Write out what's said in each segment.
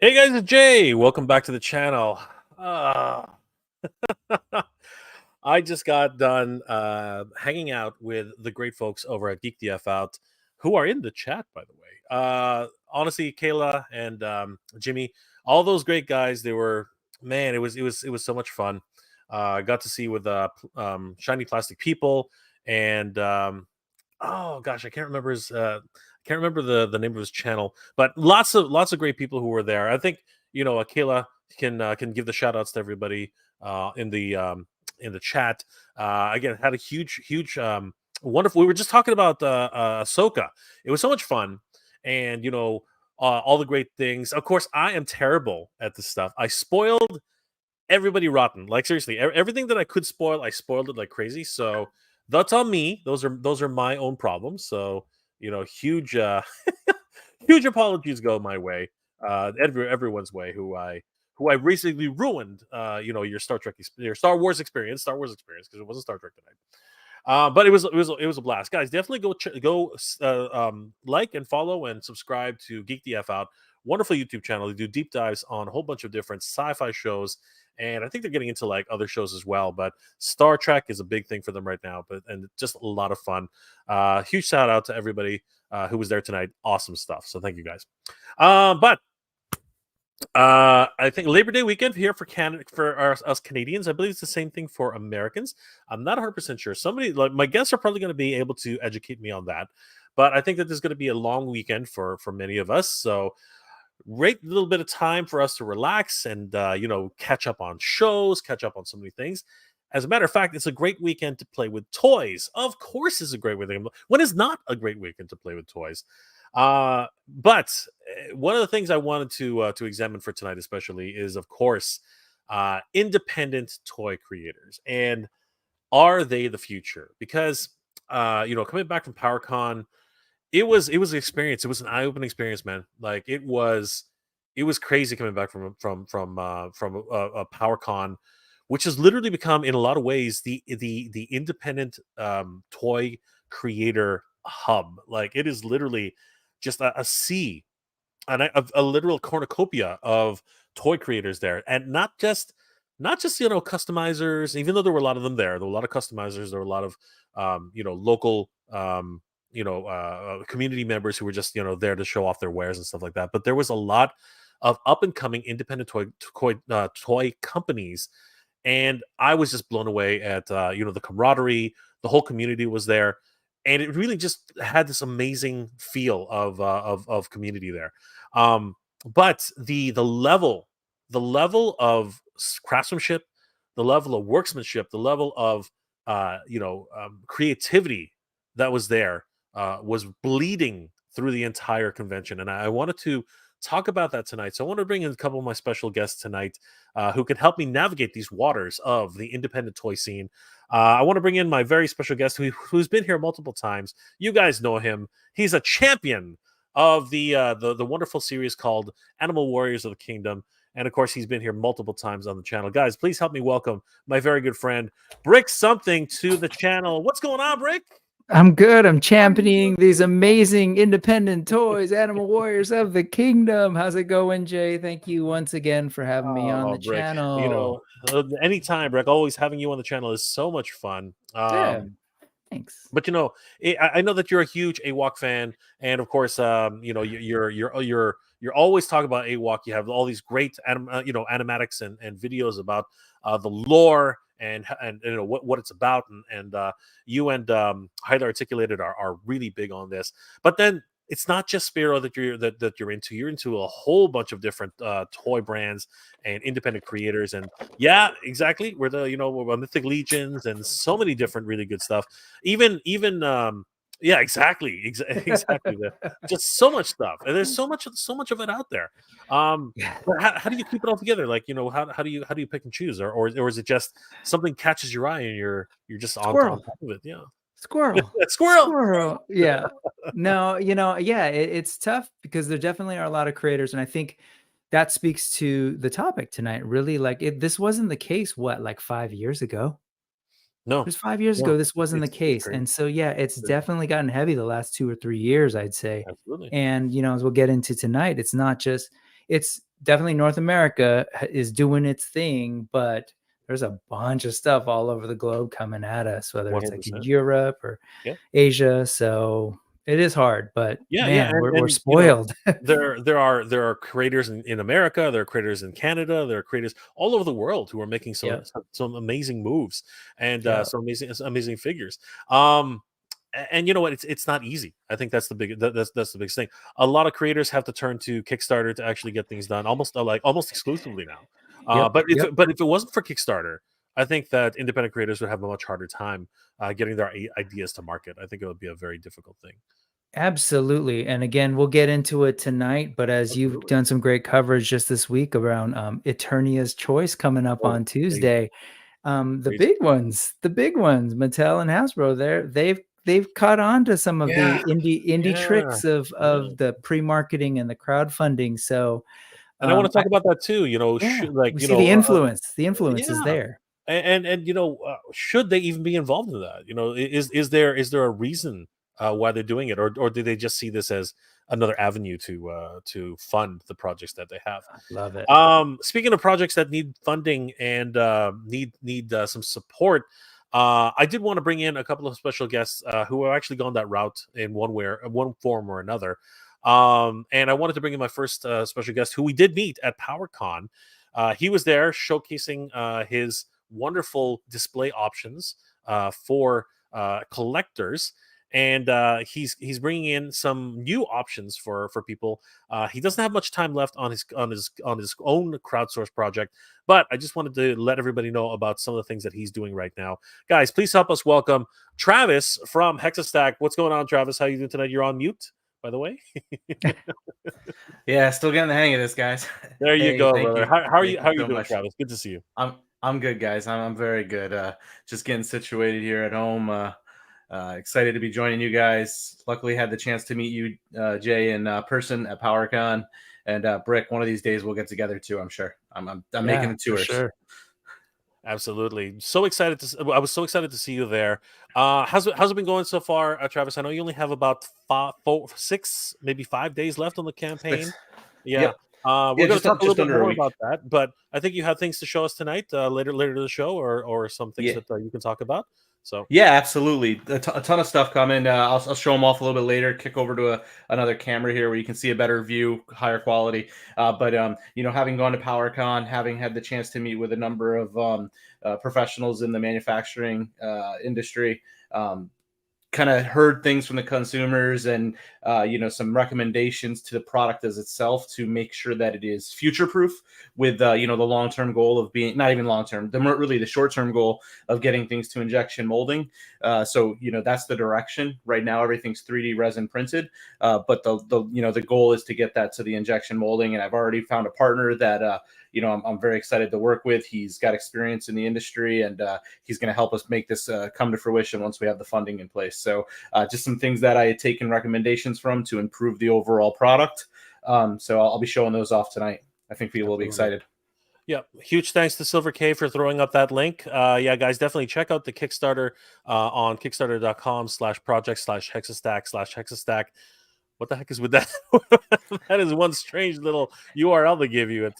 Hey guys, it's Jay. Welcome back to the channel. Uh, I just got done hanging out with the great folks over at Geek DF Out, who are in the chat, by the way. Honestly, Kayla and Jimmy, all those great guys. They were, man. It was so much fun. I got to see with Shiny Plastic People and oh gosh, I can't remember his can't remember the name of his channel, but lots of great people who were there. I think Akela can give the shout outs to everybody in the chat. Again, had a huge wonderful. We were just talking about Ahsoka. It was so much fun, and all the great things. Of course, I am terrible at this stuff. I spoiled everybody rotten. Like seriously, everything that I could spoil, I spoiled it like crazy. So that's on me. Those are my own problems. So huge huge apologies go my way, everyone's way who I recently ruined. Your your Star Wars experience because it wasn't Star Trek tonight. But it was a blast, guys. Definitely go like and follow and subscribe to Geek the F Out. Wonderful YouTube channel. They do deep dives on a whole bunch of different sci-fi shows, and I think they're getting into like other shows as well. But Star Trek is a big thing for them right now. And just a lot of fun. Huge shout out to everybody who was there tonight. Awesome stuff. So thank you guys. But I think Labor Day weekend here for Canada for us Canadians. I believe it's the same thing for Americans. I'm not 100% sure. Somebody like my guests are probably going to be able to educate me on that. But I think that there's going to be a long weekend for many of us. So great little bit of time for us to relax and catch up on shows, catch up on so many things. As a matter of fact, it's a great weekend to play with toys. Of course, it's a great weekend. When is not a great weekend to play with toys? But one of the things I wanted to examine for tonight, especially, is of course independent toy creators, and are they the future? Because coming back from PowerCon, it was an experience. It was an eye-opening experience, man. Like it was crazy coming back from a PowerCon, which has literally become in a lot of ways the independent toy creator hub. Like it is literally just a sea and a literal cornucopia of toy creators there, and not just customizers. Even though there were a lot of them there were a lot of customizers. There were a lot of local community members who were just there to show off their wares and stuff like that. But there was a lot of up and coming independent toy companies, and I was just blown away at the camaraderie. The whole community was there, and it really just had this amazing feel of community there. But the level of craftsmanship, the level of workmanship, the level of creativity that was there was bleeding through the entire convention, and I wanted to talk about that tonight. So I want to bring in a couple of my special guests tonight who can help me navigate these waters of the independent toy scene. I want to bring in my very special guest who's been here multiple times. You guys know him. He's a champion of the wonderful series called Animal Warriors of the Kingdom. And of course, he's been here multiple times on the channel. Guys, please help me welcome my very good friend, Brick Something, to the channel. What's going on, Brick? I'm good. I'm championing these amazing independent toys, Animal Warriors of the Kingdom. How's it going, Jay? Thank you once again for having me on the Brick, channel. Anytime, Brick. Always having you on the channel is so much fun. Yeah, thanks. But I know that you're a huge AWOC fan, and of course, you're always talking about AWOC. You have all these great animatics and videos about the lore and what it's about, and you and Highly Articulated are really big on this. But then it's not just Spero that you're into. You're into a whole bunch of different toy brands and independent creators. And yeah, exactly. We're we're Mythic Legions and so many different really good stuff. Even yeah, exactly. Exactly. Just so much stuff. And there's so much of it out there. But how do you keep it all together? Like, how do you pick and choose? Or is it just something catches your eye and you're just on top of it? Yeah. Squirrel. Squirrel. Yeah. No, it's tough because there definitely are a lot of creators. And I think that speaks to the topic tonight. Really, like this wasn't the case, like 5 years ago? No. Just 5 years ago, this wasn't the case. And so, yeah, it's definitely gotten heavy the last 2 or 3 years, I'd say. Absolutely. And, as we'll get into tonight, it's not just it's definitely North America is doing its thing, but there's a bunch of stuff all over the globe coming at us, whether it's like in 100%. Europe or Yeah. Asia. So it is hard, but Yeah, man, we're and you know, spoiled. there are creators in America, there are creators in Canada, there are creators all over the world who are making Yep. some amazing moves and Yeah. some amazing figures. Um, and you know what? It's not easy. I think that's the biggest thing. A lot of creators have to turn to Kickstarter to actually get things done, almost exclusively now. Yep. Yep. But if it wasn't for Kickstarter, I think that independent creators would have a much harder time getting their ideas to market. I think it would be a very difficult thing. Absolutely. And again, we'll get into it tonight, but as you've Absolutely. done some great coverage just this week around Eternia's Choice coming up Oh, on crazy, Tuesday, crazy. the big ones, Mattel and Hasbro, they've caught on to some of Yeah, the indie yeah, tricks of yeah. the pre-marketing and the crowdfunding. So And I want to I talk about that too. yeah, Like we see the influence. The influence is yeah, there. and should they even be involved in that? Is there a reason why they're doing it, or do they just see this as another avenue to fund the projects that they have? Love it. Speaking of projects that need funding and need some support, I did want to bring in a couple of special guests who have actually gone that route in one form or another. And I wanted to bring in my first special guest, who we did meet at PowerCon. He was there showcasing his wonderful display options for collectors, and he's bringing in some new options for people. He doesn't have much time left on his own crowdsource project, but I just wanted to let everybody know about some of the things that he's doing right now. Guys, please help us welcome Travis from Hexastack. What's going on, Travis? How you doing tonight? You're on mute, by the way. Yeah, still getting the hang of this, guys. There you Hey, go, thank brother. you. How are you? Thank you How are you so doing, much. Travis? Good to see you. I'm good, guys. I'm very good. Just getting situated here at home. Excited to be joining you guys. Luckily, had the chance to meet you, Jay, in person at PowerCon, and Brick. One of these days, we'll get together too. I'm sure. I'm making Yeah, the for tours. sure. Absolutely. So excited I was so excited to see you there. How's it been going so far, Travis? I know you only have about 6, maybe 5 days left on the campaign. Yeah. Yep. We're Yeah, going to talk a little just bit under a more week. about that, but I think you have things to show us tonight, later to the show, or some things Yeah. that you can talk about. So Yeah, absolutely. A ton of stuff coming. I'll show them off a little bit later. Kick over to another camera here where you can see a better view, higher quality. But having gone to PowerCon, having had the chance to meet with a number of professionals in the manufacturing industry, kind of heard things from the consumers and some recommendations to the product as itself to make sure that it is future proof with the long-term goal of being, not even long-term, the short-term goal of getting things to injection molding. So that's the direction right now. Everything's 3D resin printed, but the goal is to get that to the injection molding. And I've already found a partner that I'm very excited to work with. He's got experience in the industry, and he's going to help us make this come to fruition once we have the funding in place. So just some things that I had taken recommendations from to improve the overall product. So I'll be showing those off tonight. I think people will be excited. yeah, huge thanks to Silver K for throwing up that link. Yeah, guys, definitely check out the Kickstarter on kickstarter.com/project/hexastack/hexastack. What the heck is with that? That is one strange little URL they give you. It's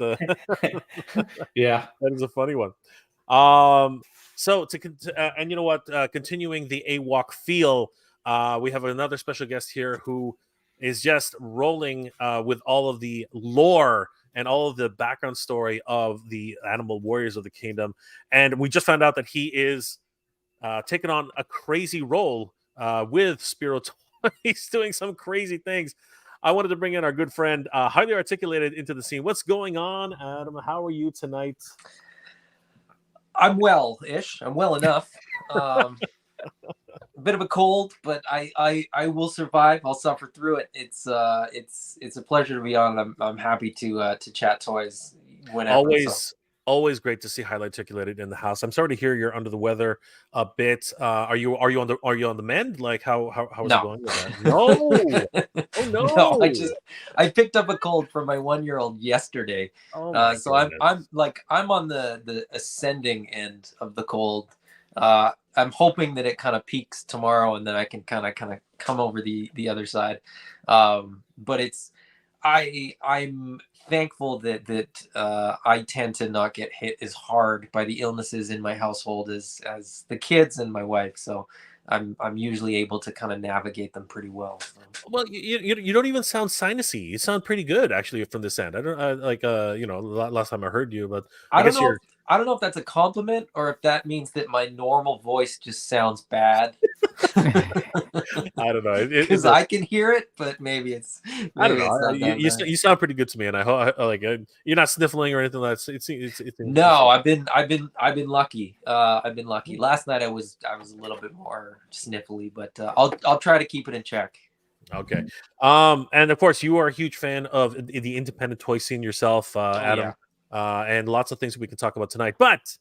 Yeah. that is a funny one. So and you know what? Continuing the AWalk feel, we have another special guest here who is just rolling with all of the lore and all of the background story of the animal warriors of the kingdom. And we just found out that he is taking on a crazy role with Spero Toys, doing some crazy things. I wanted to bring in our good friend, highly articulated, into the scene. What's going on, Adam? How are you tonight? I'm well-ish. I'm well enough. A bit of a cold, but I will survive. I'll suffer through it. It's a pleasure to be on. I'm happy to chat toys whenever. Always great to see highly articulated in the house. I'm sorry to hear you're under the weather a bit. Are you on the mend? Like how is it going with that? No. Oh no. No, I picked up a cold from my 1-year-old yesterday. Oh my so goodness. I'm on the ascending end of the cold. I'm hoping that it kind of peaks tomorrow and then I can kind of come over the other side. But I'm thankful that I tend to not get hit as hard by the illnesses in my household as the kids and my wife. So I'm usually able to kind of navigate them pretty well. So. Well, you don't even sound sinusy. You sound pretty good actually from this end. I don't like last time I heard you, but I guess you're. I don't know if that's a compliment or if that means that my normal voice just sounds bad. I don't know because I can hear it, but maybe it's. I don't know. You sound pretty good to me, and I hope you're not sniffling or anything like that. It's no. I've been lucky. I've been lucky. Last night I was a little bit more sniffly, but I'll try to keep it in check. Okay. And of course, you are a huge fan of the independent toy scene yourself, Adam. Yeah. And lots of things we can talk about tonight. But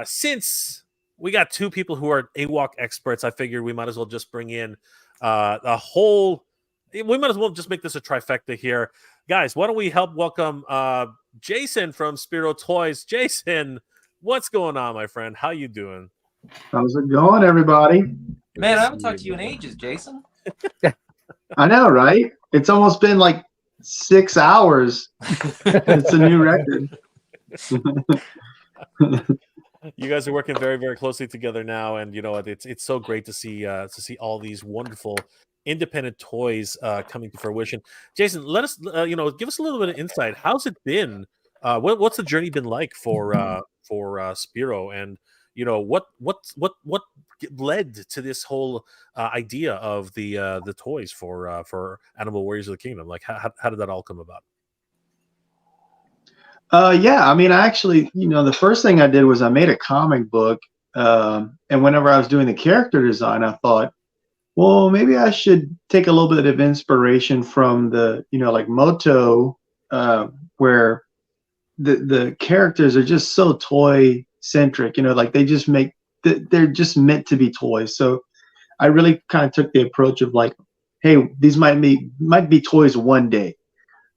since we got two people who are AWOC experts, I figured we might as well just bring in a whole. We might as well just make this a trifecta here, guys. Why don't we help welcome Jason from Spero Toys? Jason, what's going on, my friend? How you doing? How's it going, everybody? Man, I haven't talked to you in ages, Jason. I know, right? It's almost been like 6 hours. It's a new record. You guys are working very, very closely together now, and you know what? It's so great to see all these wonderful independent toys coming to fruition. Jason, let us give us a little bit of insight. How's it been? What's the journey been like for Spero, and you know what led to this whole idea of the toys for Animal Warriors of the Kingdom? Like how did that all come about? Yeah, I mean, I actually, the first thing I did was I made a comic book, and whenever I was doing the character design, I thought, well, maybe I should take a little bit of inspiration from the, like Moto, where the characters are just so toy centric, like they're just meant to be toys. So I really kind of took the approach of like, hey, these might be toys one day.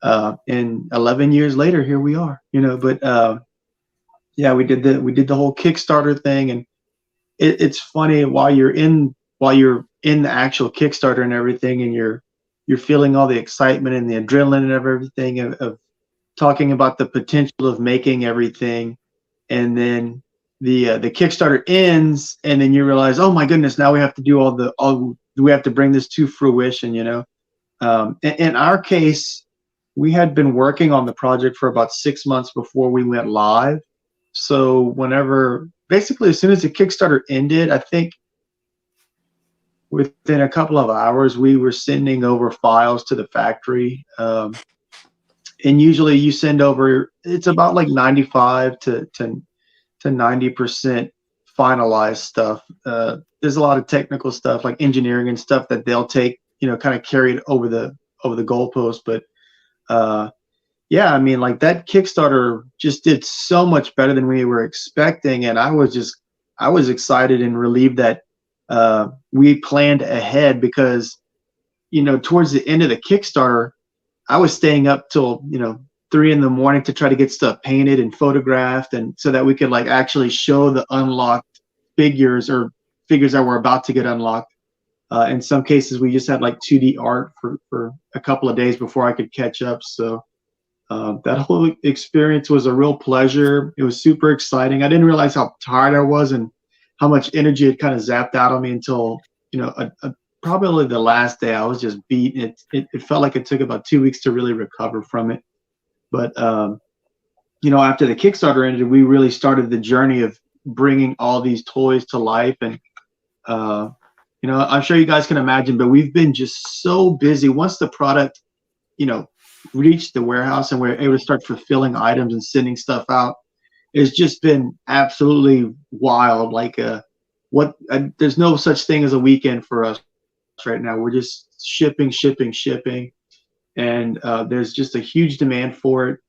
And 11 years later, here we are, but yeah, we did the whole Kickstarter thing, and it's funny while you're in the actual Kickstarter and everything, and you're feeling all the excitement and the adrenaline and everything of talking about the potential of making everything, and then the Kickstarter ends, and then you realize, oh my goodness, now we have to do we have to bring this to fruition, in our case, we had been working on the project for about 6 months before we went live. So basically as soon as the Kickstarter ended, I think within a couple of hours, we were sending over files to the factory. And usually you send over, it's about like 95 to 90% finalized stuff. There's a lot of technical stuff like engineering and stuff that they'll take, kind of carry it over the goalpost. But yeah, I mean, like that Kickstarter just did so much better than we were expecting, and I was excited and relieved that we planned ahead, because towards the end of the Kickstarter, I was staying up till 3 a.m. to try to get stuff painted and photographed, and so that we could like actually show the unlocked figures or figures that were about to get unlocked. In some cases, we just had like 2D art for a couple of days before I could catch up. So that whole experience was a real pleasure. It was super exciting. I didn't realize how tired I was and how much energy had kind of zapped out of me until, probably the last day. I was just beat. It felt like it took about 2 weeks to really recover from it. But, after the Kickstarter ended, we really started the journey of bringing all these toys to life. And, I'm sure you guys can imagine, but we've been just so busy. Once the product, reached the warehouse and we're able to start fulfilling items and sending stuff out, it's just been absolutely wild. Like, there's no such thing as a weekend for us right now. We're just shipping. And there's just a huge demand for it.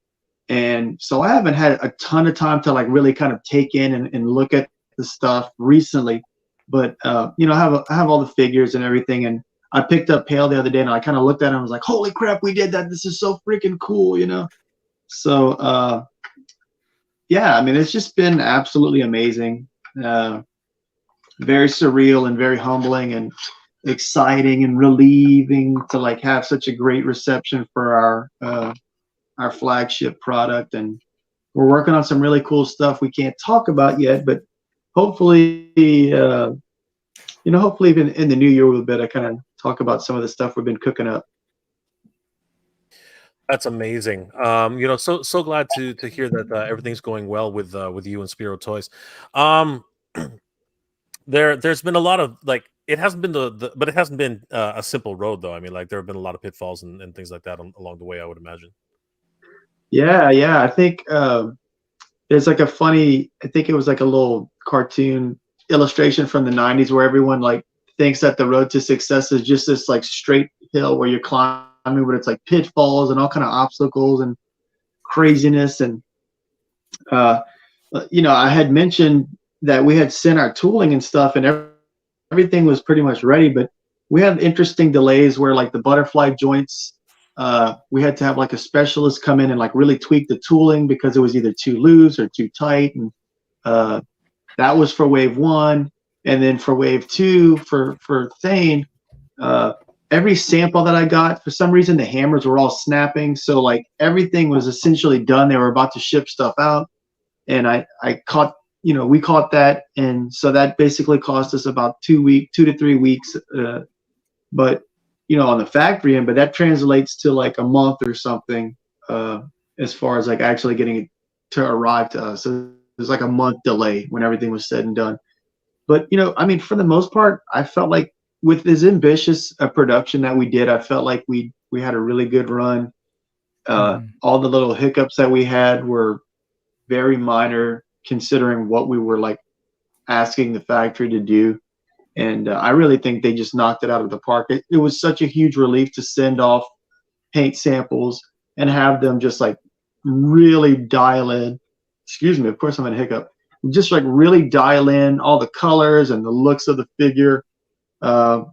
And so I haven't had a ton of time to like really kind of take in and look at the stuff recently. But I have all the figures and everything, and I picked up Pale the other day, and I kind of looked at it and was like, "Holy crap, we did that! This is so freaking cool!" So yeah, I mean, it's just been absolutely amazing, very surreal and very humbling, and exciting and relieving to like have such a great reception for our flagship product. And we're working on some really cool stuff we can't talk about yet, but hopefully, hopefully even in the new year we'll be able to kind of talk about some of the stuff we've been cooking up. That's amazing. So glad to hear that everything's going well with you and Spero Toys. There's been a lot of like it hasn't been but it hasn't been a simple road though. I mean, like there have been a lot of pitfalls and things like that along the way, I would imagine. Yeah. I think there's like a funny. I think it was like a little cartoon illustration from the '90s where everyone like thinks that the road to success is just this like straight hill where you're climbing, but it's like pitfalls and all kind of obstacles and craziness. And I had mentioned that we had sent our tooling and stuff, and everything was pretty much ready, but we had interesting delays where like the butterfly joints, we had to have like a specialist come in and like really tweak the tooling because it was either too loose or too tight. And that was for wave 1. And then for wave 2 for Thane, every sample that I got, for some reason the hammers were all snapping. So like everything was essentially done. They were about to ship stuff out. And we caught that. And so that basically cost us about 2 to 3 weeks. But on the factory end, but that translates to like a month or something as far as like actually getting it to arrive to us. So there's like a month delay when everything was said and done. But I mean, for the most part, I felt like with as ambitious a production that we did, I felt like we had a really good run. All the little hiccups that we had were very minor considering what we were like asking the factory to do. And I really think they just knocked it out of the park. It was such a huge relief to send off paint samples and have them just like really dial in. Excuse me, of course I'm going to hiccup. Just like really dial in all the colors and the looks of the figure.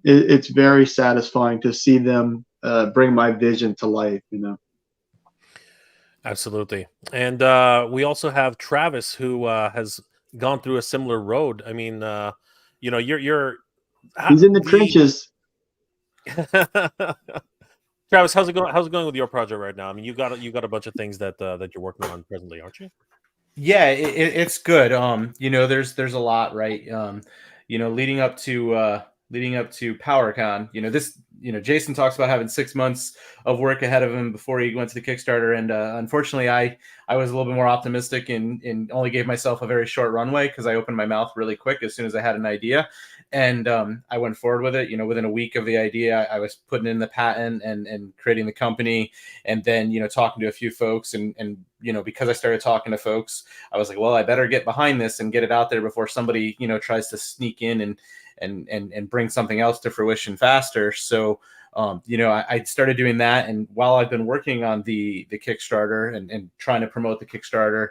It's very satisfying to see them bring my vision to life, Absolutely. And we also have Travis who has gone through a similar road. I mean, you're he's in the trenches. Travis, how's it going with your project right now? I mean, you got a bunch of things that you're working on presently, aren't you? Yeah, it's good. There's a lot, right? Leading up to PowerCon, Jason talks about having 6 months of work ahead of him before he went to the Kickstarter, and unfortunately, I was a little bit more optimistic and only gave myself a very short runway because I opened my mouth really quick as soon as I had an idea, and I went forward with it. Within a week of the idea, I was putting in the patent and creating the company, and then talking to a few folks, and because I started talking to folks, I was like, well, I better get behind this and get it out there before somebody tries to sneak in and bring something else to fruition faster. So, I started doing that. And while I've been working on the Kickstarter and trying to promote the Kickstarter,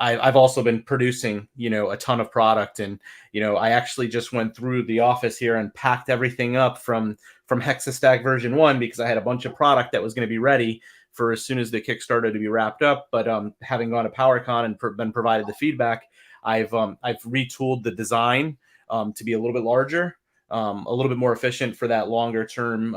I've also been producing, a ton of product. And, I actually just went through the office here and packed everything up from Hexastack version 1, because I had a bunch of product that was going to be ready for as soon as the Kickstarter to be wrapped up. But having gone to PowerCon and been provided the feedback, I've retooled the design to be a little bit larger, a little bit more efficient for that longer term,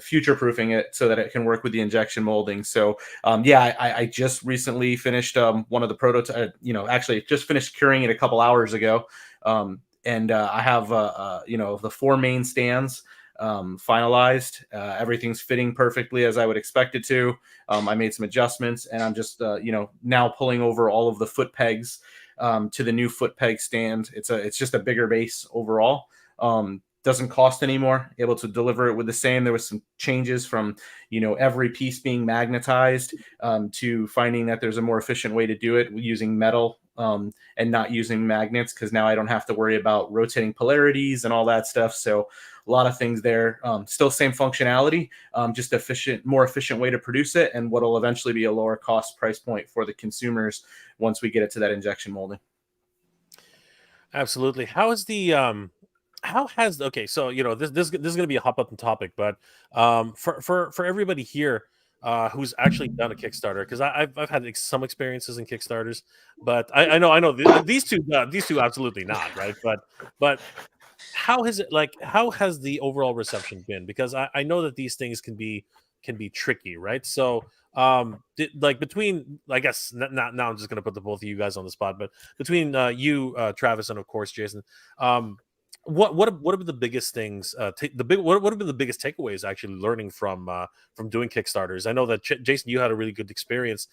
future proofing it so that it can work with the injection molding. So I just recently finished one of the prototype, actually just finished curing it a couple hours ago. And I have, the 4 main stands finalized. Everything's fitting perfectly as I would expect it to. I made some adjustments, and I'm just, now pulling over all of the foot pegs to the new foot peg stand. It's just a bigger base overall. Doesn't cost anymore. Able to deliver it with the same. There was some changes from every piece being magnetized to finding that there's a more efficient way to do it using metal and not using magnets, because now I don't have to worry about rotating polarities and all that stuff. So a lot of things there. Still same functionality, just more efficient way to produce it, and what will eventually be a lower cost price point for the consumers once we get it to that injection molding. Absolutely. Okay, so this is going to be a hot button topic, but for everybody here, who's actually done a Kickstarter, because I've had some experiences in Kickstarters, but I know these two absolutely not, right? But how has it, like, how has the overall reception been? Because I know that these things can be tricky, right? So like, between, I guess, not now I'm just going to put the both of you guys on the spot, but between you, Travis, and of course Jason, what have been the biggest things, what have been the biggest takeaways actually learning from doing Kickstarters? I know that Jason, you had a really good experience.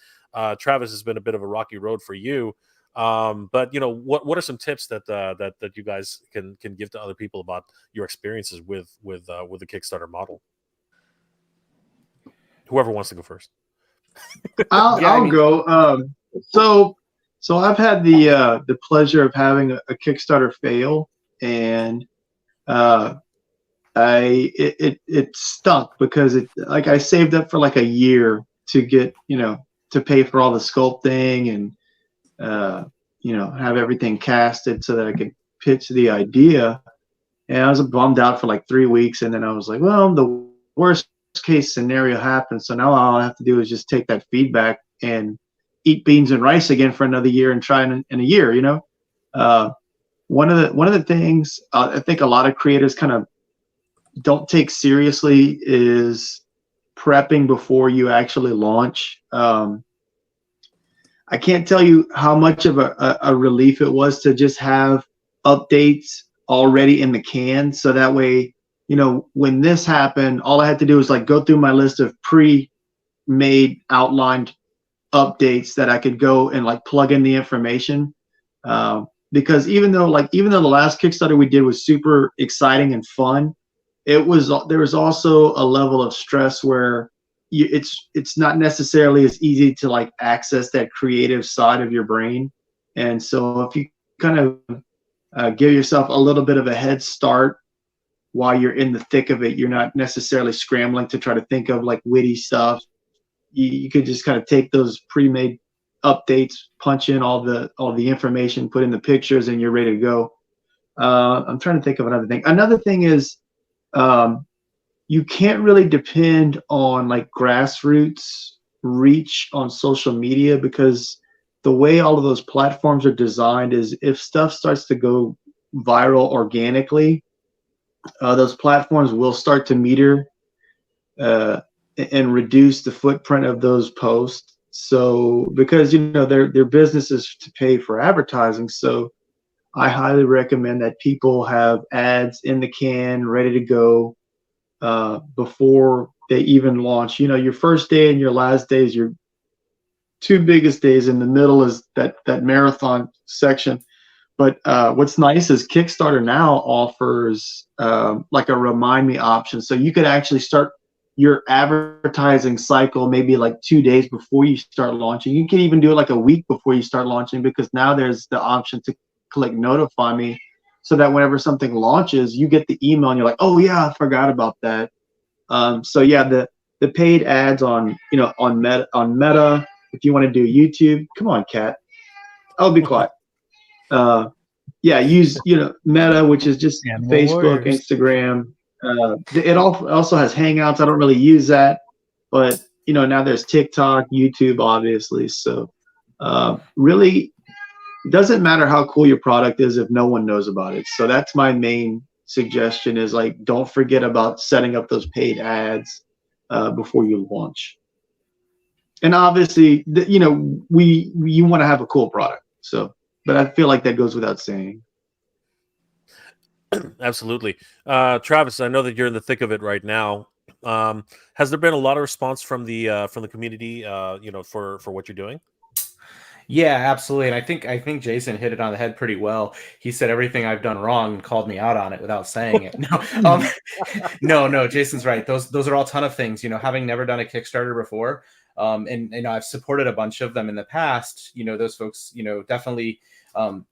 Travis, has been a bit of a rocky road for you. But what are some tips that you guys can give to other people about your experiences with the Kickstarter model? Whoever wants to go first. I'll go. So I've had the pleasure of having a Kickstarter fail, and it stunk because I saved up for like a year to get to pay for all the sculpting and have everything casted so that I could pitch the idea. And I was bummed out for like 3 weeks, and then I was like, well, the worst case scenario happened, so now all I have to do is just take that feedback and eat beans and rice again for another year and try in a year. One of the things I think a lot of creators kind of don't take seriously is prepping before you actually launch. I can't tell you how much of a relief it was to just have updates already in the can, so that way, when this happened, all I had to do was like go through my list of pre-made outlined updates that I could go and like plug in the information. Because even though the last Kickstarter we did was super exciting and fun, there was also a level of stress where it's not necessarily as easy to like access that creative side of your brain. And so if you kind of give yourself a little bit of a head start while you're in the thick of it, you're not necessarily scrambling to try to think of like witty stuff. You could just kind of take those pre-made updates, punch in all the information, put in the pictures, and you're ready to go. I'm trying to think of another thing. Another thing is, you can't really depend on like grassroots reach on social media, because the way all of those platforms are designed is if stuff starts to go viral organically, those platforms will start to meter and reduce the footprint of those posts. So because their business is to pay for advertising, so I highly recommend that people have ads in the can ready to go before they even launch. Your first day and your last day is your two biggest days. In the middle is that marathon section. But what's nice is Kickstarter now offers like a remind me option, so you could actually start your advertising cycle maybe like 2 days before you start launching. You can even do it like a week before you start launching, because now there's the option to click notify me, so that whenever something launches, you get the email and you're like, oh yeah, I forgot about that. So yeah, the paid ads on Meta, if you want to do YouTube, come on, cat, I'll be quiet. Yeah, use Meta, which is just Facebook, Instagram. It also has Hangouts. I don't really use that, but now there's TikTok, YouTube, obviously. So really, it doesn't matter how cool your product is if no one knows about it. So that's my main suggestion, is like, don't forget about setting up those paid ads before you launch. And obviously, you want to have a cool product. So, but I feel like that goes without saying. Absolutely. Travis, I know that you're in the thick of it right now. Has there been a lot of response from the community, for what you're doing? Yeah, absolutely. And I think Jason hit it on the head pretty well. He said everything I've done wrong and called me out on it without saying it. No, Jason's right. Those are all ton of things. Having never done a Kickstarter before, and I've supported a bunch of them in the past. Those folks, definitely,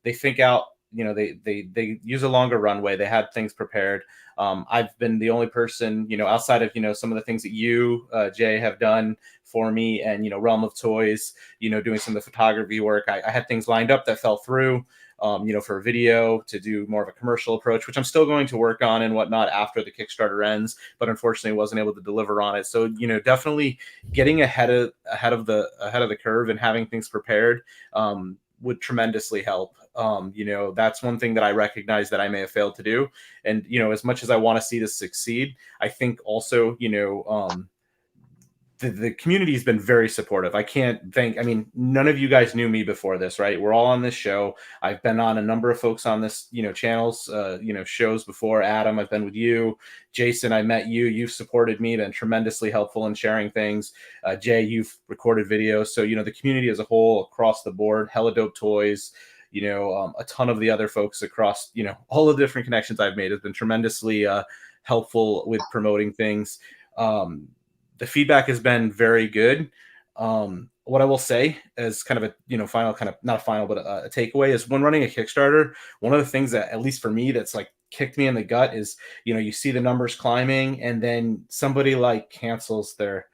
they think out. They use a longer runway. They had things prepared. I've been the only person, outside of, some of the things that you, Jay, have done for me, and, Realm of Toys, doing some of the photography work. I had things lined up that fell through. for a video, to do more of a commercial approach, which I'm still going to work on and whatnot after the Kickstarter ends, but unfortunately wasn't able to deliver on it. So, definitely getting ahead of the curve and having things prepared would tremendously help. That's one thing that I recognize that I may have failed to do. And, as much as I want to see this succeed, I think also, the community has been very supportive. None of you guys knew me before this, right? We're all on this show. I've been on a number of folks on this, channels, shows before. Adam, I've been with you. Jason, I met you. You've supported me, been tremendously helpful in sharing things. Jay, you've recorded videos. So, the community as a whole across the board, Hella Dope Toys, a ton of the other folks across, all the different connections I've made has been tremendously helpful with promoting things. The feedback has been very good. What I will say as kind of a, final, kind of not a final, but a takeaway is when running a Kickstarter, one of the things that, at least for me, that's like kicked me in the gut is, you see the numbers climbing and then somebody like cancels their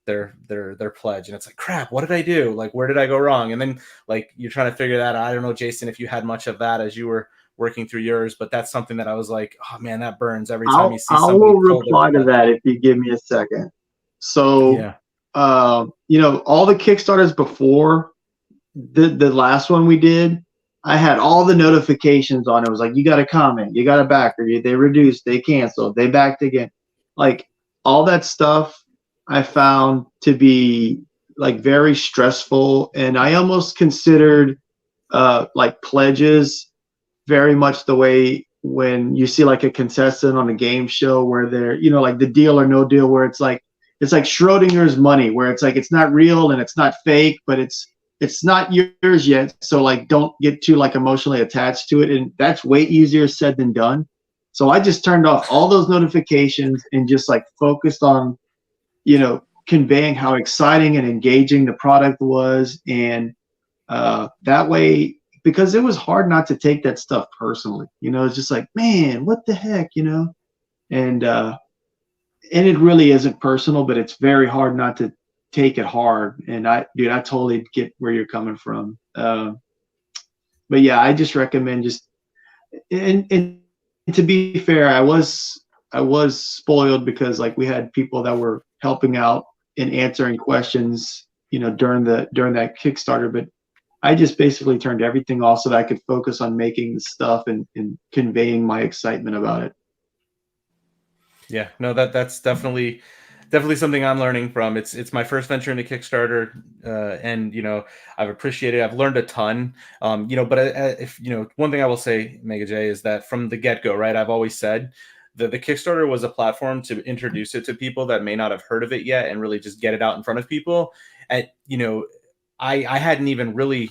pledge. And it's like, crap, what did I do? Like, where did I go wrong? And then like, you're trying to figure that out. I don't know, Jason, if you had much of that as you were working through yours, but that's something that I was like, oh man, that burns every time you see somebody. I will reply to that if you give me a second. So, yeah. All the Kickstarters before the last one we did, I had all the notifications on. It was like, you got a comment, you got a backer, they reduced, they canceled, they backed again. Like all that stuff I found to be like very stressful. And I almost considered like pledges very much the way when you see like a contestant on a game show where they're, like the deal or no deal, where it's like Schrodinger's money, where it's like, it's not real and it's not fake, but it's not yours yet. So like, don't get too like emotionally attached to it. And that's way easier said than done. So I just turned off all those notifications and just like focused on, conveying how exciting and engaging the product was. And that way, because it was hard not to take that stuff personally, it's just like, man, what the heck, and it really isn't personal, but it's very hard not to take it hard. And I totally get where you're coming from. But yeah, I just recommend and to be fair, I was spoiled because like we had people that were helping out and answering questions, during that Kickstarter, but I just basically turned everything off so that I could focus on making the stuff and conveying my excitement about it. Yeah, no, that's definitely something I'm learning from. It's my first venture into Kickstarter, and I've appreciated it. I've learned a ton. But if one thing I will say, Mega J, is that from the get go, right? I've always said that the Kickstarter was a platform to introduce it to people that may not have heard of it yet, and really just get it out in front of people. I hadn't even really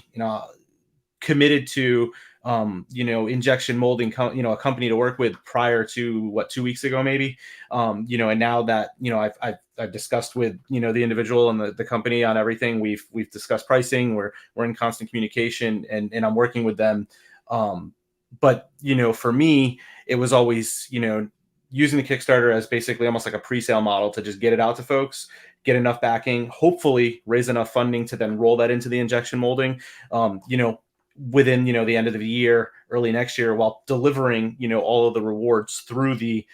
committed to injection molding, a company to work with prior to 2 weeks ago, maybe, and now that, I've discussed with, the individual and the company on everything, we've discussed pricing, we're in constant communication, and I'm working with them. But, for me, it was always, using the Kickstarter as basically almost like a pre-sale model to just get it out to folks, get enough backing, hopefully raise enough funding to then roll that into the injection molding, within the end of the year, early next year, while delivering all of the rewards through the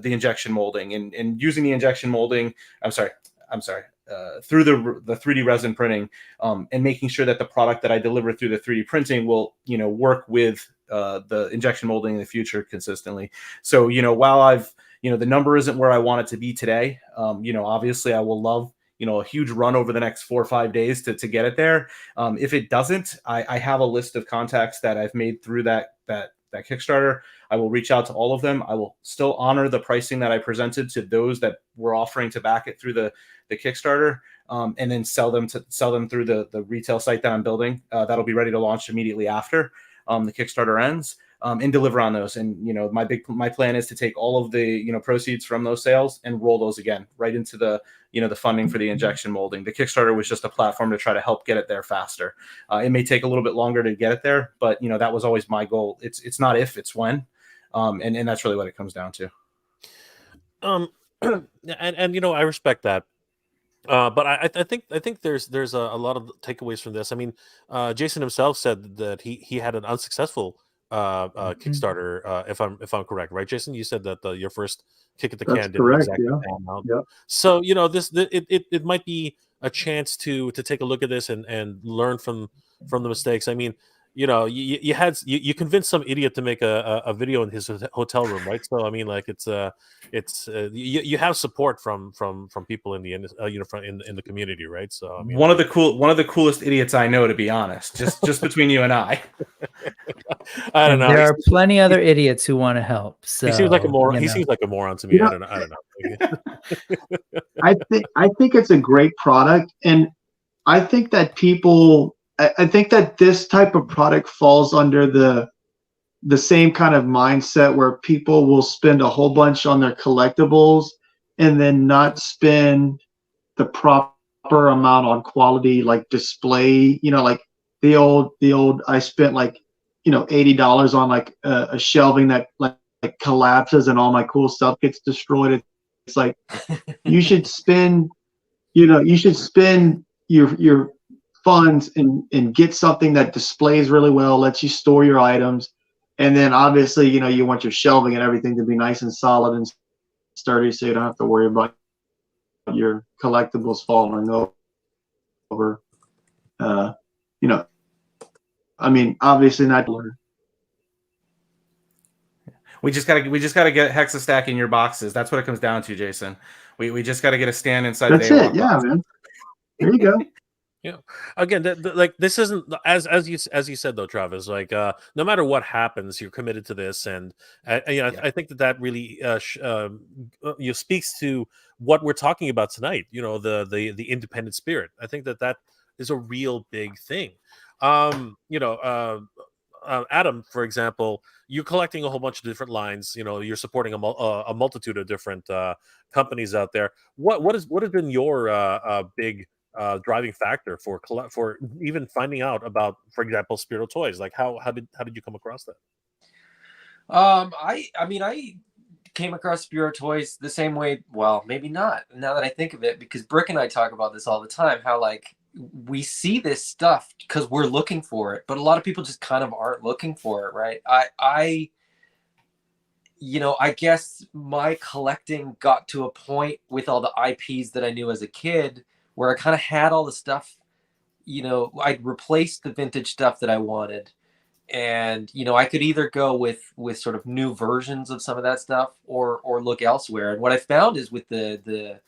injection molding and using the injection molding. Through the 3D resin printing, and making sure that the product that I deliver through the 3D printing will work with the injection molding in the future consistently. So while I've the number isn't where I want it to be today, obviously I will love a huge run over the next 4 or 5 days to get it there. If it doesn't, I have a list of contacts that I've made through that Kickstarter. I will reach out to all of them. I will still honor the pricing that I presented to those that were offering to back it through the Kickstarter, and then sell them through the retail site that I'm building. That'll be ready to launch immediately after the Kickstarter ends. And deliver on those. And my plan is to take all of the proceeds from those sales and roll those again right into the the funding for the injection molding. The Kickstarter was just a platform to try to help get it there faster. It may take a little bit longer to get it there, but that was always my goal. It's not if, it's when, and that's really what it comes down to. And I respect that. But I think there's a lot of takeaways from this. I mean, Jason himself said that he had an unsuccessful Kickstarter. If I'm correct, right, Jason? You said that your first kick at the That's can didn't correct. exactly Yeah. pan out. Yeah. So it might be a chance to take a look at this and learn from the mistakes. I mean, you convinced some idiot to make a video in his hotel room, right? So I mean, like you have support from people in the in the community, right? So I mean, one of the coolest idiots I know, to be honest. Just between you and I. I don't And know. there are plenty other idiots who want to help. So He seems like a moron. you He know. seems like a moron to me. I don't know. I think it's a great product, and I think that I think that this type of product falls under the same kind of mindset where people will spend a whole bunch on their collectibles and then not spend the proper amount on quality, like display. Like the old I spent like $80 on like a shelving that like collapses and all my cool stuff gets destroyed. It's like you should spend your funds and get something that displays really well, lets you store your items, and then obviously you want your shelving and everything to be nice and solid and sturdy, so you don't have to worry about your collectibles falling over. I mean, obviously not. We just gotta get Hexastack in your boxes. That's what it comes down to, Jason. We just gotta get a stand inside. That's the it. Yeah, man. There you go. Yeah. Again, like this isn't as you said though, Travis. Like no matter what happens, you're committed to this, and I think that really speaks to what we're talking about tonight. The independent spirit. I think that is a real big thing. Adam, for example, you're collecting a whole bunch of different lines. You're supporting a multitude of different companies out there. What has been your big driving factor for even finding out about, for example, Spero Toys? Like how did you come across that? I mean, I came across Spero Toys the same way. Well, maybe not. Now that I think of it, because Brick and I talk about this all the time. How like we see this stuff because we're looking for it, but a lot of people just kind of aren't looking for it, right? I guess my collecting got to a point with all the IPs that I knew as a kid where I kind of had all the stuff. I'd replaced the vintage stuff that I wanted, and I could either go with sort of new versions of some of that stuff or look elsewhere. And what I found is with the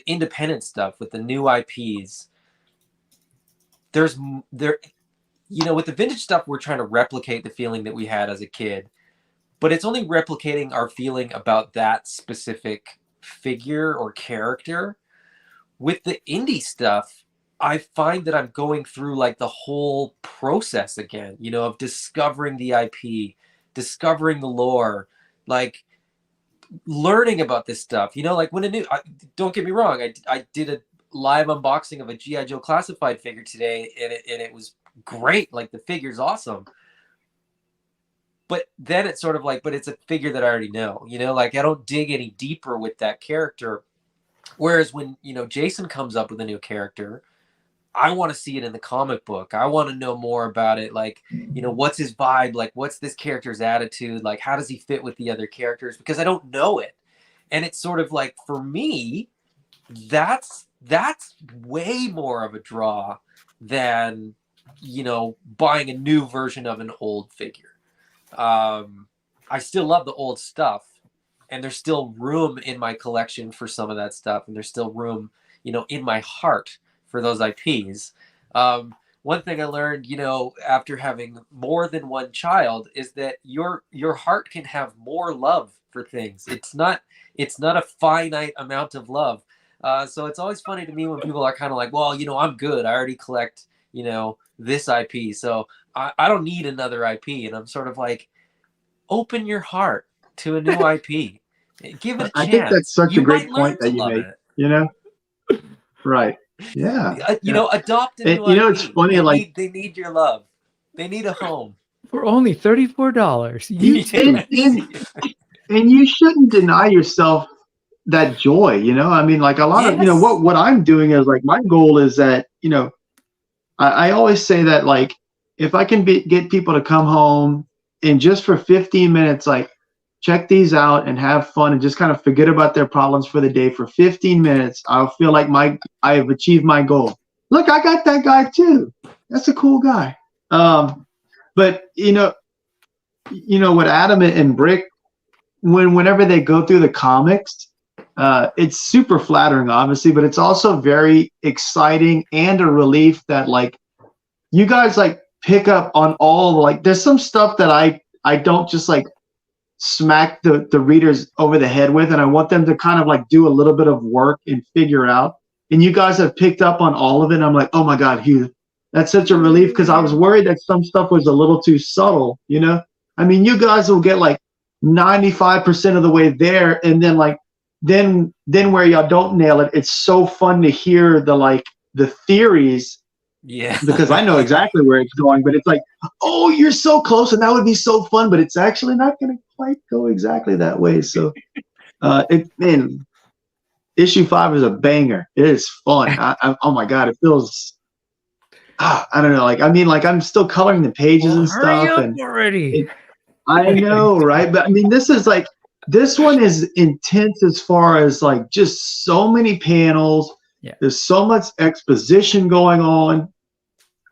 independent stuff, with the new IPs, with the vintage stuff, we're trying to replicate the feeling that we had as a kid, but it's only replicating our feeling about that specific figure or character. With the indie stuff, I find that I'm going through like the whole process again, of discovering the IP, discovering the lore, like learning about this stuff, like when don't get me wrong. I did a live unboxing of a G.I. Joe classified figure today, and it was great. Like the figure's awesome. But then it's sort of like, but it's a figure that I already know, like I don't dig any deeper with that character. Whereas when, Jason comes up with a new character, I want to see it in the comic book. I want to know more about it. Like, what's his vibe? Like, what's this character's attitude? Like, how does he fit with the other characters? Because I don't know it. And it's sort of like, for me, that's way more of a draw than, buying a new version of an old figure. I still love the old stuff. And there's still room in my collection for some of that stuff. And there's still room, in my heart for those IPs. One thing I learned, after having more than one child, is that your heart can have more love for things. It's not a finite amount of love. So it's always funny to me when people are kind of like, well, I'm good. I already collect, this IP. So I don't need another IP. And I'm sort of like, open your heart to a new IP. Give it a chance. I think that's such a great point that you make. Right. Yeah. Adopt a new IP. It's funny. They need your love. They need a home. For only $34. And you shouldn't deny yourself that joy, you know. I mean, like a lot of, you know, Yes. what I'm doing is like my goal is that, you know, I always say that like if I can get people to come home and just for 15 minutes, like check these out and have fun and just kind of forget about their problems for the day for 15 minutes, I'll feel like I have achieved my goal. Look, I got that guy too. That's a cool guy. But you know what Adam and Brick, whenever they go through the comics, it's super flattering, obviously, but it's also very exciting and a relief that like you guys like pick up on all like there's some stuff that I don't just like smack the readers over the head with, and I want them to kind of like do a little bit of work and figure out. And you guys have picked up on all of it. And I'm like, oh my God, Hugh, that's such a relief because I was worried that some stuff was a little too subtle, you know? I mean, you guys will get like 95% of the way there, and then like then where y'all don't nail it, it's so fun to hear the theories. Yeah. Because I know exactly where it's going, but it's like, oh, you're so close, and that would be so fun, but it's actually not going to quite go exactly that way. So, man, issue 5 is a banger. It is fun. Oh my God, it feels. I don't know. Like, I mean, like I'm still coloring the pages and Hurry stuff, up and already. I know, right? But I mean, this one is intense as far as like just so many panels. Yeah. There's so much exposition going on.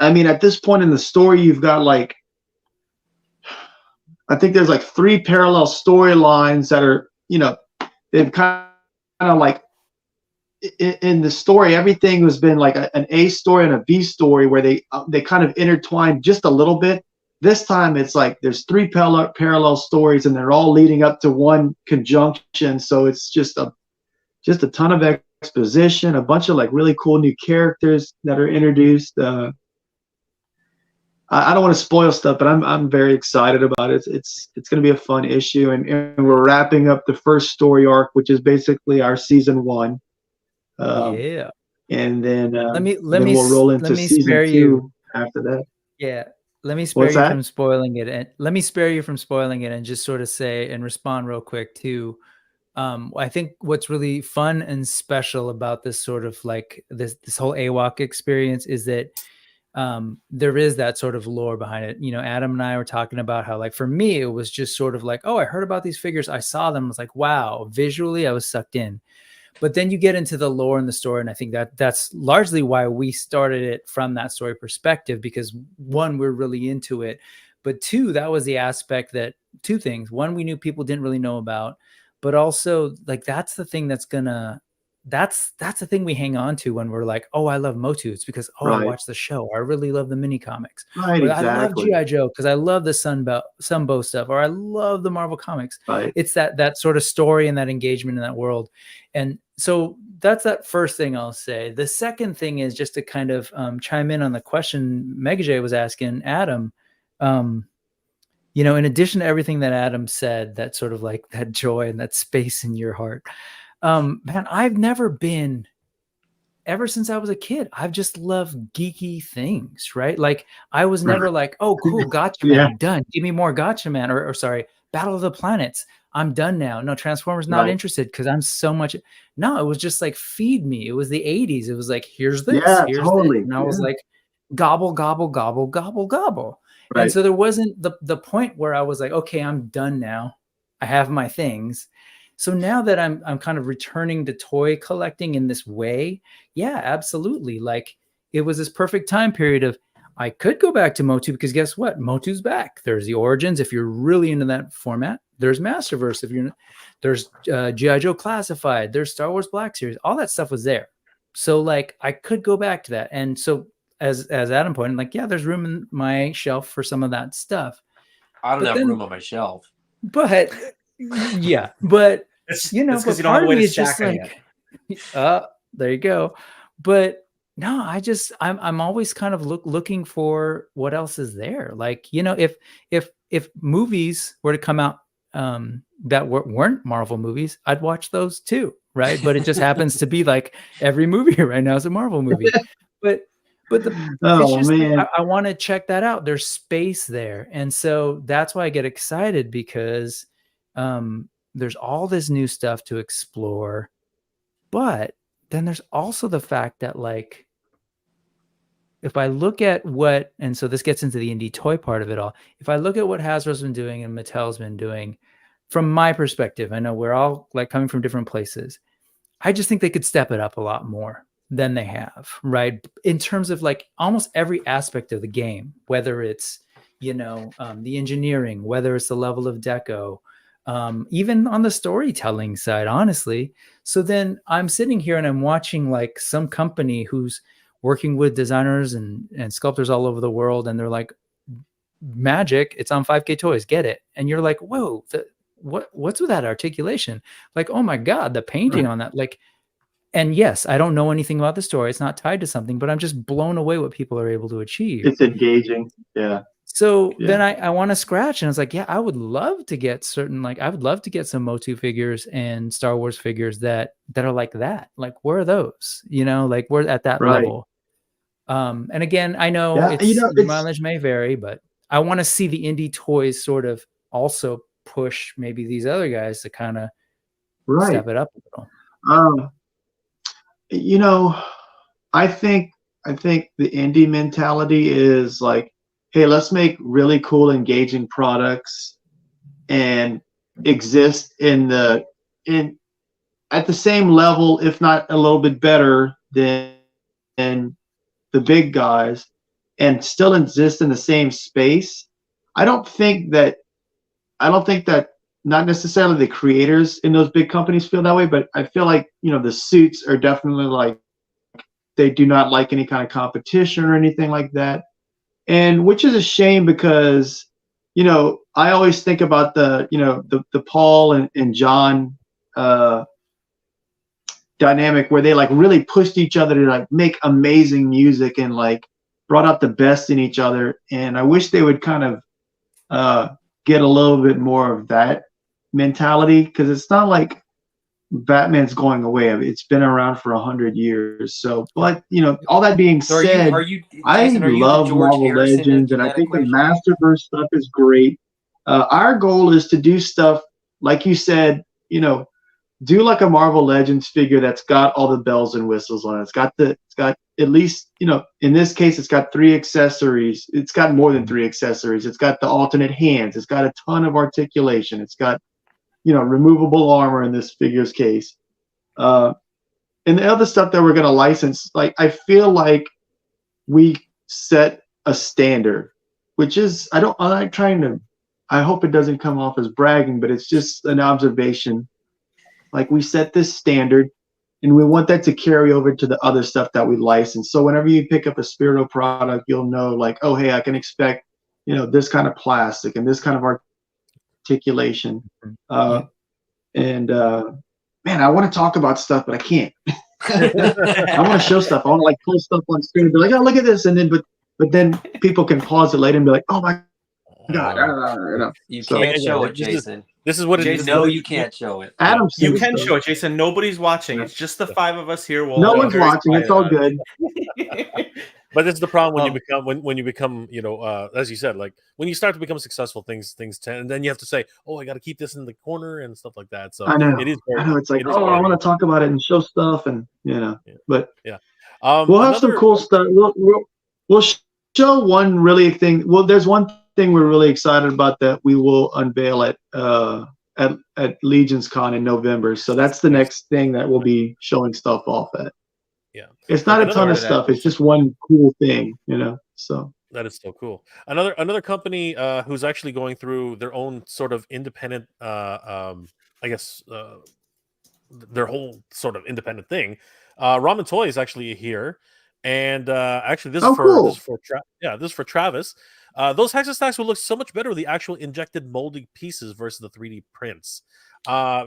I mean, at this point in the story, you've got like, I think there's like 3 parallel storylines that are, you know, they've kind of like in the story, everything has been like an A story and a B story where they kind of intertwine just a little bit. This time it's like there's 3 parallel stories and they're all leading up to one conjunction. So it's just a ton of exposition, a bunch of like really cool new characters that are introduced. I don't want to spoil stuff, but I'm very excited about it. It's going to be a fun issue, and we're wrapping up the first story arc, which is basically our season 1. Yeah. And then Let me we'll roll into season spare 2 you. after that. Yeah. Let me spare What's you that? from spoiling it. And let me spare you from spoiling it and just sort of say and respond real quick too. I think what's really fun and special about this sort of like this whole AWOC experience is that there is that sort of lore behind it. You know, Adam and I were talking about how, like, for me, it was just sort of like, oh, I heard about these figures. I saw them. I was like, wow, visually, I was sucked in. But then you get into the lore and the story. And I think that's largely why we started it from that story perspective, because 1, we're really into it. But 2, that was the aspect that 2 things. 1, we knew people didn't really know about, but also like, that's the thing that's the thing we hang on to when we're like, oh, I love Motu. It's because, oh, Right. I watched the show. Or I really love the mini comics. Right, Or I love exactly. G.I. Joe because I love the Sunbow stuff. Or I love the Marvel comics. Right. It's that sort of story and that engagement in that world. And so that's that first thing I'll say. The second thing is just to kind of chime in on the question Mega J was asking Adam. You know, in addition to everything that Adam said, that sort of like that joy and that space in your heart, man, I've never been, ever since I was a kid, I've just loved geeky things, right? Like I was never like, oh, cool, Gotcha Man, Yeah. I'm done. Give me more Gotcha Man, or sorry, Battle of the Planets. I'm done now. No, Transformers, not Right. interested because I'm so much. No, it was just like, feed me. It was the 80s. It was like, here's this, Yeah, here's totally. this. And I was Yeah. like, gobble, gobble, gobble, gobble, gobble. Right. And so there wasn't the point where I was like, okay, I'm done now. I have my things. So now that I'm kind of returning to toy collecting in this way, yeah, absolutely. Like it was this perfect time period of, I could go back to Motu because guess what? Motu's back. There's the Origins. If you're really into that format, there's Masterverse. There's G.I. Joe Classified. There's Star Wars Black Series. All that stuff was there. So like I could go back to that. And so as Adam pointed, like, yeah, there's room in my shelf for some of that stuff. I don't have room on my shelf. But yeah, but you know, but because you don't have part a of way me to is just stack them like, there you go. But no, I'm always kind of looking for what else is there. Like, you know, if movies were to come out that weren't Marvel movies, I'd watch those too, right? But it just happens to be like every movie right now is a Marvel movie. But it's just man. like, I want to check that out. There's space there. And so that's why I get excited because there's all this new stuff to explore, but then there's also the fact that like, if I look at what, and so this gets into the indie toy part of it all. If I look at what Hasbro's been doing and Mattel's been doing, from my perspective, I know we're all like coming from different places. I just think they could step it up a lot more than they have, right? In terms of like almost every aspect of the game, whether it's, you know, the engineering, whether it's the level of deco, even on the storytelling side, honestly. So then I'm sitting here and I'm watching like some company who's working with designers and sculptors all over the world, and they're like, magic, it's on 5K Toys, get it. And you're like, whoa, what's with that articulation? Like, oh my God, the painting on that. Like, and yes, I don't know anything about the story. It's not tied to something, but I'm just blown away what people are able to achieve. It's engaging. Yeah. So then I want to scratch, and I was like, yeah, I would love to get certain, like, I would love to get some Motu figures and Star Wars figures that are like that. Like, where are those? You know, like we're at that level. And again, I know your mileage may vary, but I want to see the indie toys sort of also push maybe these other guys to kind of step it up a little. You know, I think the indie mentality is like, hey, let's make really cool, engaging products and exist at the same level, if not a little bit better than the big guys, and still exist in the same space. I don't think that not necessarily the creators in those big companies feel that way, but I feel like, you know, the suits are definitely like, they do not like any kind of competition or anything like that. And which is a shame, because, you know, I always think about the Paul and John dynamic, where they like really pushed each other to like make amazing music and like brought out the best in each other. And I wish they would kind of get a little bit more of that mentality, because it's not like Batman's going away. I mean, it's been around for 100 years. So, but you know, all that being said, I love Marvel Legends, and I think the Masterverse stuff is great. Our goal is to do stuff like you said, you know, do like a Marvel Legends figure that's got all the bells and whistles on it. It's got at least, you know, in this case, it's got 3 accessories. It's got more than 3 accessories. It's got the alternate hands. It's got a ton of articulation. It's got, you know, removable armor in this figure's case. And the other stuff that we're going to license, like, I feel like we set a standard, which is, I hope it doesn't come off as bragging, but it's just an observation. Like, we set this standard, and we want that to carry over to the other stuff that we license. So whenever you pick up a Spero product, you'll know, like, oh, hey, I can expect, you know, this kind of plastic and this kind of articulation. Man, I want to talk about stuff, but I can't. I want to show stuff. I want to like pull stuff on screen and be like, oh, look at this. And then, but then people can pause it later and be like, oh my God. You can't show it, Jason. This is what it is. No, you can't show it. Adam, you can show it, Jason. Nobody's watching. It's just the 5 of us here. No one's watching. It's all good. But it's the problem when you become, you know, as you said, like when you start to become successful, things tend, and then you have to say, oh, I got to keep this in the corner and stuff like that. So I know. It is. I know. It's like, I want to talk about it and show stuff, and you know. Yeah. But yeah, we'll have some cool stuff. We'll show one really thing. Well, there's one thing we're really excited about that we will unveil at Legions Con in November. So that's the next thing that we'll be showing stuff off at. Yeah, it's not a ton of stuff. It's just one cool thing, you know. So that is so cool. Another company who's actually going through their own sort of independent, I guess, their whole sort of independent thing. Ramen Toys actually here, and actually this is for Travis. Those Hexastacks will look so much better with the actual injected molding pieces versus the 3D prints,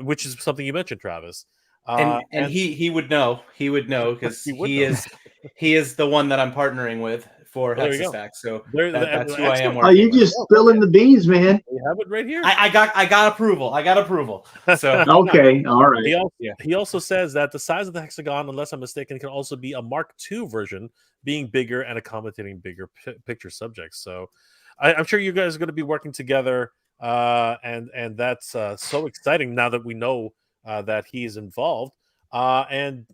which is something you mentioned, Travis. And he would know. He would know because he is the one that I'm partnering with for Hexastack. So that's who I am. Oh, you just spilling the beans, man. We have it right here. I got approval. So okay, all right. He also says that the size of the hexagon, unless I'm mistaken, can also be a Mark II version, being bigger and accommodating bigger picture subjects. So I'm sure you guys are going to be working together and that's so exciting now that we know that he's involved. And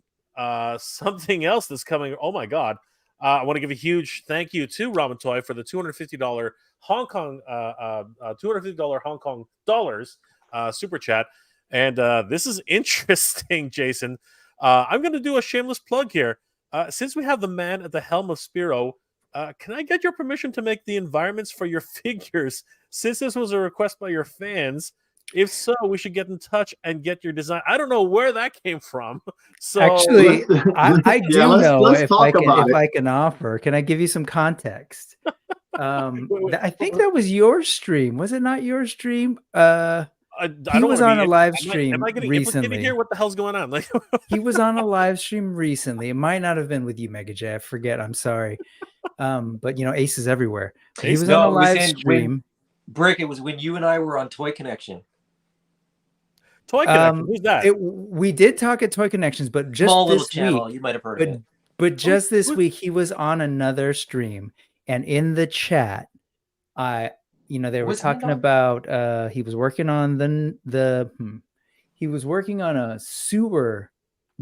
something else that's coming. Oh my God! I want to give a huge thank you to Ramen Toy for the $250 Hong Kong $250 Hong Kong dollars super chat. And this is interesting, Jason. I'm going to do a shameless plug here. Since we have the man at the helm of Spero, can I get your permission to make the environments for your figures? Since this was a request by your fans, if so, we should get in touch and get your design. I don't know where that came from. So actually, I do know let's if talk about it. I can offer. Can I give you some context? I think that was your stream. Was it not your stream? He was on a live stream am I getting recently. Here? What the hell's going on? Like, he was on a live stream recently. It might not have been with you, Mega J. I forget. I'm sorry. But you know, Ace is everywhere. But he was on a live stream. Brick, it was when you and I were on Toy Connection. Toy Connection. Who's that? We did talk at Toy Connections, but just Small little this channel. week, You might have heard of it. But just this week, he was on another stream, and in the chat, they were talking about he was working on he was working on a sewer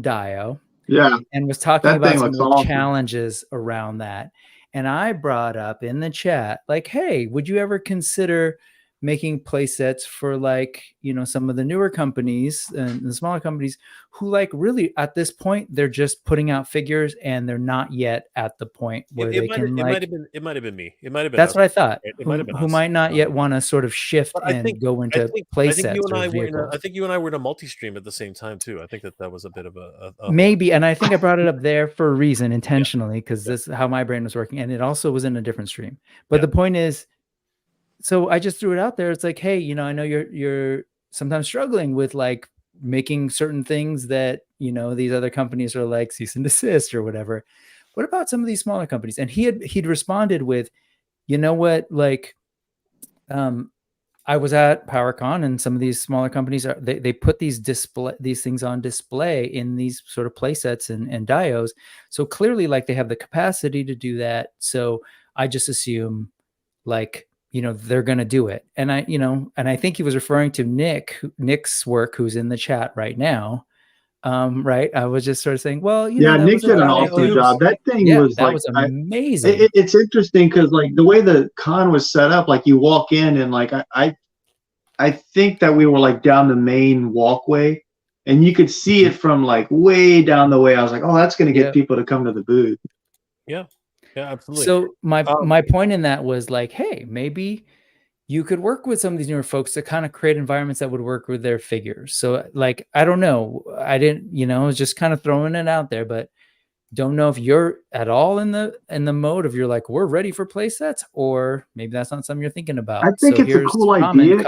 dio, and was talking about some of the challenges around that. And I brought up in the chat, like, hey, would you ever consider making play sets for, like, you know, some of the newer companies and the smaller companies who, like, really at this point they're just putting out figures and they're not yet at the point where they can, like, it might have been me. It might have been that's what I thought. It might have been who might not yet want to sort of shift and go into play sets. I think you and I were in a multi-stream at the same time too. I think that was a bit of a maybe, and I think I brought it up there for a reason intentionally, because this is how my brain was working, and it also was in a different stream. But the point is, so I just threw it out there. It's like, hey, you know, I know you're sometimes struggling with, like, making certain things that, you know, these other companies are like cease and desist or whatever. What about some of these smaller companies? And he'd responded with, you know what, like, I was at PowerCon, and some of these smaller companies they put these things on display in these sort of play sets and dios. So clearly, like, they have the capacity to do that. So I just assume, like, you know, they're going to do it. And I think he was referring to Nick's work, who's in the chat right now. Right. I was just sort of saying, well, you know, Nick did an awesome job. That thing was amazing. It's interesting because, like, the way the con was set up, like, you walk in and, like, I think that we were, like, down the main walkway and you could see it from, like, way down the way. I was like, oh, that's going to get people to come to the booth. Yeah. Yeah, absolutely. So my point in that was, like, hey, maybe you could work with some of these newer folks to kind of create environments that would work with their figures. So, like, I don't know. I didn't, you know, I was just kind of throwing it out there, but don't know if you're at all in the mode of, you're like, we're ready for play sets, or maybe that's not something you're thinking about. I think it's a cool idea.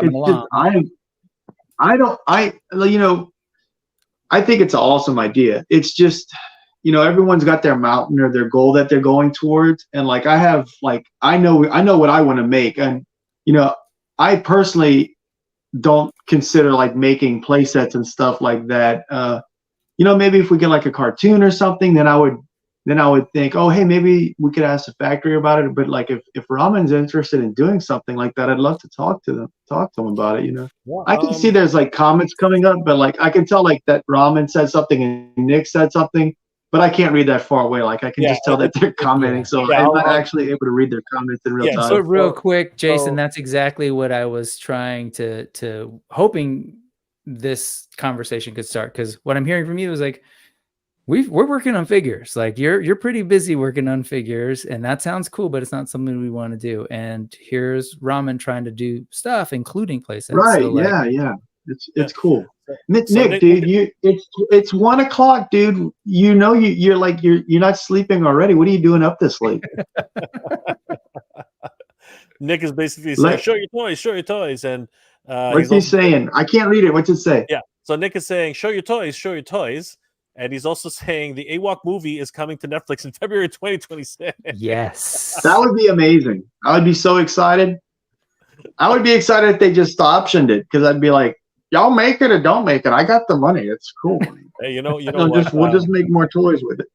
I think it's an awesome idea. It's just, you know, everyone's got their mountain or their goal that they're going towards. And, like, I know what I want to make. And, you know, I personally don't consider, like, making play sets and stuff like that. You know, maybe if we get, like, a cartoon or something, then I would think, oh, hey, maybe we could ask the factory about it. But, like, if Ramen's interested in doing something like that, I'd love to talk to them about it, you know. Yeah, I can see there's, like, comments coming up, but, like, I can tell, like, that Ramen said something and Nick said something. But I can't read that far away. Like, I can just tell that they're commenting. So I'm not actually able to read their comments in real time. So real quick, Jason, that's exactly what I was trying to hoping this conversation could start. Because what I'm hearing from you is, like, we're working on figures. Like, you're pretty busy working on figures, and that sounds cool, but it's not something we want to do. And here's Ramen trying to do stuff, including playsets. Right? So, like, yeah. It's cool. Nick, dude, it's 1 o'clock, dude. You know, you're not sleeping already. What are you doing up this late? Nick is basically saying, show your toys. And what's he saying? I can't read it. What's it say? Yeah. So Nick is saying, show your toys. And he's also saying the AWOC movie is coming to Netflix in February 2026. Yes. That would be amazing. I would be so excited. I would be excited if they just optioned it, because I'd be like, y'all make it or don't make it. I got the money. It's cool. Hey, you know we'll just make more toys with it.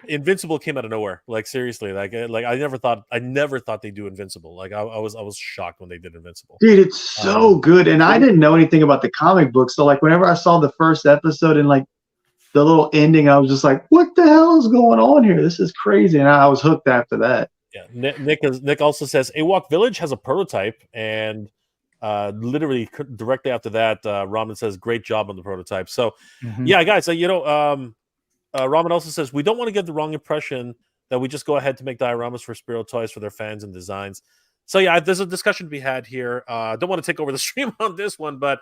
Invincible came out of nowhere. Like seriously, like I never thought they'd do Invincible. Like I was shocked when they did Invincible. Dude, it's so good. And I didn't know anything about the comic book. So like whenever I saw the first episode and like the little ending, I was just like, what the hell is going on here? This is crazy. And I was hooked after that. Yeah. Nick also says Ewok Village has a prototype, and literally directly after that, Ramen says great job on the prototype. So yeah, guys, Ramen also says we don't want to give the wrong impression that we just go ahead to make dioramas for Spero Toys for their fans and designs. So yeah, there's a discussion to be had here. Don't want to take over the stream on this one, but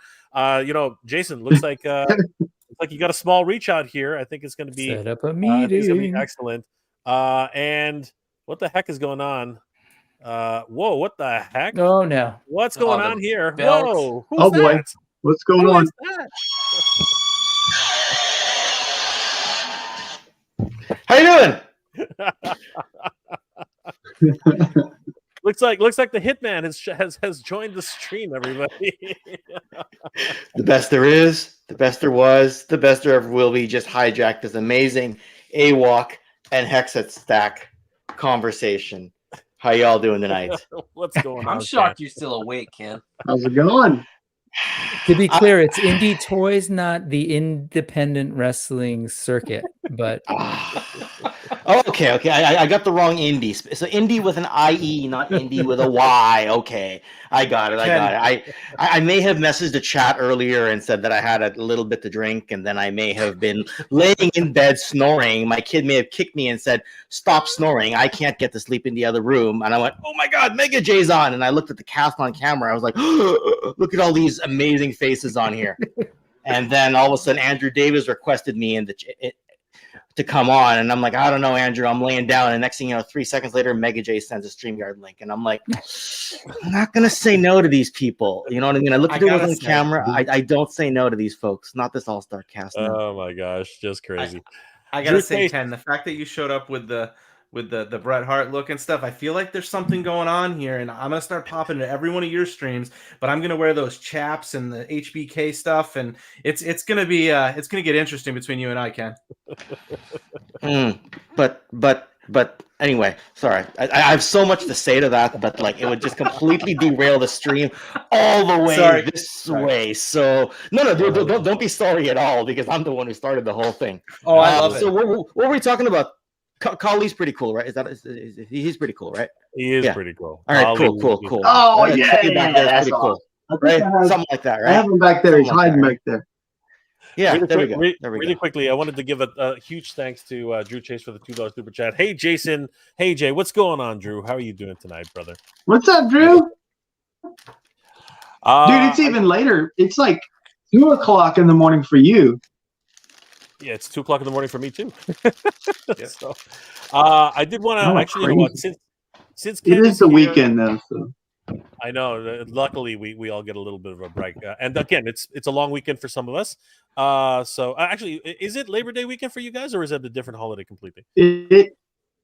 Jason, looks like you got a small reach out here. I think it's going to be set up a meeting. It's going to be excellent. And what the heck is going on? Whoa, what the heck? Oh no, what's going on here? belt. Whoa, who's Oh boy, that? what's going Who on? is that? How you doing? Looks like the Hitman has joined the stream. Everybody, The best there is, the best there was, the best there ever will be. Just hijacked this amazing AWOC and Hexet stack conversation. How y'all doing tonight? what's going on? I'm shocked you're still awake, Ken. How's it going? To be clear, it's Indie Toys, not the independent wrestling circuit. But Oh, okay. I got the wrong indie. So indie with an IE, not indie with a Y. Okay, I got it. I may have messaged the chat earlier and said that I had a little bit to drink, and then I may have been laying in bed snoring. My kid may have kicked me and said, "Stop snoring. I can't get to sleep in the other room." And I went, "Oh my God, Mega J's on!" And I looked at the cast on camera. I was like, "Look at all these amazing faces on here." And then all of a sudden, Andrew Davis requested me to come on, and I'm like, I don't know, Andrew, I'm laying down, and next thing you know, 3 seconds later, Mega J sends a StreamYard link, and I'm like, I'm not gonna say no to these people. You know what I mean? I look at it on the camera. I don't say no to these folks. Not this all-star cast. No. Oh my gosh, just crazy. I gotta say, Ken, the fact that you showed up with the Bret Hart look and stuff, I feel like there's something going on here, and I'm gonna start popping to every one of your streams. But I'm gonna wear those chaps and the HBK stuff, and it's gonna get interesting between you and I, Ken. But anyway, sorry. I have so much to say to that, but like it would just completely derail the stream all the way this way. So no, don't be sorry at all, because I'm the one who started the whole thing. Oh, I love it. So what were we talking about? Kali's pretty cool, right? He's pretty cool, right? He is pretty cool. All right, cool. Oh Right, yeah, that's pretty cool, right? Something like that, right? I have him back there. He's hiding back there. Yeah, there we go. Really quickly, I wanted to give a huge thanks to Drew Chase for the $2 super chat. Hey, Jason. Hey, Jay. What's going on, Drew? How are you doing tonight, brother? What's up, Drew? Dude, it's even later. It's like 2 o'clock in the morning for you. Yeah, it's 2 o'clock in the morning for me too. So, I did want to actually, you know what, since Ken it is the here, weekend though. So. I know. Luckily, we all get a little bit of a break, and again, it's a long weekend for some of us. So actually, is it Labor Day weekend for you guys, or is it a different holiday completely? It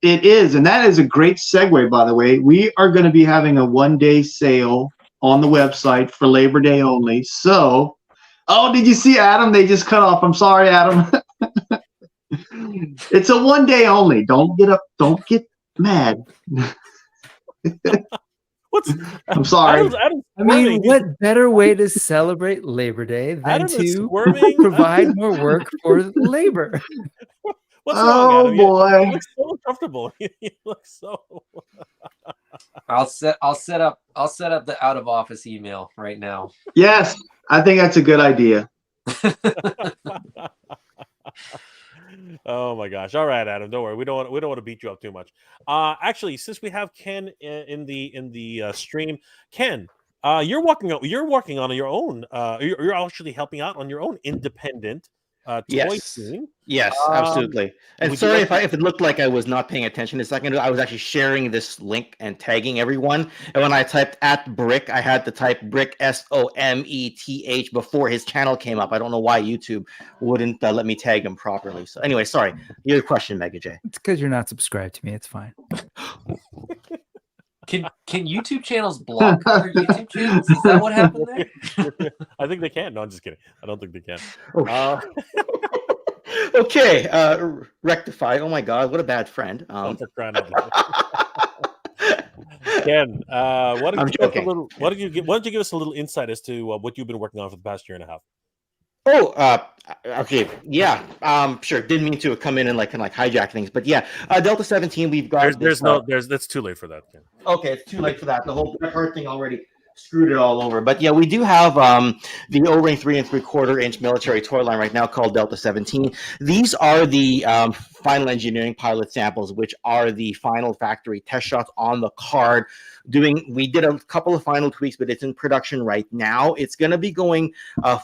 is, and that is a great segue. By the way, we are going to be having a 1-day sale on the website for Labor Day only. So, oh, did you see Adam? They just cut off. I'm sorry, Adam. It's a 1-day only. Don't get mad. I'm sorry. I mean, what better way to celebrate Labor Day than to provide more work for labor? What's wrong, Adam? Boy, you look so uncomfortable. You look so. I'll set up the out of office email right now. Yes, I think that's a good idea. Oh my gosh! All right, Adam, don't worry. We don't want to beat you up too much. Actually, since we have Ken in the stream, Ken, you're working on your own. You're actually helping out on your own independent toy scene. Yes, absolutely. And sorry if it looked like I was not paying attention a second ago. I was actually sharing this link and tagging everyone. And when I typed @Brick, I had to type Brick SOMETH before his channel came up. I don't know why YouTube wouldn't let me tag him properly. So anyway, sorry. Your question, Mega J. It's because you're not subscribed to me. It's fine. Can YouTube channels block other YouTube channels? Is that what happened there? I think they can. No, I'm just kidding. I don't think they can. Okay, rectify. Oh my God, what a bad friend. For crying out loud. Ken, why don't you give us a little insight as to what you've been working on for the past year and a half? Oh, okay, yeah, sure. Didn't mean to come in and like hijack things, but yeah, Delta 17. We've got that's too late for that, Ken. Okay, it's too late for that. The whole Bret Hart thing already screwed it all over. But yeah, we do have the O-ring 3 3/4 inch military toy line right now called Delta 17. These are the final engineering pilot samples, which are the final factory test shots on the card. We did a couple of final tweaks, but it's in production right now. It's going to be going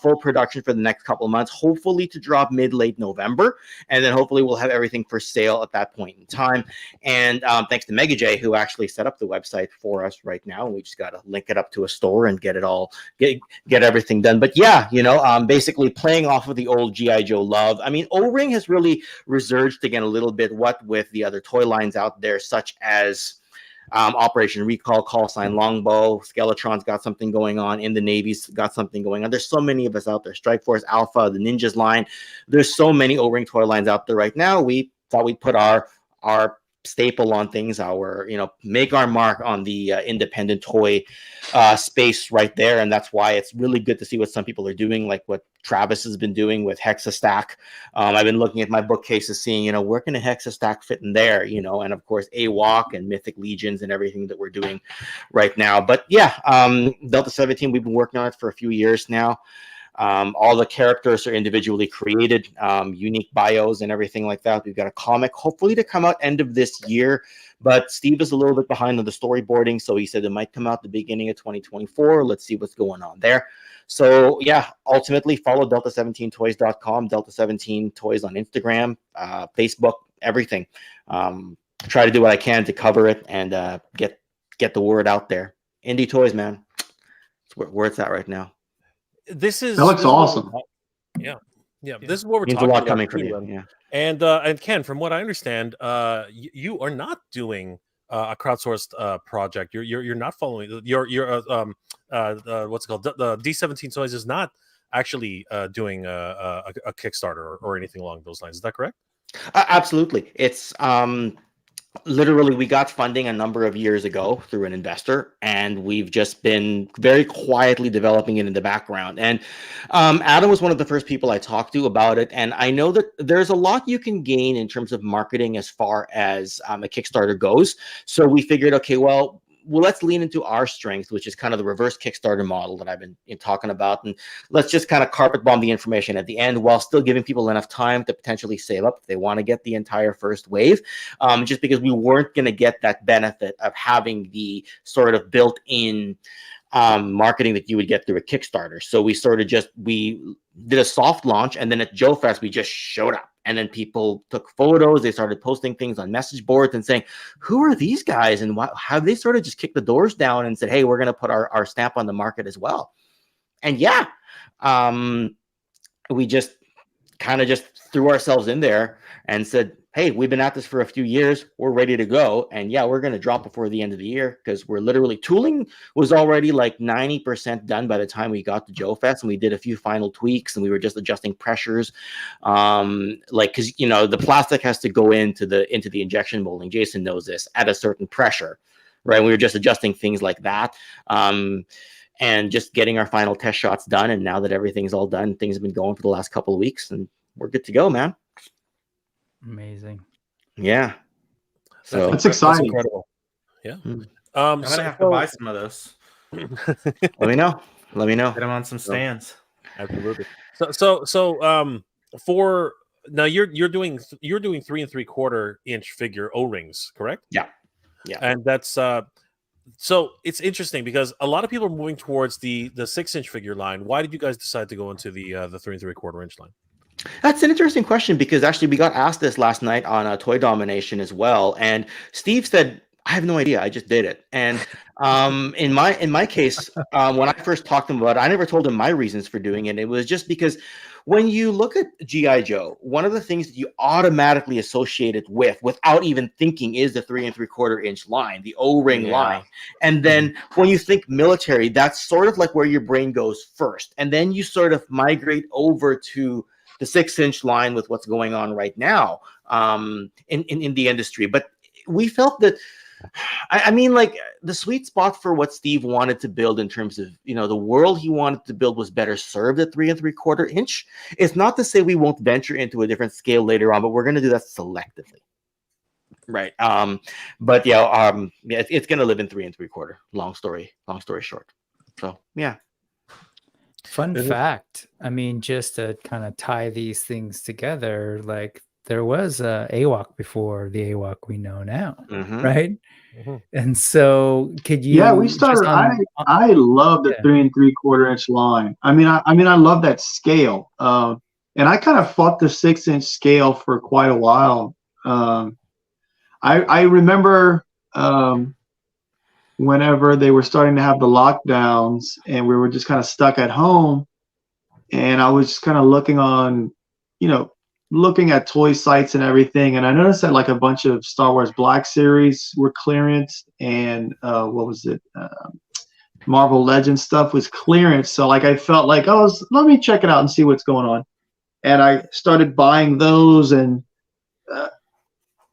full production for the next couple of months, hopefully to drop mid-late November, and then hopefully we'll have everything for sale at that point in time. And thanks to Mega J, who actually set up the website for us right now. We just got to link it up to a store and get everything done. But yeah, basically playing off of the old G.I. Joe love. I mean, O-ring has really resurged again a little bit, what with the other toy lines out there, such as Operation Recall, Call Sign Longbow, Skeletron's got something going on, in the Navy's got something going on. There's so many of us out there. Strike Force Alpha, the Ninjas line. There's so many O-ring toy lines out there right now. We thought we'd put our staple on things, make our mark on the independent toy space right there. And that's why it's really good to see what some people are doing, like what Travis has been doing with Hexastack. I've been looking at my bookcases, seeing, where can a Hexastack fit in there, and of course AWOC and Mythic Legions and everything that we're doing right now. But yeah, Delta 17, we've been working on it for a few years now. All the characters are individually created, unique bios and everything like that. We've got a comic hopefully to come out end of this year, but Steve is a little bit behind on the storyboarding, so he said it might come out the beginning of 2024. Let's see what's going on there. So yeah, ultimately follow delta17toys.com, Delta17 Toys on Instagram, Facebook, everything. Try to do what I can to cover it and get the word out there. Indie toys, man. That's where it's at right now. That looks awesome. Yeah. This is what we're Means talking a lot about coming from you. Yeah. And Ken, from what I understand, you are not doing a crowdsourced project. You're not following your what's it called? The D17 Toys is not actually doing a Kickstarter or anything along those lines. Is that correct? Absolutely. It's literally, we got funding a number of years ago through an investor, and we've just been very quietly developing it in the background. And Adam was one of the first people I talked to about it. And I know that there's a lot you can gain in terms of marketing as far as a Kickstarter goes. So we figured, okay, well, let's lean into our strength, which is kind of the reverse Kickstarter model that I've been talking about. And let's just kind of carpet bomb the information at the end while still giving people enough time to potentially save up if they want to get the entire first wave. Just because we weren't going to get that benefit of having the sort of built-in marketing that you would get through a Kickstarter. So we did a soft launch, and then at Joe Fest, we just showed up. And then people took photos. They started posting things on message boards and saying, who are these guys? And why have they sort of just kicked the doors down and said, hey, we're going to put our stamp on the market as well. And yeah, we just kind of just threw ourselves in there and said, hey, we've been at this for a few years. We're ready to go. And yeah, we're going to drop before the end of the year because we're literally tooling was already like 90% done by the time we got to Joe Fest, and we did a few final tweaks and we were just adjusting pressures. Because, the plastic has to go into the injection molding. Jason knows this at a certain pressure, right? We were just adjusting things like that. And just getting our final test shots done. And now that everything's all done, things have been going for the last couple of weeks and we're good to go, man. Amazing. Yeah. So that's exciting. That's incredible. Yeah. I'm gonna have to buy some of those. Let me know. Get them on some stands. Absolutely. So for now, you're doing 3 3/4 inch figure O-rings, correct? Yeah. And that's so it's interesting because a lot of people are moving towards the 6-inch figure line. Why did you guys decide to go into the 3 3/4 inch line? That's an interesting question because actually we got asked this last night on Toy Domination as well, and Steve said, I have no idea, I just did it. And in my case, when I first talked to him about it, I never told him my reasons for doing it. It was just because when you look at G.I. Joe, one of the things that you automatically associate it with without even thinking is the 3 3/4 inch line, the O-ring line. And then when you think military, that's sort of like where your brain goes first. And then you sort of migrate over to the 6-inch line with what's going on right now in the industry. But we felt that, I mean, like, the sweet spot for what Steve wanted to build in terms of, you know, the world he wanted to build was better served at 3 3/4 inch. It's not to say we won't venture into a different scale later on, but we're going to do that selectively. Right. But yeah, it's going to live in 3 3/4. Long story short. So, yeah. Fun fact. I mean, just to kind of tie these things together, like, there was a AWOC before the AWOC we know now, right? And so, could you? Yeah, we started. I love the 3 3/4 inch line. I mean, I love that scale. And I kind of fought the 6-inch scale for quite a while. I remember whenever they were starting to have the lockdowns and we were just kind of stuck at home, and I was just kind of looking on, you know, looking at toy sites and everything, and I noticed that like a bunch of Star Wars Black Series were clearance, and what was it, Marvel Legends stuff was clearance. So like I felt like, oh, let me check it out and see what's going on, and I started buying those, and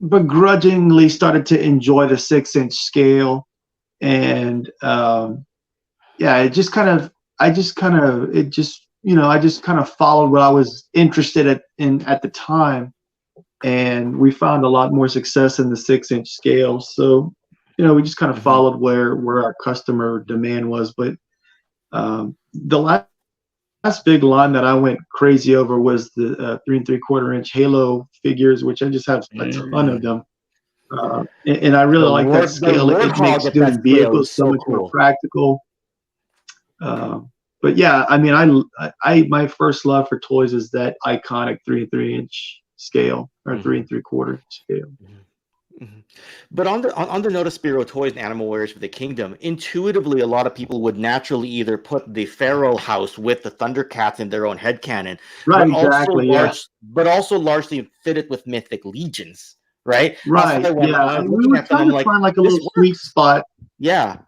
begrudgingly started to enjoy the 6-inch scale, and yeah, I just kind of followed what I was interested in at the time, and we found a lot more success in the 6-inch scale. So, you know, we just kind of followed where our customer demand was. But the last big line that I went crazy over was the 3 3/4 inch Halo figures, which I just have a ton of them. And I really like that scale. It makes doing vehicles so much more practical. But yeah, I mean, my first love for toys is that iconic 3 3/inch scale, or 3 3/4 scale. But on the note of Spero Toys and Animal Warriors for the Kingdom, intuitively, a lot of people would naturally either put the Pharaoh house with the Thundercats in their own headcanon, right? Exactly. But also largely fit it with Mythic Legions, right? Right. Yeah. We were trying to find like a little sweet spot. Yeah.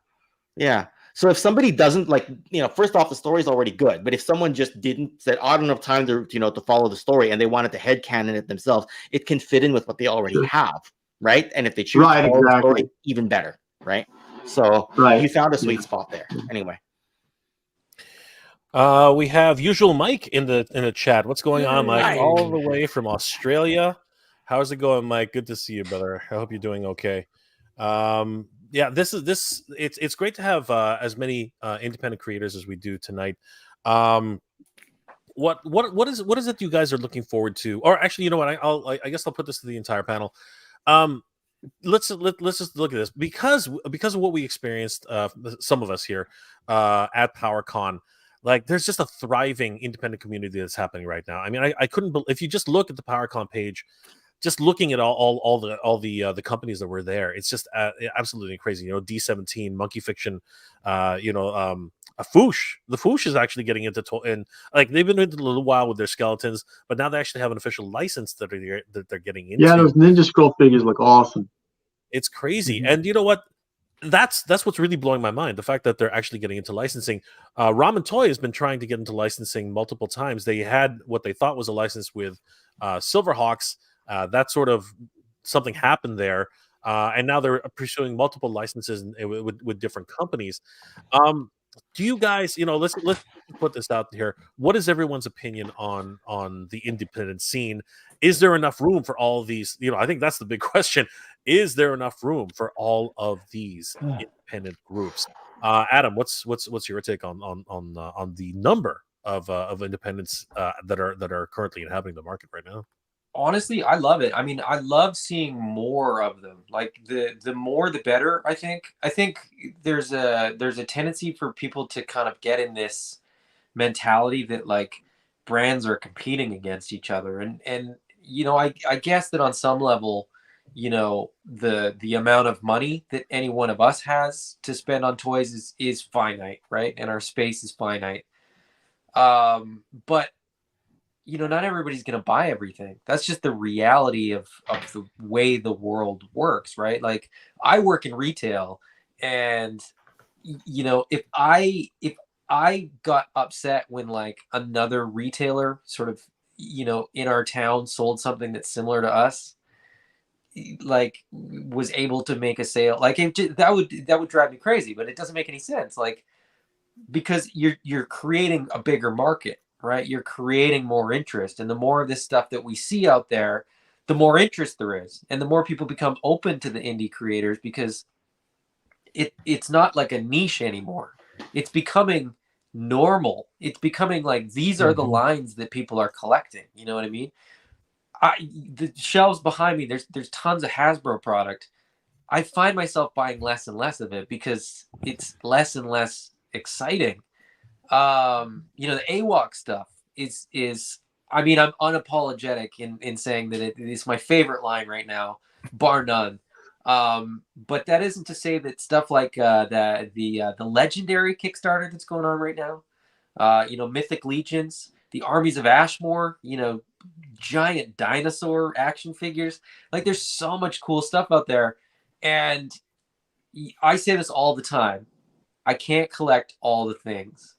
Yeah. So if somebody doesn't, like, you know, first off, the story is already good, but if someone just said, I don't have time to, you know, to follow the story, and they wanted to headcanon it themselves, it can fit in with what they already have, right? And if they choose to follow the story, even better, right? So you found a sweet spot there. Anyway. We have Usual Mike in the chat. What's going on, Mike? All the way from Australia. How's it going, Mike? Good to see you, brother. I hope you're doing okay. Yeah, it's great to have as many independent creators as we do tonight. What is it you guys are looking forward to? Or actually, you know what? I guess I'll put this to the entire panel. Let's just look at this, because of what we experienced, some of us here at PowerCon. Like, there's just a thriving independent community that's happening right now. I mean, I couldn't if you just look at the PowerCon page, just looking at all the companies that were there, it's just absolutely crazy. You know, D17, Monkey Fiction, a Fwoosh. The Fwoosh is actually getting into and like they've been into a little while with their skeletons, but now they actually have an official license that they're getting into. Yeah, those Ninja Scroll figures look awesome. It's crazy, and you know what? That's what's really blowing my mind. The fact that they're actually getting into licensing. Ramen Toy has been trying to get into licensing multiple times. They had what they thought was a license with Silverhawks. That sort of something happened there, and now they're pursuing multiple licenses with different companies. Do you guys, let's put this out here. What is everyone's opinion on the independent scene? Is there enough room for all of these? I think that's the big question. Is there enough room for all of these independent groups? Adam, what's your take on the number of independents that are currently inhabiting the market right now? Honestly, I love it. I mean, I love seeing more of them. Like the more the better, I think. I think there's a tendency for people to kind of get in this mentality that like brands are competing against each other. And I guess that on some level, the amount of money that any one of us has to spend on toys is finite, right? And our space is finite. But not everybody's going to buy everything. That's just the reality of the way the world works, right? Like, I work in retail, and if I got upset when like another retailer sort of in our town sold something that's similar to us, like was able to make a sale, like that would drive me crazy. But it doesn't make any sense, like, because you're creating a bigger market, right? You're creating more interest, and the more of this stuff that we see out there, the more interest there is, and the more people become open to the indie creators, because it's not like a niche anymore. It's becoming normal. It's becoming like, these are the lines that people are collecting. You know what I mean? The shelves behind me, there's tons of Hasbro product. I find myself buying less and less of it because it's less and less exciting. The AWOC stuff is I mean, I'm unapologetic in saying that it is my favorite line right now, bar none. But that isn't to say that stuff like the legendary Kickstarter that's going on right now, Mythic Legions, the Armies of Ashmore, giant dinosaur action figures. Like, there's so much cool stuff out there. And I say this all the time. I can't collect all the things,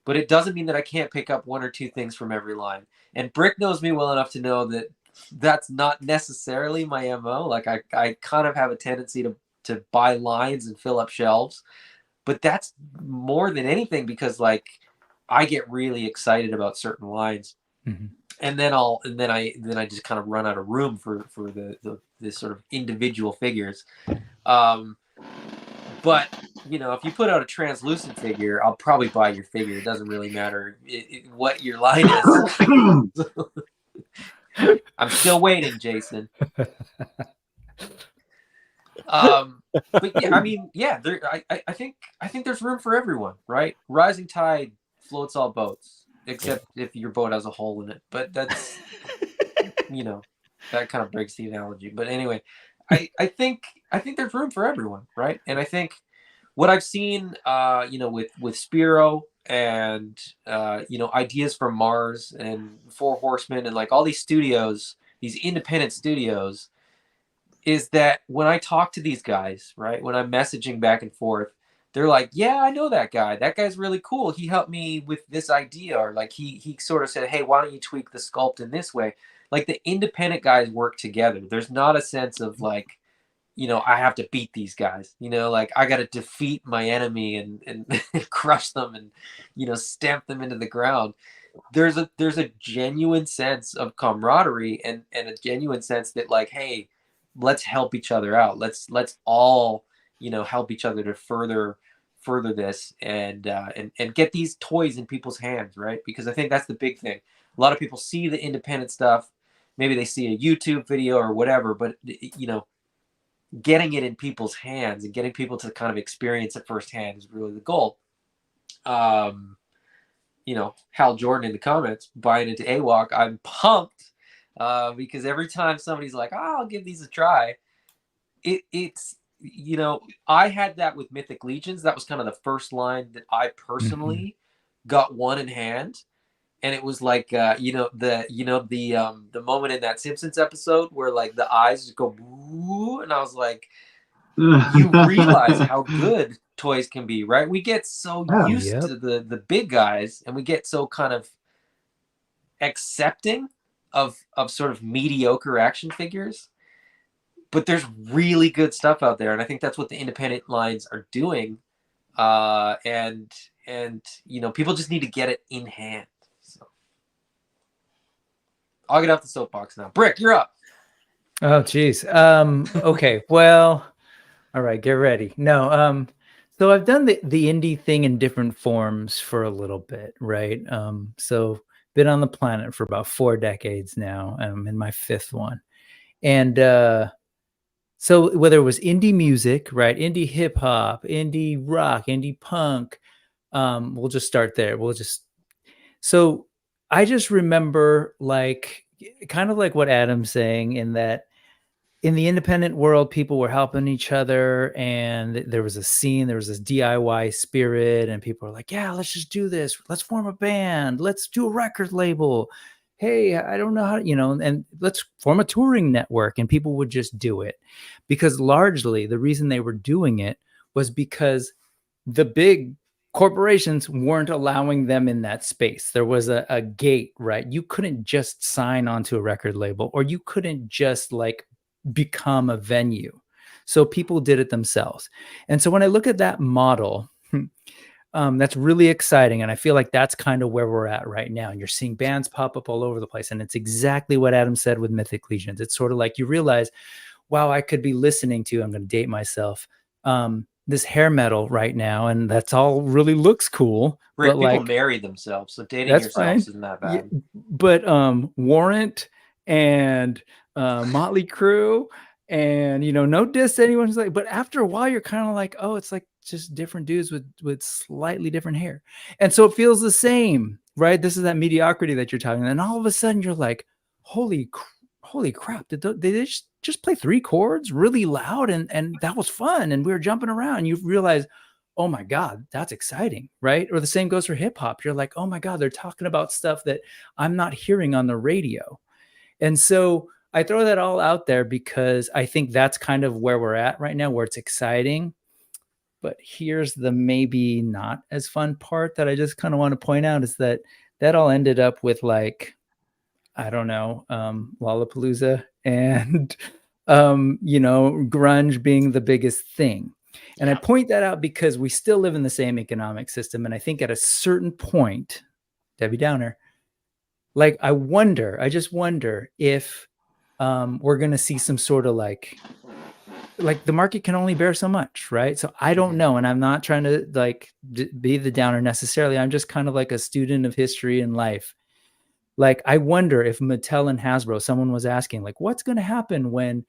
but it doesn't mean that I can't pick up one or two things from every line. And Brick knows me well enough to know that that's not necessarily my MO. Like, I kind of have a tendency to buy lines and fill up shelves, but that's more than anything because, like, I get really excited about certain lines. And then I just kind of run out of room for the sort of individual figures. But if you put out a translucent figure, I'll probably buy your figure. It doesn't really matter what your line is. I'm still waiting, Jason. But yeah, I mean, yeah, I think there's room for everyone, right? Rising tide floats all boats, except if your boat has a hole in it. But that's that kind of breaks the analogy. But anyway, I think there's room for everyone, right? And I think what I've seen, with Spero and Ideas from Mars and Four Horsemen and like all these studios, these independent studios, is that when I talk to these guys, right, when I'm messaging back and forth, they're like, yeah, I know that guy. That guy's really cool. He helped me with this idea, or like he sort of said, hey, why don't you tweak the sculpt in this way? Like, the independent guys work together. There's not a sense of like, I have to beat these guys, like I got to defeat my enemy and crush them and, stamp them into the ground. There's a genuine sense of camaraderie and a genuine sense that, like, hey, let's help each other out. Let's all, help each other to further this and get these toys in people's hands, right? Because I think that's the big thing. A lot of people see the independent stuff. Maybe they see a YouTube video or whatever, but getting it in people's hands and getting people to kind of experience it firsthand is really the goal. Hal Jordan in the comments buying into AWOC. I'm pumped because every time somebody's like, oh, I'll give these a try, it's I had that with Mythic Legions. That was kind of the first line that I personally got one in hand. And it was like, the moment in that Simpsons episode where like the eyes just go, woo, and I was like, you realize how good toys can be, right? We get so used to the big guys, and we get so kind of accepting of sort of mediocre action figures. But there's really good stuff out there, and I think that's what the independent lines are doing. And people just need to get it in hand. I'll get off the soapbox now. Brick, you're up. Oh, geez. Okay. Well, all right. Get ready. No. So I've done the indie thing in different forms for a little bit, right? So been on the planet for about 4 decades now. I'm in my 5th one. And so whether it was indie music, right? Indie hip hop, indie rock, indie punk, we'll just start there. So I just remember, like, kind of like what Adam's saying, in that in the independent world, people were helping each other, and there was a scene, there was this DIY spirit, and people were like, yeah, let's just do this. Let's form a band. Let's do a record label. Hey, I don't know how, and let's form a touring network. And people would just do it because largely the reason they were doing it was because the big corporations weren't allowing them in that space. There was a gate, right? You couldn't just sign onto a record label, or you couldn't just like become a venue. So people did it themselves. And so when I look at that model, that's really exciting. And I feel like that's kind of where we're at right now. And you're seeing bands pop up all over the place. And it's exactly what Adam said with Mythic Legions. It's sort of like you realize, wow, I could be listening to, I'm going to date myself, this hair metal right now. And that's all really looks cool. Rick, but people like, marry themselves. So dating that's yourself fine. isn't that bad. Yeah, but Warrant and Motley Crue, and no diss to anyone who's like, but after a while you're kind of like, oh, it's like just different dudes with slightly different hair, and so it feels the same, right? This is that mediocrity that you're talking, and all of a sudden you're like, holy crap, did they just play 3 chords really loud, and that was fun, and we were jumping around, and you realize, oh my God, that's exciting, right? Or the same goes for hip hop. You're like, oh my God, they're talking about stuff that I'm not hearing on the radio. And so I throw that all out there because I think that's kind of where we're at right now, where it's exciting. But here's the maybe not as fun part that I just kind of want to point out, is that all ended up with like, I don't know, Lollapalooza and, grunge being the biggest thing. And I point that out because we still live in the same economic system. And I think at a certain point, Debbie Downer, like, I just wonder if we're going to see some sort of like the market can only bear so much, right? So I don't know. And I'm not trying to like be the downer necessarily. I'm just kind of like a student of history and life. Like, I wonder if Mattel and Hasbro, someone was asking, like, what's going to happen when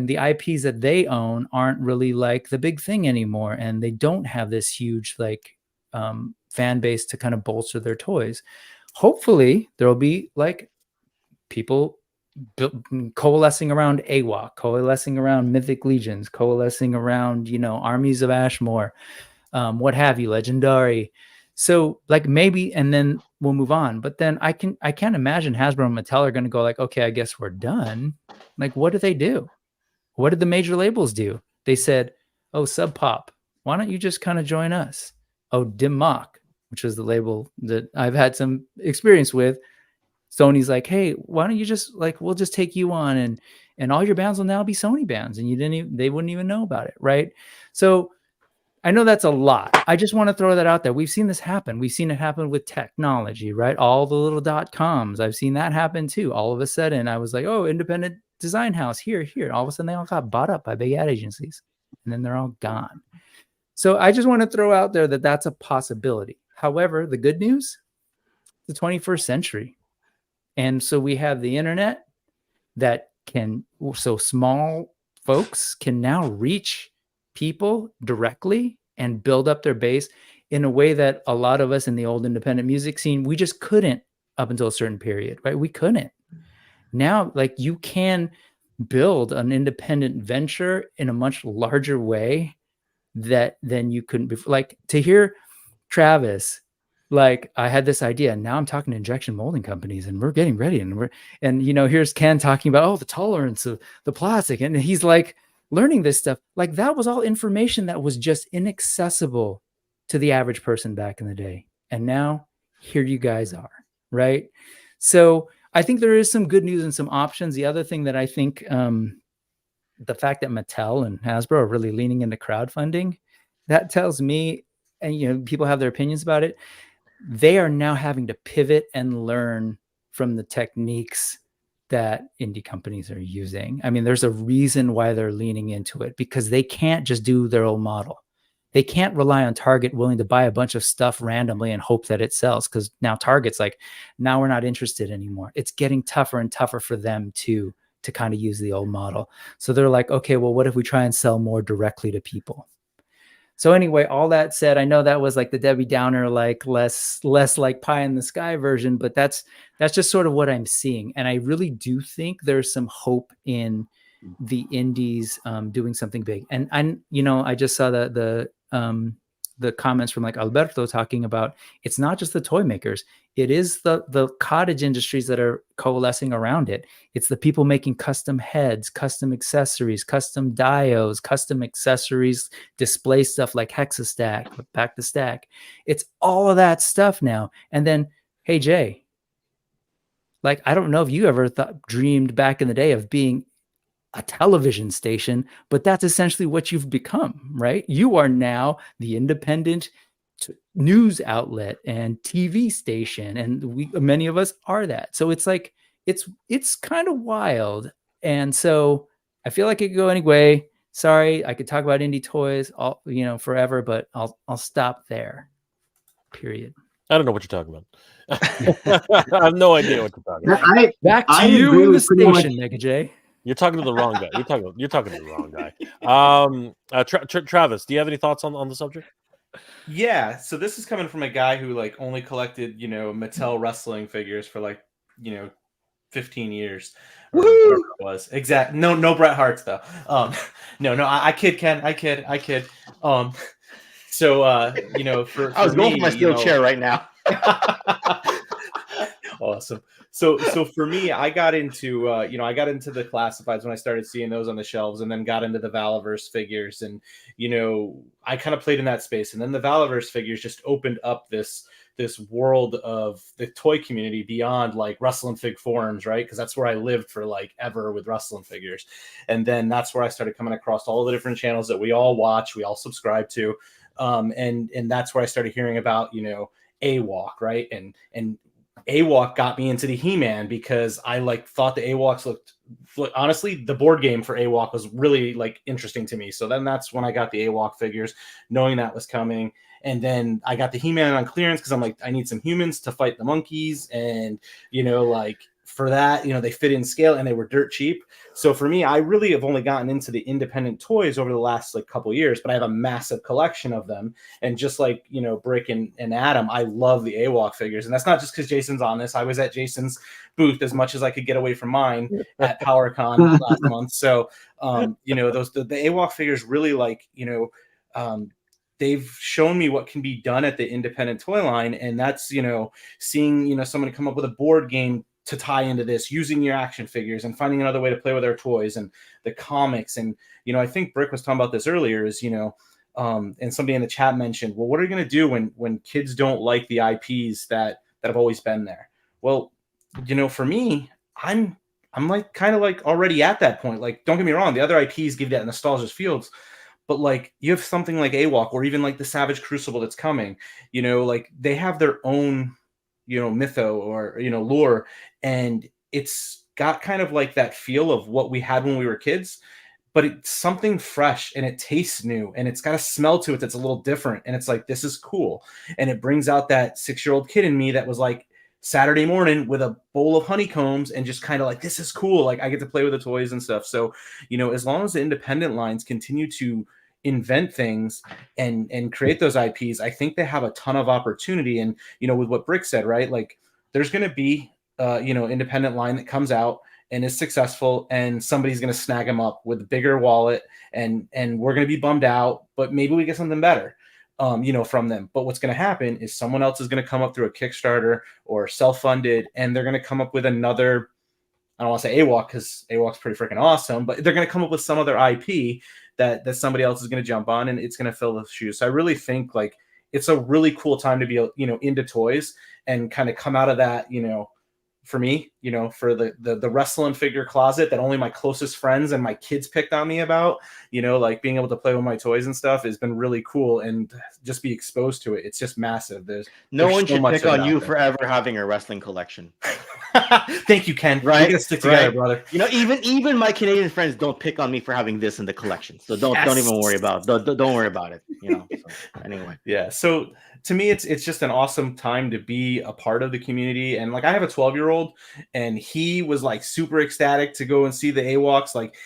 the IPs that they own aren't really like the big thing anymore, and they don't have this huge like fan base to kind of bolster their toys. Hopefully there'll be like people coalescing around AWOC, coalescing around Mythic Legions, coalescing around, Armies of Ashmore, what have you, Legendary. So like maybe, and then we'll move on. But then I can't imagine Hasbro and Mattel are going to go like, okay, I guess we're done. Like, what do they do? What did the major labels do? They said, oh, Sub Pop, why don't you just kind of join us? Oh, Dim Mak, which is the label that I've had some experience with. Sony's like, hey, why don't you just like, we'll just take you on, and all your bands will now be Sony bands, and they wouldn't even know about it, right? So I know that's a lot. I just want to throw that out there. We've seen this happen. We've seen it happen with technology, right? All the little .coms. I've seen that happen too. All of a sudden, I was like, oh, independent design house here. All of a sudden, they all got bought up by big ad agencies, and then they're all gone. So I just want to throw out there that that's a possibility. However, the good news, the 21st century. And so we have the internet that so small folks can now reach people directly and build up their base in a way that a lot of us in the old independent music scene, we just couldn't up until a certain period, right? We couldn't. Now, like, you can build an independent venture in a much larger way than you couldn't before. Like, to hear Travis, like, I had this idea, and now I'm talking to injection molding companies, and we're getting ready, and here's Ken talking about the tolerance of the plastic, and he's like learning this stuff. Like, that was all information that was just inaccessible to the average person back in the day, and now here you guys are, right? So I think there is some good news and some options. The other thing that I think, the fact that Mattel and Hasbro are really leaning into crowdfunding, that tells me, and people have their opinions about it, they are now having to pivot and learn from the techniques that indie companies are using. I mean, there's a reason why they're leaning into it, because they can't just do their old model. They can't rely on Target willing to buy a bunch of stuff randomly and hope that it sells, because now Target's like, now we're not interested anymore. It's getting tougher and tougher for them to kind of use the old model. So they're like, okay, well, what if we try and sell more directly to people? So anyway, all that said, I know that was like the Debbie Downer, like less like pie in the sky version, but that's just sort of what I'm seeing. And I really do think there's some hope in the indies doing something big. And I just saw the the comments from like Alberto talking about, it's not just the toy makers, it is the cottage industries that are coalescing around it. It's the people making custom heads, custom accessories, custom dios, custom accessories, display stuff like Hexastack, Back to Stack. It's all of that stuff now. And then, hey Jay, like, I don't know if you ever dreamed back in the day of being a television station, but that's essentially what you've become, right? You are now the independent news outlet and TV station, and many of us are that. So it's like it's kind of wild, and so I feel like it could go any way. Sorry, I could talk about indie toys all forever, but I'll stop there. Period. I don't know what you're talking about. I have no idea what you're talking about. Back to you in the station, Mega J. You're talking to the wrong guy. You're talking to the wrong guy. Travis, do you have any thoughts on the subject? Yeah, so this is coming from a guy who like only collected, Mattel wrestling figures for like, 15 years. Or whatever it was. Exact. No Bret Hart's though. No, I kid, Ken. I kid. So for I was going me, for my steel chair right now. Awesome. So for me, I got into the classifieds when I started seeing those on the shelves, and then got into the Valaverse figures, and I kind of played in that space, and then the Valaverse figures just opened up this world of the toy community beyond like wrestling fig forums, right? Because that's where I lived for like ever with wrestling figures, and then that's where I started coming across all the different channels that we all watch, we all subscribe to, and that's where I started hearing about AWOC, right? And AWOC got me into the He-Man because I like thought the AWOCs looked honestly, the board game for AWOC was really like interesting to me. So then that's when I got the AWOC figures, knowing that was coming. And then I got the He-Man on clearance because I'm like, I need some humans to fight the monkeys. And, like for that, they fit in scale and they were dirt cheap. So for me, I really have only gotten into the independent toys over the last like couple years, but I have a massive collection of them. And just like, Brick and Adam, I love the AWOC figures. And that's not just because Jason's on this. I was at Jason's booth as much as I could get away from mine at PowerCon last month. So, the AWOC figures really like, they've shown me what can be done at the independent toy line. And that's, seeing, somebody come up with a board game to tie into this, using your action figures and finding another way to play with our toys and the comics. And, I think Brick was talking about this earlier is, and somebody in the chat mentioned, well, what are you going to do when kids don't like the IPs that have always been there? Well, for me, I'm like kind of like already at that point. Like, don't get me wrong, the other IPs give that nostalgia feels, but like you have something like AWOC or even like the Savage Crucible that's coming, like they have their own, mytho or, lore, and it's got kind of like that feel of what we had when we were kids, but it's something fresh and it tastes new and it's got a smell to it that's a little different. And it's like, this is cool. And it brings out that 6-year-old kid in me that was like Saturday morning with a bowl of honeycombs and just kind of like, this is cool. Like I get to play with the toys and stuff. So, as long as the independent lines continue to invent things and create those IPs, I think they have a ton of opportunity. And, with what Brick said, right? Like there's going to be, independent line that comes out and is successful and somebody's going to snag them up with a bigger wallet and we're going to be bummed out, but maybe we get something better, from them. But what's going to happen is someone else is going to come up through a Kickstarter or self-funded, and they're going to come up with another, I don't want to say AWOC because AWOC's pretty freaking awesome, but they're going to come up with some other IP that somebody else is going to jump on and it's going to fill the shoes. So I really think like it's a really cool time to be, into toys and kind of come out of that, for me, for the wrestling figure closet that only my closest friends and my kids picked on me about, like being able to play with my toys and stuff has been really cool, and just be exposed to it. It's just massive. There's one so should much pick on you for ever having a wrestling collection. Thank you, Ken. Right? We gotta stick together, brother. Even my Canadian friends don't pick on me for having this in the collection. So don't even worry about it. Don't worry about it. So, anyway. Yeah. So to me, it's just an awesome time to be a part of the community. And like I have a 12-year-old, and he was like super ecstatic to go and see the AWOCs. Like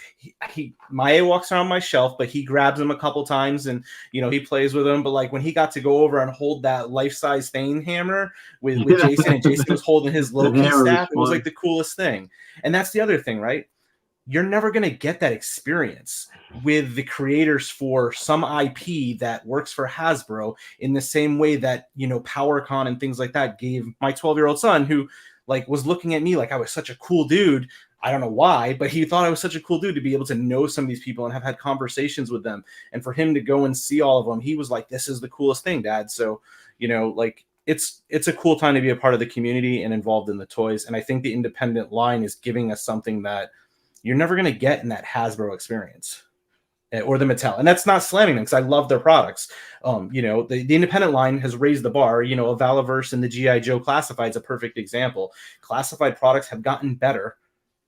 my AWOCs are on my shelf, but he grabs them a couple times and he plays with them. But like when he got to go over and hold that life-size Thane hammer with Jason, and Jason was holding his Loki staff, it was like the coolest thing. And that's the other thing, right? you're never going to get that experience with the creators for some IP that works for Hasbro in the same way that, you know, PowerCon and things like that gave my 12-year-old son, who like was looking at me like I was such a cool dude. I don't know why, but he thought I was such a cool dude to be able to know some of these people and have had conversations with them. And for him to go and see all of them, he was like, this is the coolest thing, Dad. So, you know, like it's a cool time to be a part of the community and involved in the toys. And I think the independent line is giving us something that you're never going to get in that Hasbro experience or the Mattel. And that's not slamming them, because I love their products. You know, the independent line has raised the bar. You know, a Valaverse and the G.I. Joe Classified is a perfect example. Classified products have gotten better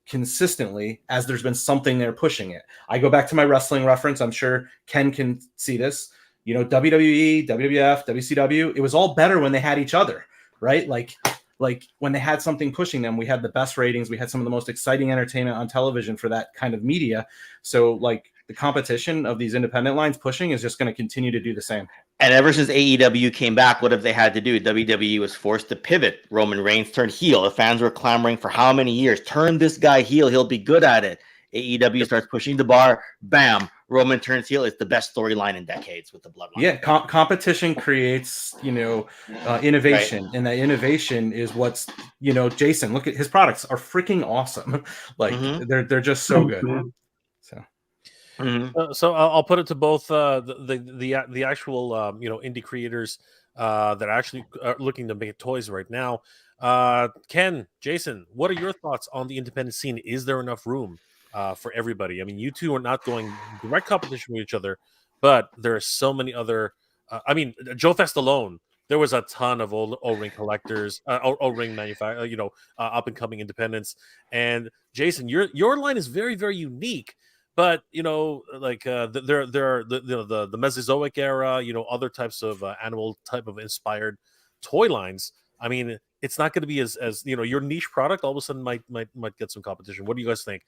consistently as there's been something there pushing it. I go back to my wrestling reference. I'm sure Ken can see this. You know, WWE, WWF, WCW, it was all better when they had each other, right? Like when they had something pushing them, we had the best ratings. We had some of the most exciting entertainment on television for that kind of media. So like the competition of these independent lines pushing is just going to continue to do the same. And ever since AEW came back, what have they had to do? WWE was forced to pivot. Roman Reigns turned heel. The fans were clamoring for how many years? Turn this guy heel. He'll be good at it. AEW starts pushing the bar. Bam. Roman turns heel. It's the best storyline in decades with the Bloodline. Yeah, competition creates, you know, innovation. Right. And that innovation is what's, you know, Jason, look at his products are freaking awesome. Like they're just so good. So. So I'll put it to both the actual you know, indie creators that are actually looking to make toys right now. Ken, Jason, what are your thoughts on the independent scene? Is there enough room for everybody? I mean, you two are not going direct competition with each other, but there are so many other. I mean, Joe Fest alone, there was a ton of O-ring collectors, O-ring manufacturers, you know, up and coming independents. And Jason, your line is very, very unique. But you know, like there are the Mesozoic era, you know, other types of animal type of inspired toy lines. I mean, it's not going to be as you know, your niche product all of a sudden might get some competition. What do you guys think?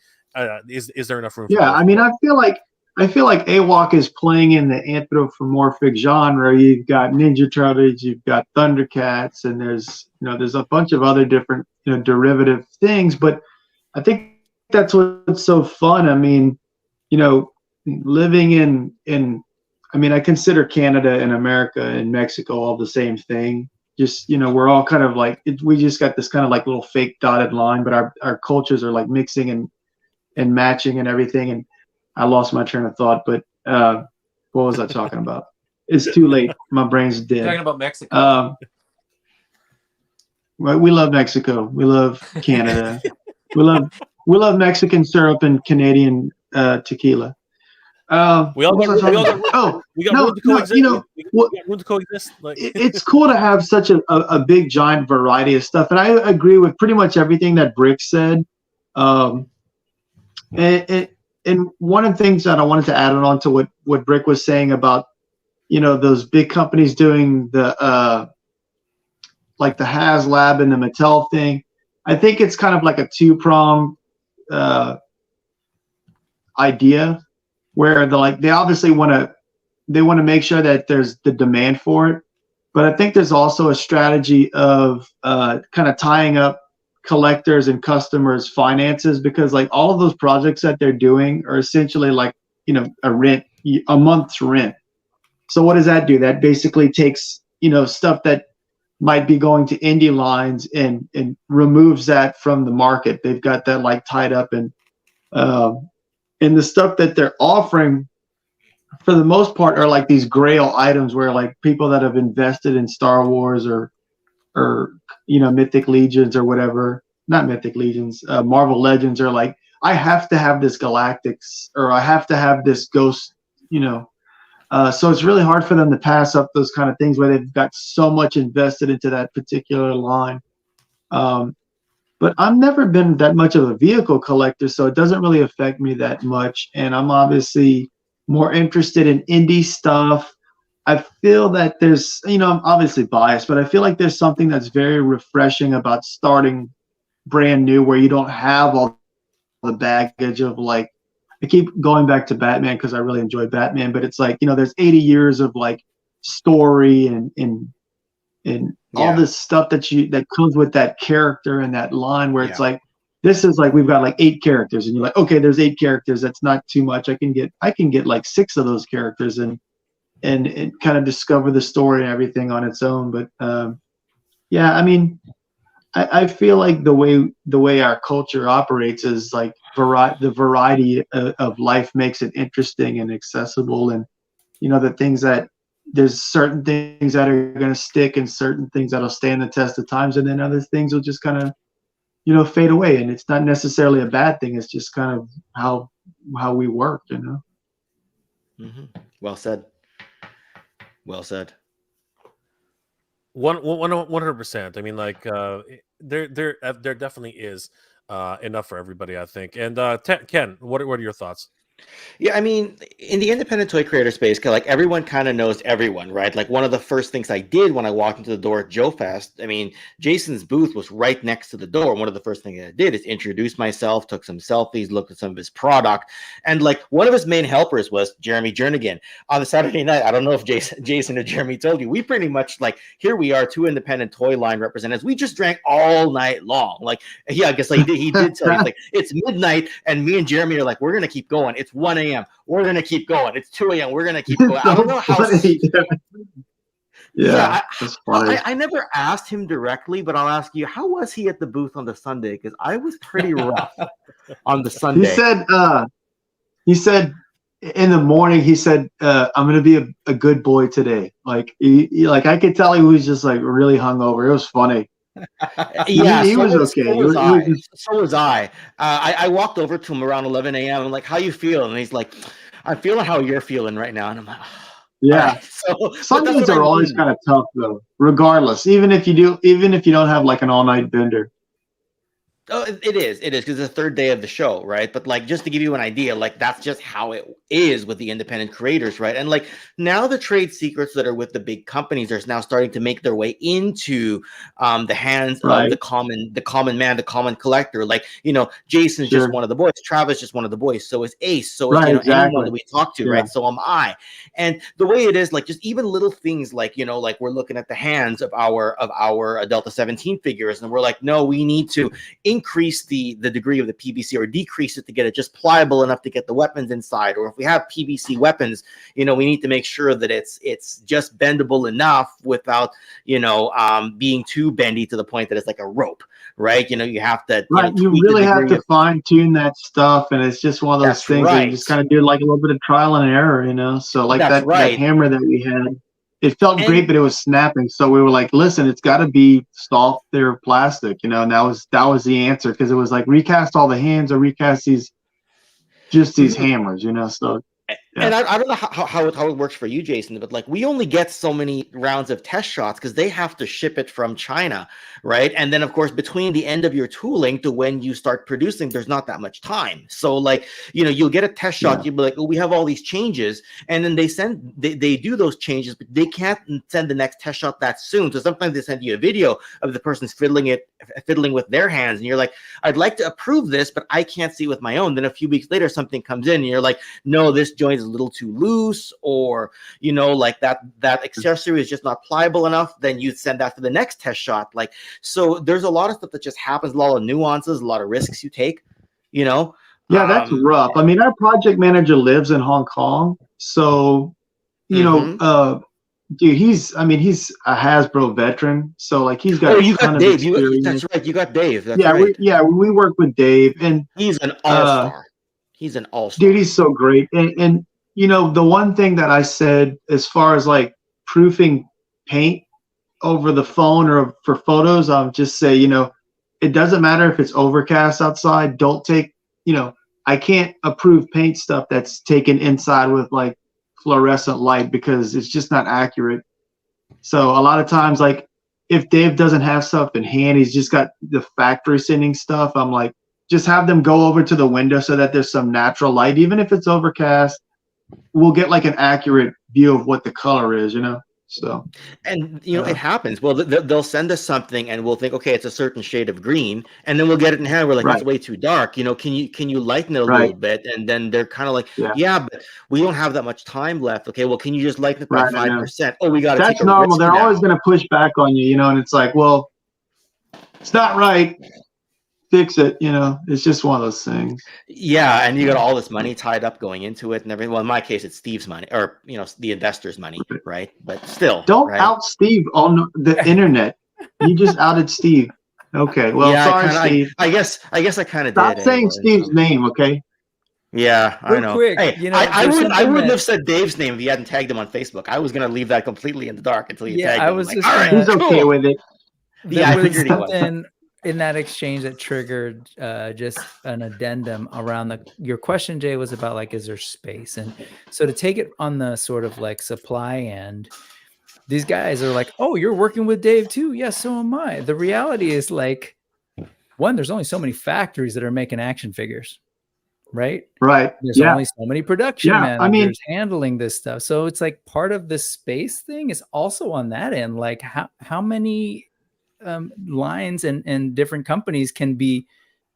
Is there enough room? Yeah, I mean, I feel like AWOC is playing in the anthropomorphic genre. You've got Ninja Turtles, you've got Thundercats, and there's a bunch of other different, you know, derivative things. But I think that's what's so fun. I mean, you know, living in I mean, I consider Canada and America and Mexico all the same thing. Just, you know, we're all kind of like, we just got this kind of like little fake dotted line, but our cultures are like mixing and matching and everything. And I lost my train of thought, but what was I talking about? It's too late. My brain's dead. Talking about Mexico. We love Mexico. We love Canada. we love Mexican syrup and Canadian tequila. We got room to coexist. You know, room to coexist. Like, it's cool to have such a big giant variety of stuff, and I agree with pretty much everything that Brick said. And one of the things that I wanted to add on to what Brick was saying about, you know, those big companies doing the like the HasLab and the Mattel thing, I think it's kind of like a two-pronged idea, where they obviously want to make sure that there's the demand for it, but I think there's also a strategy of kind of tying up collectors and customers' finances, because like all of those projects that they're doing are essentially like, you know, a month's rent. So what does that do? That basically takes, you know, stuff that might be going to indie lines and removes that from the market. They've got that like tied up, and the stuff that they're offering for the most part are like these grail items where like people that have invested in Star Wars or you know, Mythic Legions or whatever, not Mythic Legions, Marvel Legends, are like, I have to have this Galactics, or I have to have this Ghost, you know. So it's really hard for them to pass up those kind of things where they've got so much invested into that particular line. But I've never been that much of a vehicle collector, so it doesn't really affect me that much. And I'm obviously more interested in indie stuff. I feel that there's, you know, I'm obviously biased, but I feel like there's something that's very refreshing about starting brand new, where you don't have all the baggage of like, I keep going back to Batman because I really enjoy Batman, but it's like, you know, there's 80 years of like story and all this stuff that comes with that character and that line, where it's like, this is like we've got like 8 characters, and you're like, okay, there's 8 characters. That's not too much. I can get like 6 of those characters and kind of discover the story and everything on its own. But yeah, I mean, I feel like the way our culture operates is like the variety of life makes it interesting and accessible, and the things that there's certain things that are going to stick and certain things that'll stand the test of times, and then other things will just kind of fade away, and it's not necessarily a bad thing. It's just kind of how we work, Mm-hmm. Well said. Well said. 100%. I mean, like, there definitely is enough for everybody, I think. And Ken, what are your thoughts? Yeah, I mean, in the independent toy creator space, like everyone kind of knows everyone, right? Like one of the first things I did when I walked into the door at Joe Fest, I mean, Jason's booth was right next to the door. One of the first things I did is introduce myself, took some selfies, looked at some of his product, and like one of his main helpers was Jeremy Jernigan. On the Saturday night, I don't know if Jason or Jeremy told you, we pretty much like, here we are, 2 independent toy line representatives. We just drank all night long. Like, yeah, I guess like he did tell you, like it's midnight, and me and Jeremy are like, we're gonna keep going. It's 1 a.m. We're gonna keep going. It's 2 a.m. We're gonna keep going. I don't know how. Yeah, I never asked him directly, but I'll ask you, how was he at the booth on the Sunday? Because I was pretty rough on the Sunday. He said in the morning, he said, I'm gonna be a good boy today. Like like I could tell he was just like really hungover. It was funny. Yeah, he was okay. So was I. I walked over to him around 11 a.m. I'm like, how you feeling? And he's like, I'm feeling how you're feeling right now. And I'm like, yeah. Right. So Sundays are always kind of tough though, regardless. Even if you don't have like an all-night bender. Oh, it is because it's the 3rd day of the show, right? But like, just to give you an idea, like that's just how it is with the independent creators, right? And like now the trade secrets that are with the big companies are now starting to make their way into the hands of the common man, the common collector. Like, Jason's just one of the boys, Travis just one of the boys, so is Ace, so is anyone that we talk to, right? So am I. And the way it is, like just even little things like like we're looking at the hands of our Delta 17 figures, and we're like, no, we need to increase the degree of the PVC or decrease it to get it just pliable enough to get the weapons inside. Or if we have PVC weapons, we need to make sure that it's just bendable enough without, being too bendy to the point that it's like a rope, right? You have to you really have to fine tune that stuff, and it's just one of those things that you just kind of do like a little bit of trial and error, So like that hammer that we had, it felt great, but it was snapping. So we were like, listen, it's got to be softer plastic, and that was the answer, because it was like recast all the hands or recast these hammers, So. Yeah. And I don't know how it works for you, Jason, but like we only get so many rounds of test shots because they have to ship it from China, right? And then of course between the end of your tooling to when you start producing, there's not that much time. So like you'll get a test shot, you'll be like, oh, we have all these changes, and then they do those changes, but they can't send the next test shot that soon. So sometimes they send you a video of the person's fiddling with their hands, and you're like, I'd like to approve this, but I can't see with my own. Then a few weeks later, something comes in, and you're like, no, this joint is a little too loose, or like that accessory is just not pliable enough. Then you send that for the next test shot. Like, so there's a lot of stuff that just happens, a lot of nuances, a lot of risks you take. Yeah, that's rough. I mean, our project manager lives in Hong Kong, so dude, he's a Hasbro veteran, so like he's got a ton of experience. That's right, you got Dave. That's we work with Dave, and he's an all-star. He's an all-star. Dude, he's so great. And the one thing that I said as far as like proofing paint over the phone or for photos, I'll just say, it doesn't matter if it's overcast outside. Don't take, I can't approve paint stuff that's taken inside with like fluorescent light, because it's just not accurate. So a lot of times, like if Dave doesn't have stuff in hand, he's just got the factory sending stuff, I'm like, just have them go over to the window so that there's some natural light. Even if it's overcast, we'll get like an accurate view of what the color is, So, and it happens. Well, they'll send us something, and we'll think, okay, it's a certain shade of green, and then we'll get it in hand. We're like, it's way too dark. Can you lighten it a little bit? And then they're kind of like, yeah, but we don't have that much time left. Okay, well, can you just lighten it by 5%? Oh, we got to. That's normal. They're always going to push back on you, and it's like, well, it's not right. fix it. You know, it's just one of those things. Yeah, and you got all this money tied up going into it and everything. Well, in my case, it's Steve's money, or the investor's money, right? But still, Don't right? out Steve on the internet. You just outed Steve. Okay, well, Yeah, sorry, Steve. I guess I kind of Stop did. saying anyway, Steve's so. name, okay? Yeah, I Real know. quick, Hey, you know, I there's wouldn't something have said Dave's name if you hadn't tagged him on Facebook. I was gonna leave that completely in the dark until you Yeah, tagged I him. I'm was like, just all right, He's okay cool. with it. Yeah, I There was figured he was. something in that exchange that triggered just an addendum around your question, Jay, was about like, is there space? And so to take it on the sort of like supply end, these guys are like, oh, you're working with Dave too? Yes, so am I. The reality is like, one, there's only so many factories that are making action figures, right? Right. There's Yeah. only so many production Yeah, managers I mean- handling this stuff. So it's like part of the space thing is also on that end. Like how many lines and different companies can be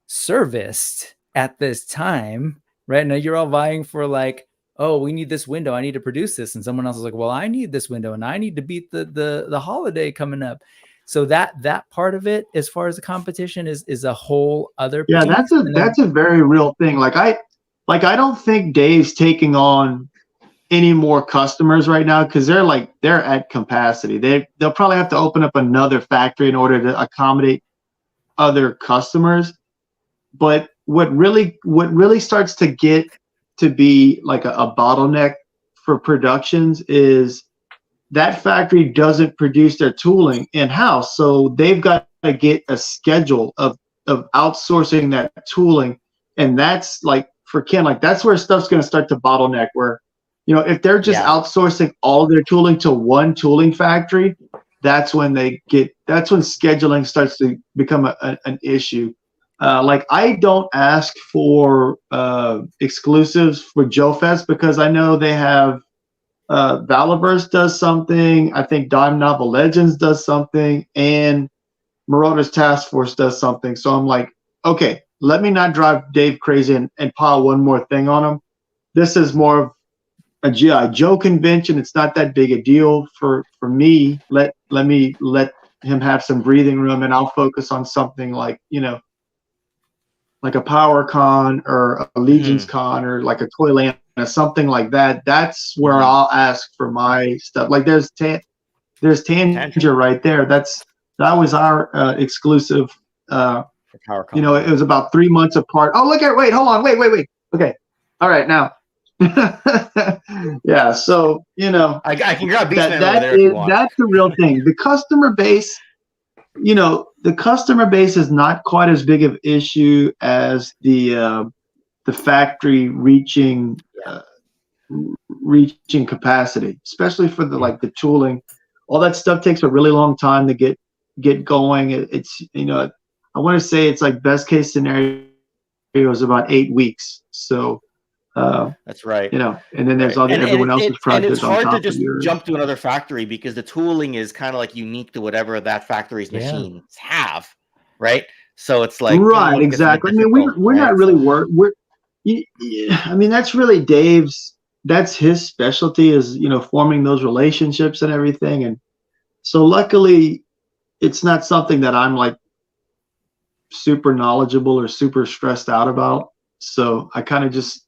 serviced at this time, right? Now you're all vying for like, oh, we need this window, I need to produce this, and someone else is like, well, I need this window and I need to beat the holiday coming up. So that part of it, as far as the competition, is a whole other Yeah, piece. that's a very real thing. Like I don't think Dave's taking on any more customers right now because they're at capacity. They'll probably have to open up another factory in order to accommodate other customers. But what really starts to get to be like a bottleneck for productions is that factory doesn't produce their tooling in-house. So they've got to get a schedule of outsourcing that tooling. And that's like for Ken, like that's where stuff's going to start to bottleneck where, if they're just outsourcing all their tooling to one tooling factory, that's when scheduling starts to become an issue. Like I don't ask for exclusives for Joe Fest because I know they have Valaverse does something. I think Dime Novel Legends does something, and Marauders Task Force does something. So I'm like, okay, let me not drive Dave crazy and pile one more thing on him. This is more of a G.I. Joe convention. It's not that big a deal for me. Let him have some breathing room, and I'll focus on something like like a Power Con or a Legions Con or like a Toyland or something like that. That's where I'll ask for my stuff. Like there's Tanger right there. That was our exclusive. Power Con. It was about 3 months apart. Oh, wait, hold on, wait. Okay, all right now. Yeah, so I can grab Beastman over there if you want. That's the real thing. The customer base. The customer base is not quite as big of an issue as the factory reaching capacity, especially for the tooling. All that stuff takes a really long time to get going. It's I want to say it's like best case scenario is about 8 weeks. So that's right. And then there's everyone else's projects. And it's hard on to top just of yours. jump to another factory because the tooling is kind of like unique to whatever that factory's machines have, right? So it's like right, exactly. I mean, we're not really I mean, that's really Dave's. That's his specialty is forming those relationships and everything. And so luckily, it's not something that I'm like super knowledgeable or super stressed out about. So I kind of just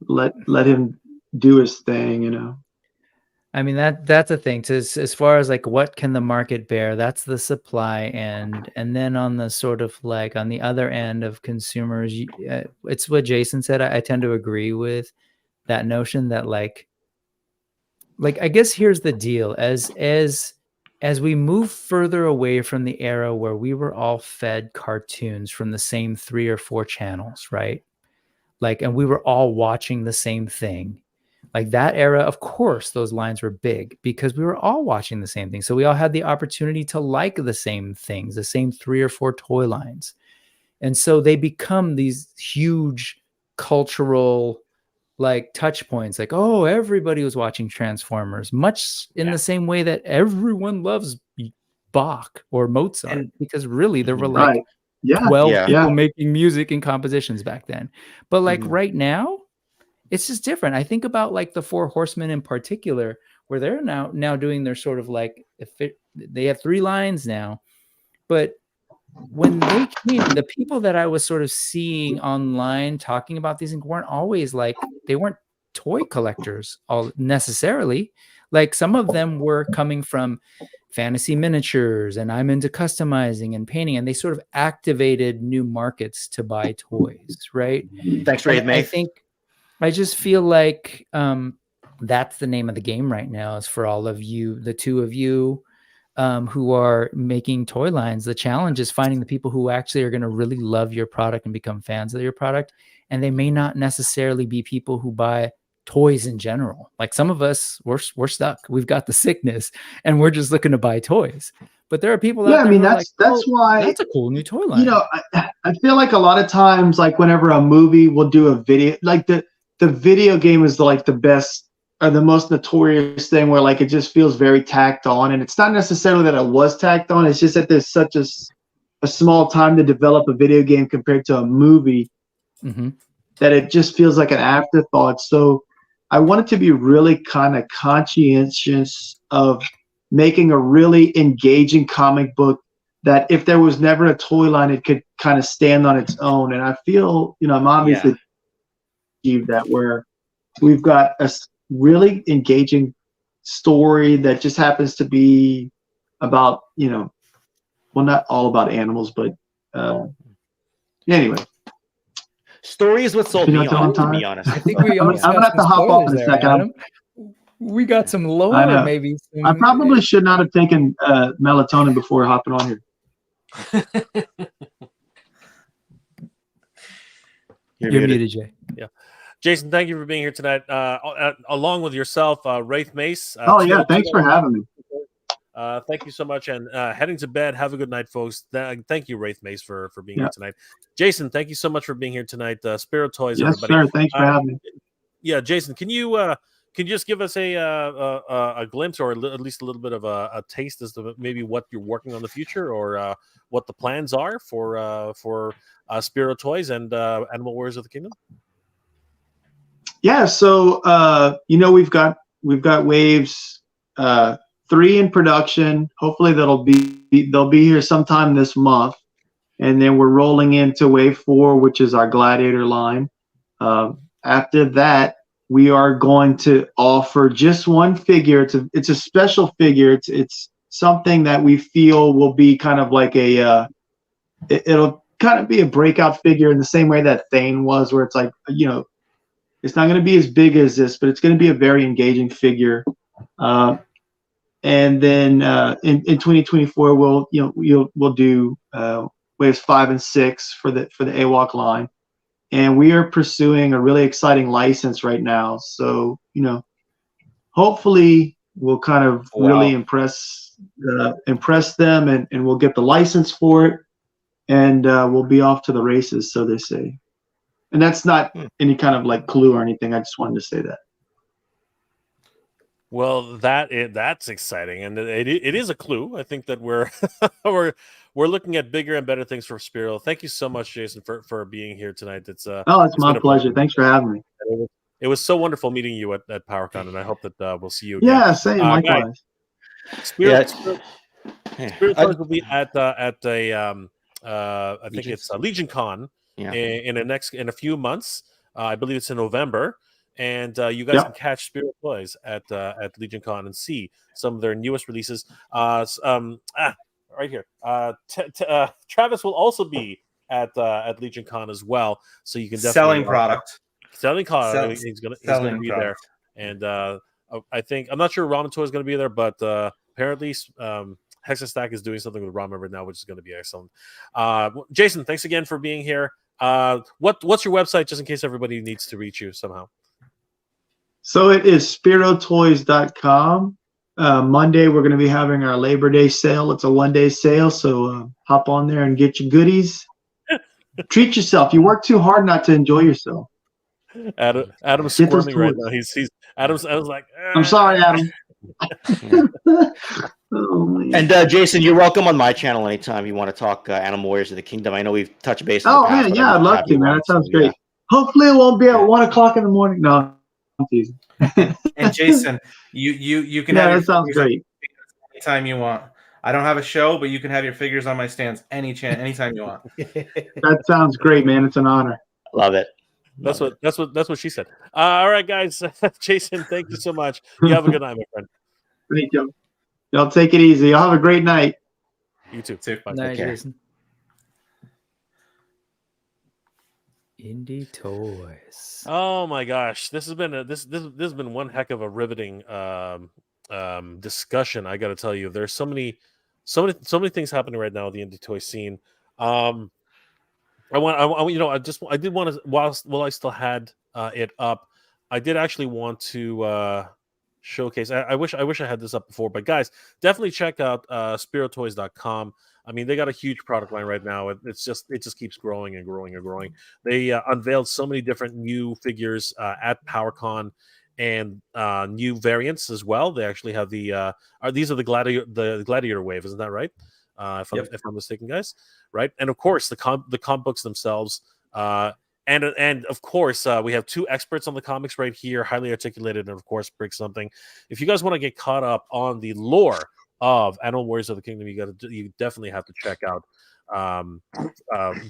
let him do his thing, I mean, that's a thing. So as far as like what can the market bear, that's the supply end. And then on the sort of like on the other end of consumers, it's what Jason said. I tend to agree with that notion that like I guess here's the deal. As we move further away from the era where we were all fed cartoons from the same 3 or 4 channels, right? And we were all watching the same thing. Like that era, of course, those lines were big because we were all watching the same thing. So we all had the opportunity to like the same things, the same 3 or 4 toy lines. And so they become these huge cultural touch points. Like, oh, everybody was watching Transformers, much in the same way that everyone loves Bach or Mozart, because really there were 12 people making music and compositions back then. But right now, it's just different. I think about the Four Horsemen in particular, where they're now doing their sort of they have 3 lines now, but when they came, the people that I was sort of seeing online talking about these things weren't always like, they weren't toy collectors all necessarily. Like some of them were coming from fantasy miniatures, and I'm into customizing and painting, and they sort of activated new markets to buy toys, right? Thanks, Ray. I just feel like that's the name of the game right now, is for all of you, the two of you who are making toy lines. The challenge is finding the people who actually are going to really love your product and become fans of your product. And they may not necessarily be people who buy toys in general. Like some of us, we're stuck. We've got the sickness and we're just looking to buy toys. But there are people out there that's why that's a cool new toy line. You know, I feel like a lot of times, like whenever a movie will do a video, like the video game is like the best or the most notorious thing where like it just feels very tacked on. And it's not necessarily that it was tacked on. It's just that there's such a small time to develop a video game compared to a movie that it just feels like an afterthought. So I wanted to be really kind of conscientious of making a really engaging comic book that if there was never a toy line, it could kind of stand on its own. And I feel, you know, I'm obviously achieved that, where we've got a really engaging story that just happens to be about, you know, well, not all about animals, but anyway. Story is what sold me on, to be honest. I think we I'm gonna have to hop off in a second. Adam. We got some lore, maybe. I probably should not have taken melatonin before hopping on here. You're muted, Jay. Yeah. Jason, thank you for being here tonight. Along with yourself, Wraith Mace. Thanks for having me. Thank you so much. And heading to bed. Have a good night, folks. Thank you, Wraith Mace, for being here tonight. Jason, thank you so much for being here tonight. Spero Toys, yes, everybody. Sir. Thanks for having me. Yeah, Jason, can you just give us a glimpse, or at least a little bit of a taste as to maybe what you're working on in the future, or what the plans are for Spero Toys and Animal Warriors of the Kingdom? Yeah, so you know, we've got waves 3 in production. Hopefully they'll be here sometime this month, and then we're rolling into wave 4, which is our Gladiator line. After that, we are going to offer just one figure. It's a special figure. It's something that we feel will be kind of like it'll kind of be a breakout figure in the same way that Thane was, where it's like, you know, it's not going to be as big as this, but it's going to be a very engaging figure. And then in 2024, we'll do waves 5 and 6 for the AWOC line, and we are pursuing a really exciting license right now. So, you know, hopefully we'll kind of really impress them, and we'll get the license for it, and we'll be off to the races, so they say. And that's not any kind of like clue or anything. I just wanted to say that. Well, that's exciting, and it is a clue. I think that we're we're looking at bigger and better things for Spero. Thank you so much, Jason, for being here tonight. It's my pleasure. Thanks for having me. It was so wonderful meeting you at PowerCon, and I hope that we'll see you again. Yeah, same. Likewise. Spero Toys will be at a I think it's Legion Con in a few months. I believe it's in November. And you guys can catch Spero Toys at Legion Con and see some of their newest releases. Right here. Travis will also be at Legion Con as well, so you can definitely selling product. He's gonna be there, and I think, I'm not sure Ramen Toy is gonna be there, but apparently Hexastack is doing something with Ramen right now, which is gonna be excellent. Jason, thanks again for being here. What's your website, just in case everybody needs to reach you somehow? So it is SperoToys.com. Monday, we're going to be having our Labor Day sale. It's a one-day sale, so hop on there and get your goodies. Treat yourself. You work too hard not to enjoy yourself. Adam's squirming right now. Adam's like, I'm sorry, Adam. And Jason, you're welcome on my channel anytime you want to talk Animal Warriors of the Kingdom. I know we've touched base. Man, yeah, I'd love to, man. That sounds great. Hopefully, it won't be at 1 o'clock in the morning. No. And Jason, you can have that sounds great anytime you want. I don't have a show, but you can have your figures on my stands anytime you want. That sounds great, man. It's an honor. Love it. That's what she said. All right, guys. Jason, thank you so much. You have a good night, my friend. Thank you. Y'all take it easy. Y'all have a great night. You too. Bye. Night, care. Jason. Indie Toys. Oh my gosh, this has been this has been one heck of a riveting discussion. I got to tell you, there's so many things happening right now in the indie toy scene. I did want to while I still had it up, I did actually want to showcase. I wish I had this up before, but guys, definitely check out SperoToys.com. I mean, they got a huge product line right now. It just keeps growing and growing and growing. They unveiled so many different new figures at PowerCon and new variants as well. They actually have these are the Gladiator wave, isn't that right? If I'm mistaken, guys, right? And of course the comic books themselves. And of course, we have two experts on the comics right here, highly articulated, and of course, Brick Something. If you guys want to get caught up on the lore of Animal Warriors of the Kingdom, you definitely have to check out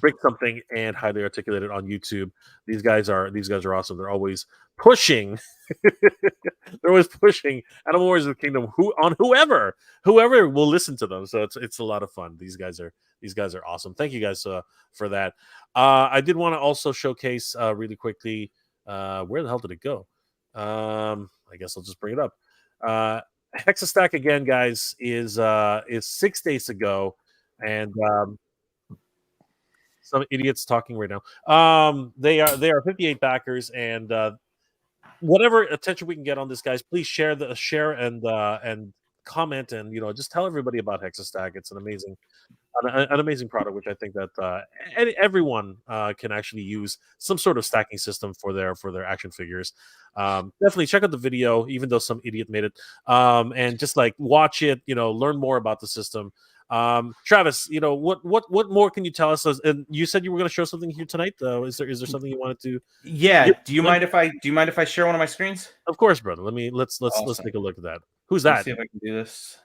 Brick Something and Highly Articulated on YouTube. These guys are awesome. They're always pushing. They're always pushing Animal Warriors of the Kingdom whoever will listen to them. So it's a lot of fun. These guys are awesome. Thank you guys for that. I did want to also showcase really quickly. Where the hell did it go? I guess I'll just bring it up. Hexastack again, guys, is 6 days ago, and some idiots talking right now. They are 58 backers, and whatever attention we can get on this, guys, please share and comment, and just tell everybody about Hexastack. It's an amazing product, which I think that everyone can actually use some sort of stacking system for their action figures. Definitely check out the video, even though some idiot made it, and just like watch it. Learn more about the system. Travis, what more can you tell us? And you said you were going to show something here tonight. Is there something you wanted to? Yeah. Do you mind if I share one of my screens? Of course, brother. Let's take a look at that. Who's that? Let's see if I can do this.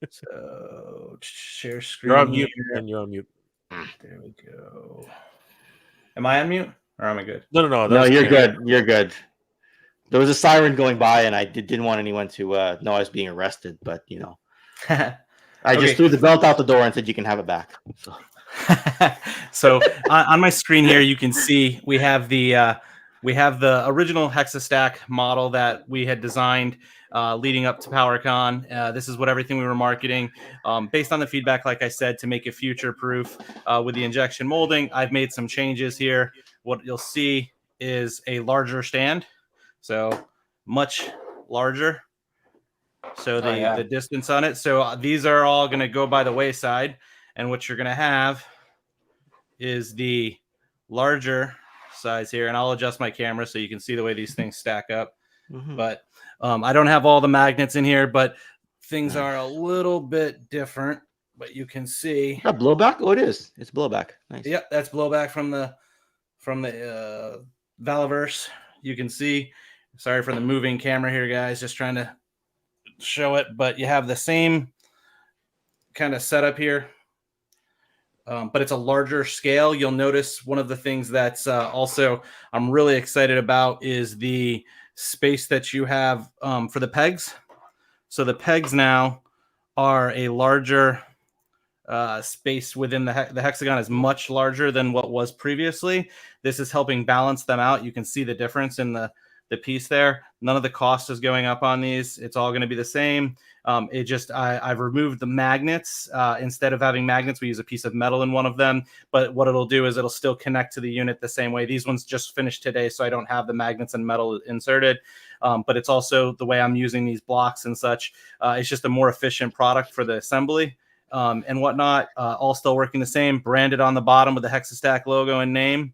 So share screen. You're on mute, and you're on mute. There we go. Am I on mute or am I good? No. No, you're good. You're good. There was a siren going by, and I didn't want anyone to know I was being arrested. But I just threw the belt out the door and said, "You can have it back." So on my screen here, you can see we have the original Hexastack model that we had designed leading up to PowerCon. This is what everything we were marketing based on the feedback, like I said, to make it future proof with the injection molding. I've made some changes here. What you'll see is a larger stand, so much larger. So the distance on it. So these are all going to go by the wayside. And what you're going to have is the larger size here. And I'll adjust my camera so you can see the way these things stack up. Mm-hmm. But I don't have all the magnets in here, but things are a little bit different. But you can see. That blowback? Oh, it is. It's blowback. Nice. Yep, that's blowback from the Valaverse. You can see. Sorry for the moving camera here, guys. Just trying to show it, but you have the same kind of setup here, but it's a larger scale. You'll notice one of the things that's also I'm really excited about is the space that you have for the pegs. So the pegs now are a larger space within the hexagon is much larger than what was previously. This is helping balance them out. You can see the difference in the piece there. None of the cost is going up on these. It's all going to be the same. I've removed the magnets. Instead of having magnets, we use a piece of metal in one of them. But what it'll do is it'll still connect to the unit the same way. These ones just finished today, so I don't have the magnets and metal inserted. But it's also the way I'm using these blocks and such. It's just a more efficient product for the assembly and whatnot. All still working the same. Branded on the bottom with the Hexastack logo and name.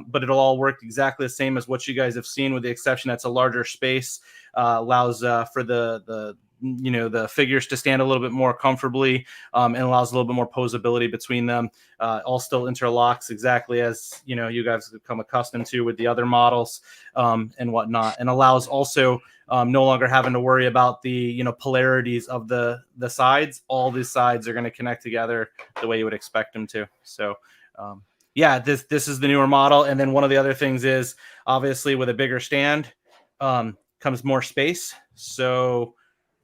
But it'll all work exactly the same as what you guys have seen, with the exception that's a larger space, allows for the the figures to stand a little bit more comfortably, and allows a little bit more posability between them. All still interlocks exactly as you guys have become accustomed to with the other models, and whatnot, and allows also no longer having to worry about the polarities of the sides. All these sides are going to connect together the way you would expect them to. So yeah, this is the newer model. And then one of the other things is, obviously, with a bigger stand comes more space. So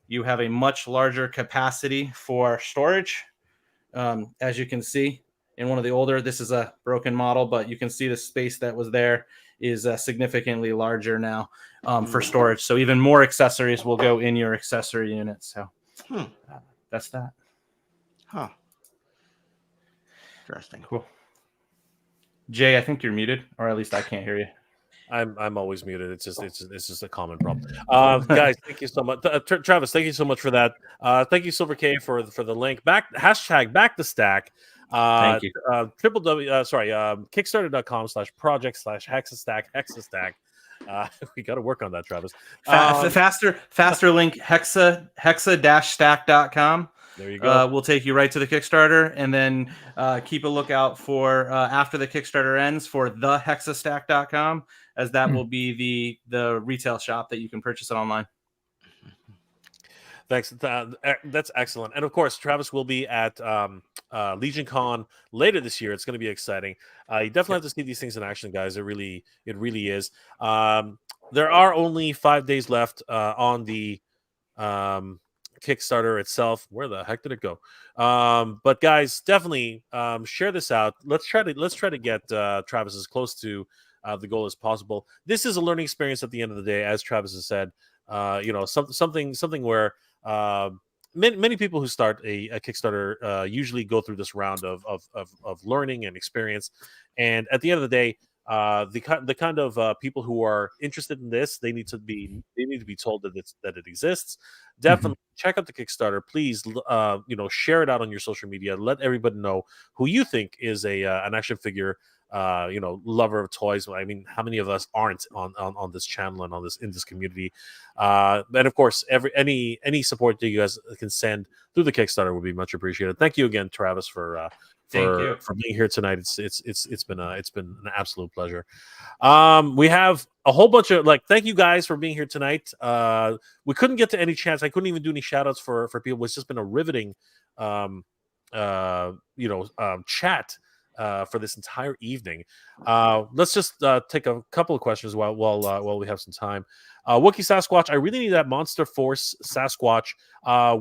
you have a much larger capacity for storage. As you can see in one of the older, this is a broken model, but you can see the space that was there is significantly larger now for storage. So even more accessories will go in your accessory unit. So that's that. Huh. Interesting. Cool. Jay, I think you're muted, or at least I can't hear you. I'm always muted. It's just a common problem. Guys, thank you so much. Travis, thank you so much for that. Thank you, Silver K, for the link. Back to stack. Thank you. Kickstarter.com/project/hexastack. We got to work on that, Travis. Faster link, hexa-stack.com. There you go. We'll take you right to the Kickstarter, and then keep a lookout for after the Kickstarter ends for the hexastack.com, as that will be the retail shop that you can purchase it online. Thanks. That's excellent. And of course, Travis will be at Legion Con later this year. It's going to be exciting. You definitely have to see these things in action, guys. It really is. There are only 5 days left on the Kickstarter itself. Where the heck did it go? But guys, definitely share this out. Let's try to get Travis as close to the goal as possible. This is a learning experience at the end of the day, as Travis has said. Something where many people who start a Kickstarter usually go through this round of learning and experience, and at the end of the day, the kind of people who are interested in this, they need to be told that it exists. Definitely check out the Kickstarter. Please, share it out on your social media. Let everybody know who you think is an action figure lover of toys. I mean, how many of us aren't on this channel and in this community? And of course, any support that you guys can send through the Kickstarter would be much appreciated. Thank you again, Travis, for being here tonight. It's been an absolute pleasure. We have a whole bunch of thank you guys for being here tonight. We couldn't get to any chats. I couldn't even do any shout outs for people. It's just been a riveting chat for this entire evening. Let's just take a couple of questions while we have some time. Wookie Sasquatch, I really need that Monster Force Sasquatch.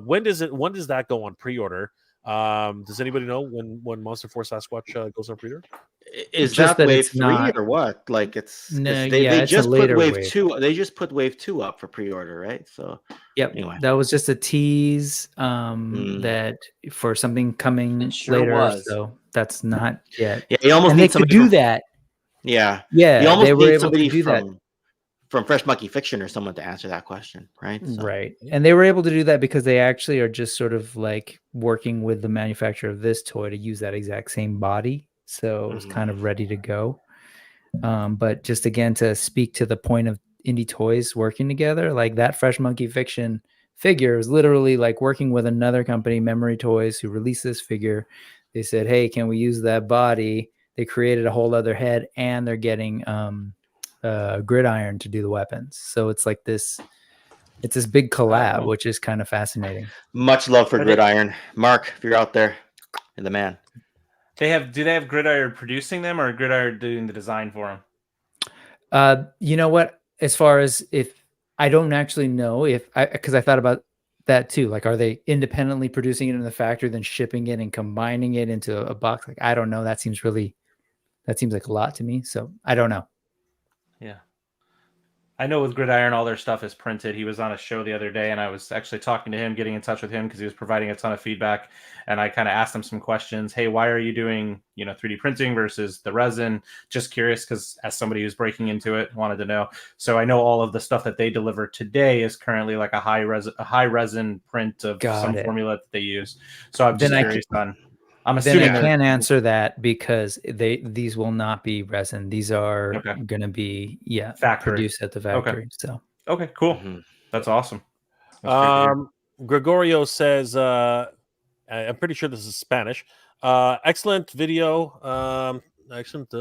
When does that go on pre-order? Does anybody know when Monster Force Sasquatch goes on pre-order? Is that wave 3 or what? Like they just put wave 2. They just put wave 2 up for pre-order, right? So anyway, that was just a tease that for something coming later. So that's not yet. Yeah, you almost need somebody to do that. Yeah, you almost need somebody to do that. From Fresh Monkey Fiction or someone to answer that question, right? So. Right. And they were able to do that because they actually are just sort of like working with the manufacturer of this toy to use that exact same body. So it was kind of ready to go. But just again, to speak to the point of indie toys working together, like that Fresh Monkey Fiction figure is literally like working with another company, Memory Toys, who released this figure. They said, hey, can we use that body? They created a whole other head, and they're getting Gridiron to do the weapons. So it's like this big collab, which is kind of fascinating. Much love for Gridiron. Mark, if you're out there, you're the man. Do they have Gridiron producing them, or Gridiron doing the design for them? You know what? As far as if I don't actually know because I thought about that too. Like, are they independently producing it in the factory, then shipping it and combining it into a box? Like, I don't know. That seems like a lot to me. So I don't know. Yeah. I know with Gridiron, all their stuff is printed. He was on a show the other day, and I was actually talking to him, getting in touch with him because he was providing a ton of feedback. And I kind of asked him some questions. Hey, why are you doing, 3D printing versus the resin? Just curious, because as somebody who's breaking into it, wanted to know. So I know all of the stuff that they deliver today is currently like a high resin print of some formula that they use. So I'm just curious on. I'm assuming then I can't answer that because these will not be resin. These are going to be factory. Produced at the factory. Okay. So okay, cool. That's awesome. Gregorio says, I'm pretty sure this is Spanish. Excellent video. Excellent.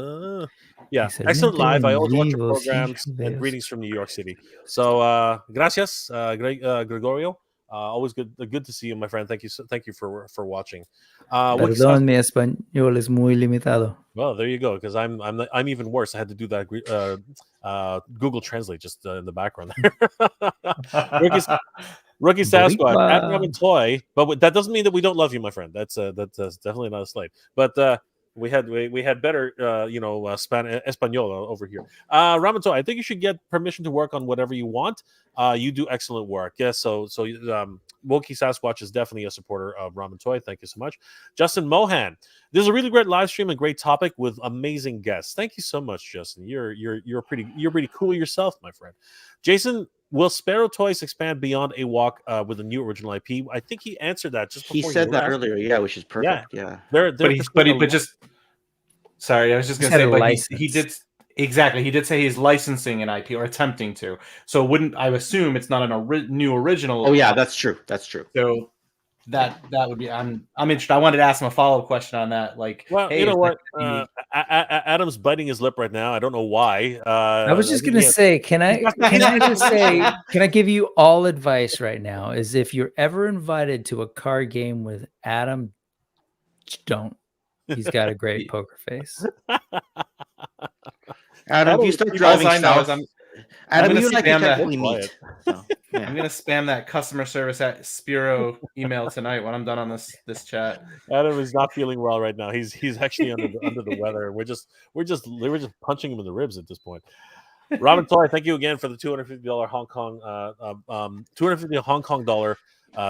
Excellent live. I always watch your programs, and greetings from New York City. So, gracias, Gregorio. Always good to see you, my friend. Thank you for watching. Perdón, mi español es muy limitado. Well, there you go. Because I'm even worse. I had to do that Google Translate just in the background there. Rookie Sasquatch at Ramen Toy, but that doesn't mean that we don't love you, my friend. That's definitely not a slight. But we had better Espanol over here. Ramen Toy, I think you should get permission to work on whatever you want. You do excellent work. Yes, so Wookie Sasquatch is definitely a supporter of Ramen Toy. Thank you so much. Justin Mohan, this is a really great live stream and great topic with amazing guests. Thank you so much, Justin. You're pretty cool yourself, my friend. Jason, will Spero Toys expand beyond a walk with a new original IP? I think he answered that just before he said that earlier. Yeah, which is perfect. Yeah. But just sorry, I was just going to say, but he did exactly. He did say he's licensing an IP or attempting to. So I assume it's not a new original. Oh yeah, that's true. That's true. So that would be. I'm interested. I wanted to ask him a follow-up question on that. Like, well, hey, you know what? Adam's biting his lip right now. I don't know why. I was just gonna say, can I give you all advice right now? Is if you're ever invited to a card game with Adam, don't. He's got a great poker face. Adam, if you start driving south, Adam, you and I can technically meet. So, yeah. I'm gonna spam that customer service at Spero email tonight when I'm done on this chat. Adam is not feeling well right now. He's actually under the weather. We're just punching him in the ribs at this point. Ramen Toy, thank you again for the $250 Hong Kong $250 Hong Kong dollar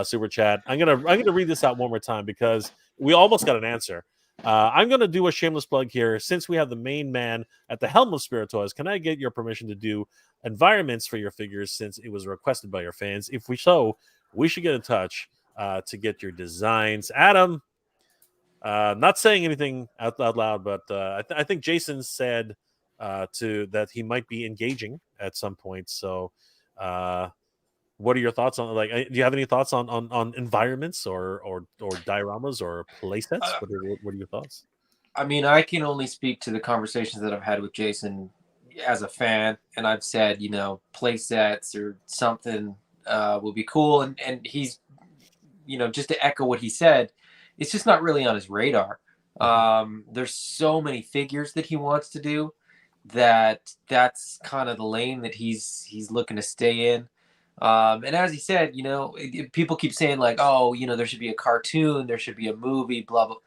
super chat. I'm gonna read this out one more time because we almost got an answer. I'm going to do a shameless plug here. Since we have the main man at the helm of Spero Toys, can I get your permission to do environments for your figures since it was requested by your fans? If we should get in touch to get your designs. Adam, not saying anything out loud, but I think Jason said that he might be engaging at some point. So what are your thoughts on, like, do you have any thoughts on environments or dioramas or play sets? What are your thoughts? I mean, I can only speak to the conversations that I've had with Jason as a fan, and I've said, play sets or something will be cool. And he's, just to echo what he said, it's just not really on his radar. There's so many figures that he wants to do that's kind of the lane that he's looking to stay in. And as he said, people keep saying like, oh, there should be a cartoon, there should be a movie, blah, blah.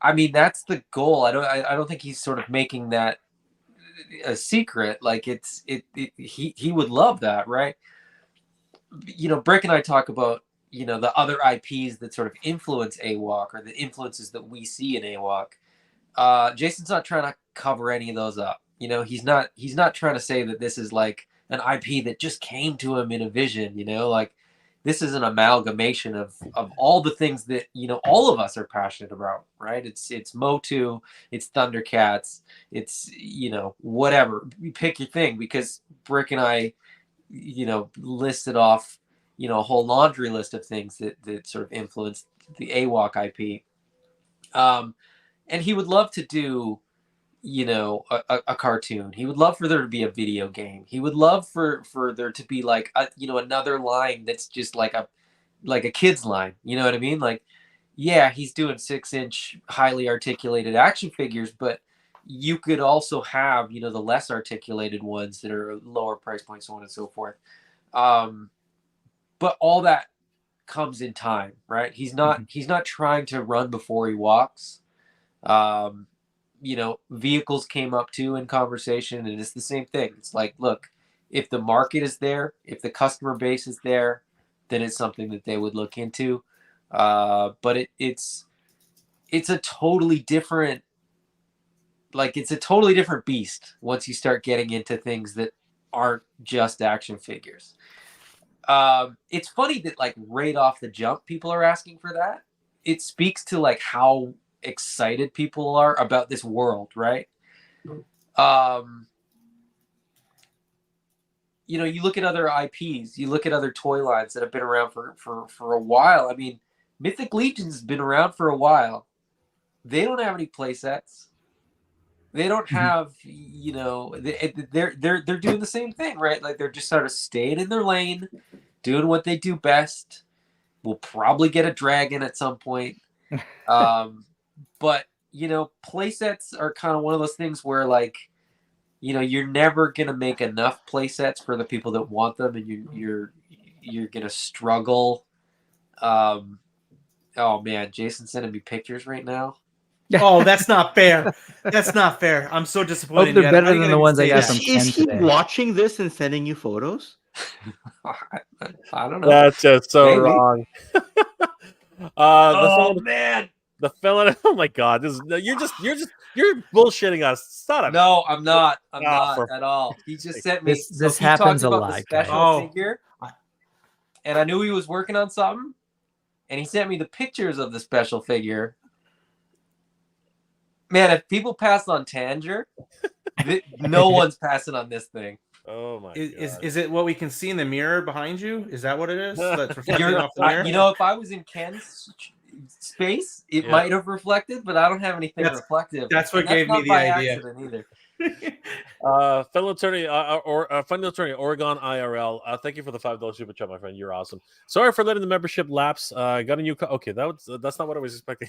I mean, that's the goal. I don't think he's sort of making that a secret. Like he would love that. Right. Brick and I talk about, the other IPs that sort of influence AWOC or the influences that we see in AWOC. Jason's not trying to cover any of those up. He's not trying to say that this is like an IP that just came to him in a vision, like this is an amalgamation of all the things that, all of us are passionate about, right? It's Motu, it's Thundercats, it's, whatever, you pick your thing, because Brick and I, listed off, a whole laundry list of things that sort of influenced the AWOC IP. And he would love to do, a cartoon. He would love for there to be a video game. He would love for there to be like another line that's just like a kid's line. You know what I mean? Like, yeah, he's doing 6-inch highly articulated action figures, but you could also have, the less articulated ones that are lower price points, so on and so forth. But all that comes in time, right? He's not trying to run before he walks. Vehicles came up too in conversation, and it's the same thing. It's like, look, if the market is there, if the customer base is there, then it's something that they would look into. But it's a totally different, it's a totally different beast once you start getting into things that aren't just action figures. It's funny that like right off the jump, people are asking for that. It speaks to like how excited people are about this world, right? you know, you look at other IPs, you look at other toy lines that have been around for a while. I mean, Mythic Legions has been around for a while. They don't have any play sets. They don't have, you know, they're doing the same thing, right? Like they're just sort of staying in their lane, doing what they do best. We'll probably get a dragon at some point. But, you know, play sets are kind of one of those things where, like, you know, you're never gonna make enough play sets for the people that want them, and you're gonna struggle. Oh man, Jason's sending me pictures right now. Oh, that's not fair. That's not fair. I'm so disappointed. Hope they're in you. better How you than gonna the ones I say got that? from Ken Is he today. watching this and sending you photos? I don't know. That's just so Maybe. wrong. Oh man. The felon. Oh my god! You're bullshitting us. Stop it. No, I'm not. I'm Oh, not for at all. He just sent me. This he talked happens a about lot, the guys. special Oh. figure, and I knew he was working on something, and he sent me the pictures of the special figure. Man, if people pass on Tanger, no one's passing on this thing. Oh my god! Is it what we can see in the mirror behind you? Is that what it is? That's reflecting You're, off the mirror. you know, if I was in Ken's space, it Yeah. might have reflected, but I don't have anything reflective. that's what And gave me not the by idea. accident either. Fellow attorney final attorney Oregon IRL. Thank you for the $5 super chat, my friend. You're awesome. Sorry for letting the membership lapse. Got a new. Okay, that's not what I was expecting.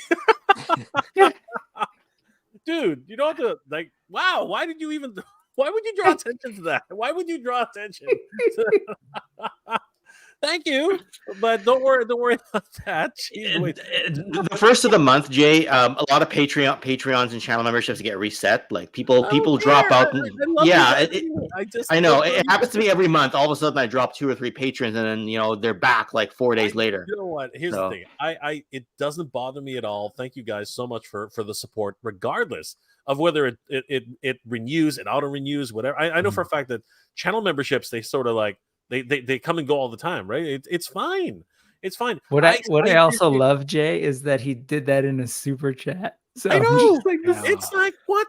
Dude, you don't have to like. Wow, why would you draw attention to that? Why would you draw attention? Thank you, but don't worry about that. Jeez, wait. The first of the month, Jay, a lot of Patreons and channel memberships get reset. Like people drop out. I love Yeah, you guys. I know it happens to me every month. All of a sudden, I drop 2 or 3 patrons, and then they're back like 4 days later. You know what? Here's the thing. It doesn't bother me at all. Thank you guys so much for the support, regardless of whether it renews, it auto renews, whatever. I know for a fact that channel memberships, they sort of like they come and go all the time, right? It's fine. It's fine. What I also appreciate- love, Jay, is that he did that in a super chat. So I I'm know. just like, this It's like what?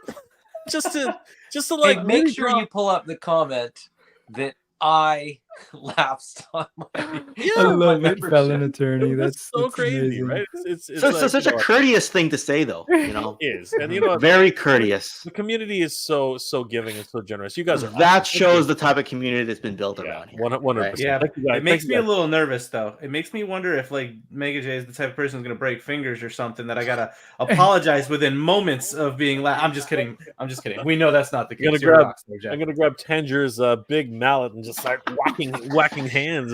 Just to like Hey, make really sure draw- you pull up the comment that I lapsed on my. Yeah, I love it, membership. felon attorney. That's so crazy, amazing. right? It's So like, it's such a courteous thing to say, though. It is, and you know what? Very courteous. The community is so giving and so generous. You guys are That shows the type of community that's been built yeah, around here. 100%. Yeah, Thank you guys. it makes Thank me you a guys. little nervous, though. It makes me wonder if, like, Mega J is the type of person who's going to break fingers or something that I got to apologize within moments of being I'm just kidding. I'm just kidding. We know that's not the case. I'm gonna You're grab- boxed there, Jack. I'm gonna grab Tanger's big mallet and just start whacking hands.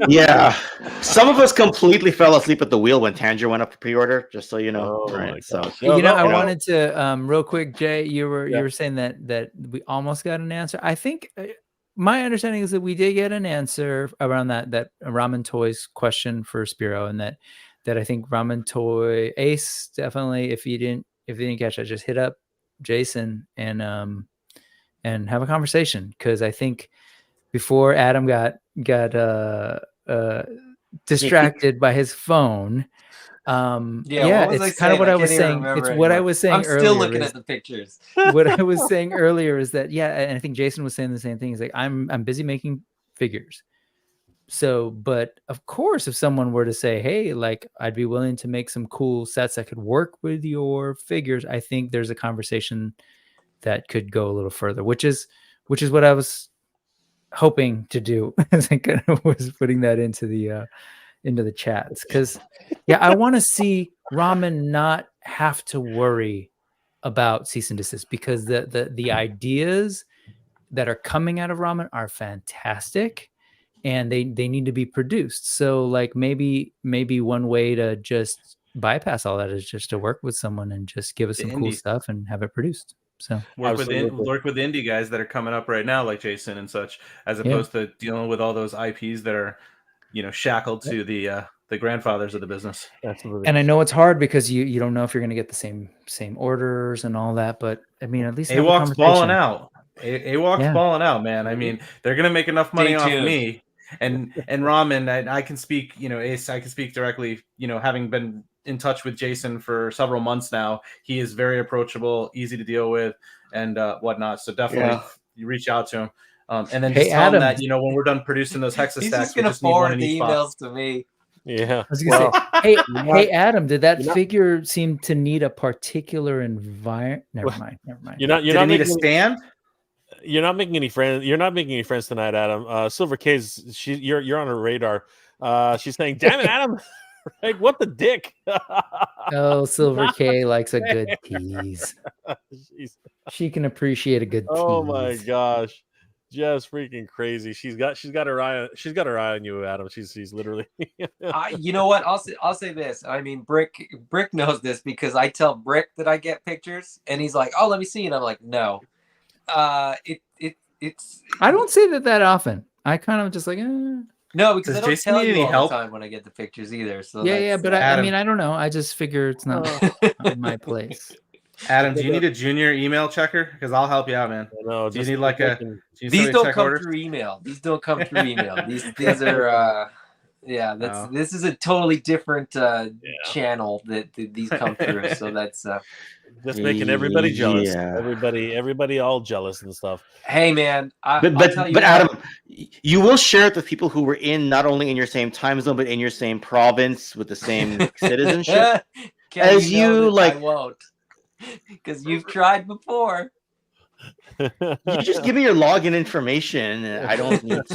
Yeah, some of us completely fell asleep at the wheel when Tanger went up for pre-order. Just so you know, Oh my right? So gosh. I No, wanted to real quick, Jay. You Yeah. were saying that we almost got an answer. I think my understanding is that we did get an answer around that Ramen Toys question for Spero, and that I think Ramen Toy Ace definitely. If you didn't catch that, just hit up Jason and have a conversation, because I think before Adam got distracted by his phone. Yeah, what was I it's kind of saying? what I I was can't even saying. remember It's what I anymore. was saying I'm earlier. still looking is- at the pictures. what I was saying earlier is that, and I think Jason was saying the same thing. He's like, I'm busy making figures. So, but of course, if someone were to say, hey, like, I'd be willing to make some cool sets that could work with your figures, I think there's a conversation that could go a little further, which is what I was hoping to do as I kind of was putting that into the chats. Because I want to see Ramen not have to worry about cease and desist, because the ideas that are coming out of Ramen are fantastic, and they need to be produced. So like maybe one way to just bypass all that is just to work with someone and just give us The some cool indies. stuff and have it produced. So Work with Absolutely. indie guys that are coming up right now, like Jason and such, as opposed to dealing with all those IPs that are, shackled to the grandfathers of the business. Absolutely. and I know it's hard because you don't know if you're going to get the same orders and all that, but I mean, at least have a AWOC's balling conversation. out. AWOC's Yeah. balling out, man. I mean, they're gonna make enough money Stay off tuned. me. And Ramen, I can speak, Ace, I can speak directly, having been in touch with Jason for several months now. He is very approachable, easy to deal with, and whatnot. So definitely you reach out to him. And then Hey, just tell them Adam. that, when we're done producing those hexa He's stacks, just we gonna just need one forward in the each box. emails to me. Yeah. I was gonna Well, say, not- hey, Adam, did that you're not- figure seem to need a particular environment? Never mind. you're not. You're Did not it need a making. stand? You're not making any friends. You're not making any friends tonight, Adam. Silver K's. You're on her radar. She's saying, "Damn it, Adam! Like, what the dick?" Oh, Silver K likes a good tease. She's- She can appreciate a good tease. oh my gosh, just freaking crazy. She's got her eye. She's got her eye on you, Adam. She's literally. You know what? I'll say this. I mean, Brick knows this because I tell Brick that I get pictures, and he's like, "Oh, let me see," and I'm like, "No." It's. I don't say that often. I kind of just like, No, because Does I don't Jason tell need you any all help? the time when I get the pictures either. So yeah, but I Adam. mean, I don't know. I just figure it's not my place. Adam, do you need a junior email checker? Because I'll help you out, man. No, Do you need like a? These don't come through email. These don't come through email. These are. Yeah, this is a totally different channel that these come through. So that's just making everybody jealous. Yeah. Everybody all jealous and stuff. Hey man, I'll tell you but what. Adam, you will share it with people who were not only in your same time zone, but in your same province with the same citizenship. Ken, as you know you, that like- I won't, because you've tried before. You just give me your login information. I don't need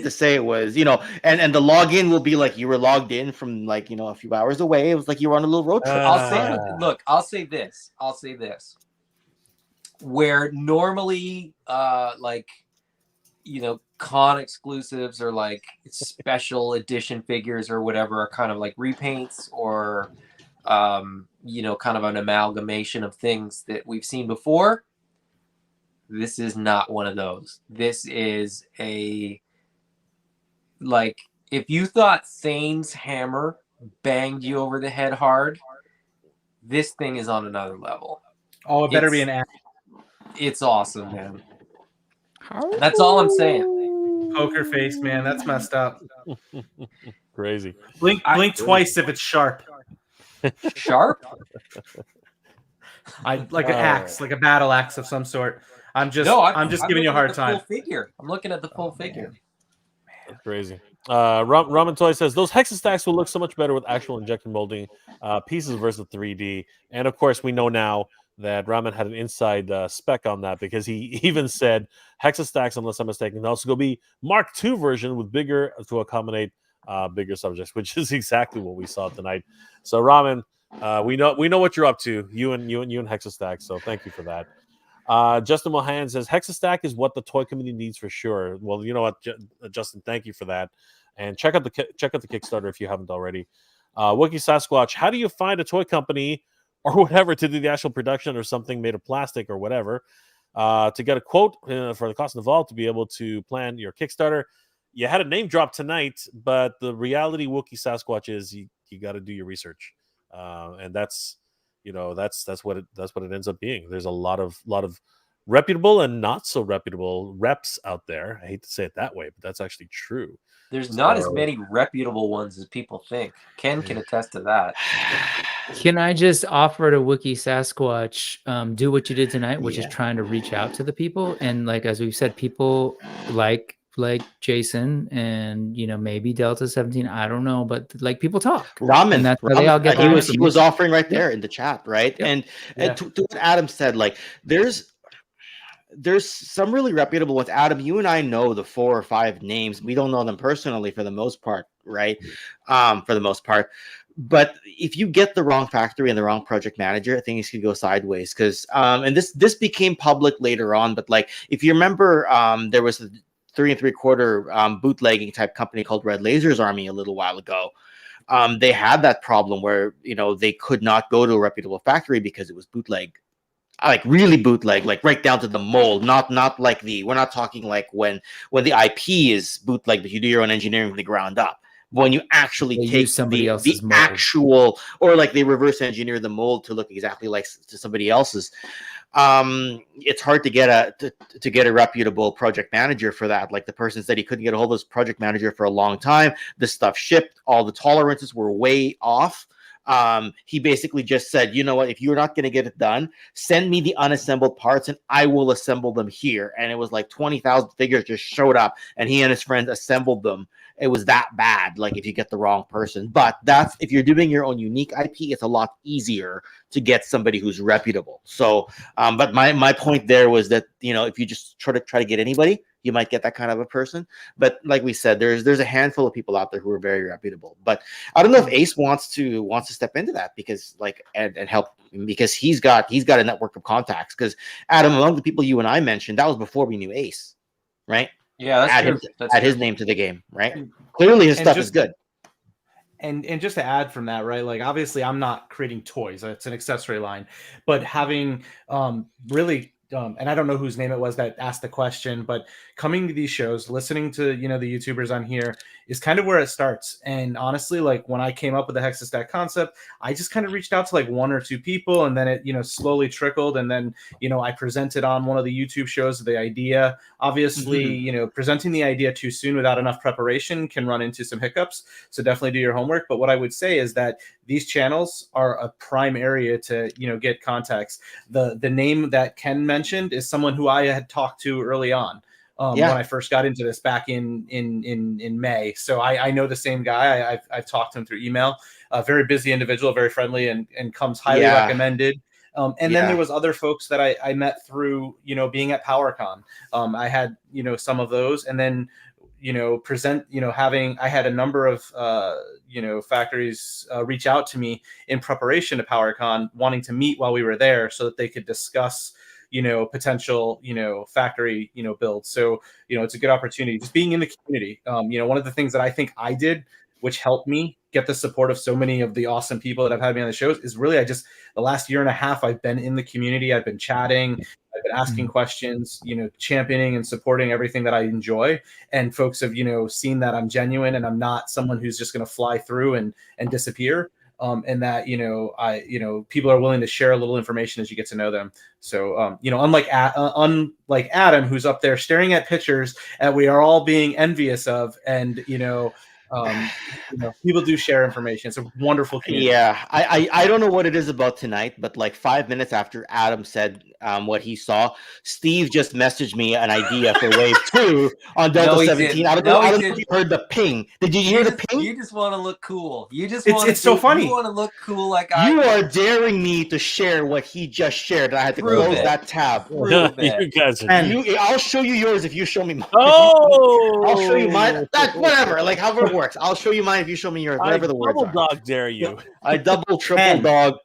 to say it was, and the login will be like you were logged in from like, a few hours away. It was like you were on a little road trip. I'll say this. Where normally con exclusives or like special edition figures or whatever are kind of like repaints or kind of an amalgamation of things that we've seen before. This is not one of those. This is if you thought Thane's hammer banged you over the head hard, this thing is on another level. Oh, it better be an app. It's awesome, man. That's all I'm saying. Poker face, man. That's messed up. Crazy. Blink twice if it's sharp. Sharp? An axe, like a battle axe of some sort. I'm just giving you a hard time. Full figure. I'm looking at the full figure. That's crazy. Ramen Toy says those hexa stacks will look so much better with actual injection molding pieces versus 3D. And of course, we know now that Ramen had an inside spec on that because he even said hexa stacks, unless I'm mistaken, can also go be Mark II version with bigger to accommodate bigger subjects, which is exactly what we saw tonight. So Ramen, we know what you're up to. You and hexa stacks. So thank you for that. Justin Mohan says hexa stack is what the toy community needs for sure. Well, you know what, Justin, thank you for that. And check out the Kickstarter if you haven't already. Wookie Sasquatch, how do you find a toy company or whatever to do the actual production or something made of plastic or whatever to get a quote for the cost involved to be able to plan your Kickstarter? You had a name drop tonight, but the reality, Wookie Sasquatch, is you got to do your research, and that's what it ends up being. There's a lot of reputable and not so reputable reps out there. I hate to say it that way, but that's actually true. There's not as many reputable ones as people think. Ken can attest to that. Can I just offer to Wookie Sasquatch, do what you did tonight, which is trying to reach out to the people, and like as we've said, people like Jason and maybe Delta 17. I don't know, but like people talk. Ramen, and that's how they all get. He was offering right there in the chat, right? Yep. And to what Adam said, like there's some really reputable ones. Adam, you and I know the 4 or 5 names. We don't know them personally for the most part, right? For the most part. But if you get the wrong factory and the wrong project manager, things could go sideways. Because and this became public later on. But like if you remember, there was a 3 3/4 bootlegging type company called Red Laser's Army a little while ago. They had that problem where they could not go to a reputable factory because it was bootleg. Like really bootleg, like right down to the mold, not like we're not talking like when the IP is bootleg, but you do your own engineering from the ground up. When you actually take somebody else's mold. Actual, or like they reverse engineer the mold to look exactly like to somebody else's. It's hard to get a reputable project manager for that. Like the person said he couldn't get a hold of his project manager for a long time. This stuff shipped, all the tolerances were way off. he basically just said, you know what, if you're not going to get it done, send me the unassembled parts and I will assemble them here. And it was like 20,000 figures just showed up and he and his friends assembled them. It was that bad, like if you get the wrong person. But that's, if you're doing your own unique IP, it's a lot easier to get somebody who's reputable. So, but my point there was that, you know, if you just try to get anybody, you might get that kind of a person. But like we said, there's a handful of people out there who are very reputable. But I don't know if Ace wants to step into that, because like and help, because he's got a network of contacts. Because Adam, among the people you and I mentioned, that was before we knew Ace, right? Yeah, that's true. Add his name to the game, right? Clearly his stuff is good. And just to add from that, right? Like obviously I'm not creating toys. It's an accessory line, but having really and I don't know whose name it was that asked the question, but coming to these shows, listening to, you know, the YouTubers on here is kind of where it starts. And honestly, like when I came up with the Hexastack concept, I just kind of reached out to like one or two people, and then it, you know, slowly trickled. And then, you know, I presented on one of the YouTube shows the idea. Obviously, you know, presenting the idea too soon without enough preparation can run into some hiccups. So definitely do your homework. But what I would say is that these channels are a prime area to, you know, get contacts. The name that Ken mentioned is someone who I had talked to early on. When I first got into this back in May. So I know the same guy. I've talked to him through email. A very busy individual, very friendly, and comes highly recommended. And then there was other folks that I met through, you know, being at PowerCon. I had, you know, some of those, and then, you know, I had a number of, you know, factories reach out to me in preparation to PowerCon, wanting to meet while we were there so that they could discuss, you know, potential, you know, factory, you know, builds. So, you know, it's a good opportunity just being in the community. You know, one of the things that I think I did, which helped me get the support of so many of the awesome people that have had me on the shows, is really, the last year and a half, I've been in the community. I've been chatting, I've been asking questions, you know, championing and supporting everything that I enjoy. And folks have, you know, seen that I'm genuine and I'm not someone who's just going to fly through and disappear. And that, you know, people are willing to share a little information as you get to know them. So, you know, unlike Adam, who's up there staring at pictures that we are all being envious of, and, you know, people do share information. It's a wonderful community. Yeah, I don't know what it is about tonight, but like 5 minutes after Adam said what he saw, Steve just messaged me an idea for Wave 2 on Delta 17. I don't know if you heard the ping. Did you hear the ping? You just want to look cool. It's so funny. You want to look cool like I. You are daring me to share what he just shared. I had to close that tab. You guys are... I'll show you yours if you show me mine. Oh! I'll show you mine. Whatever, like however it works. I'll show you mine if you show me yours. Whatever the words are. Double dog dare you. I double, triple dog.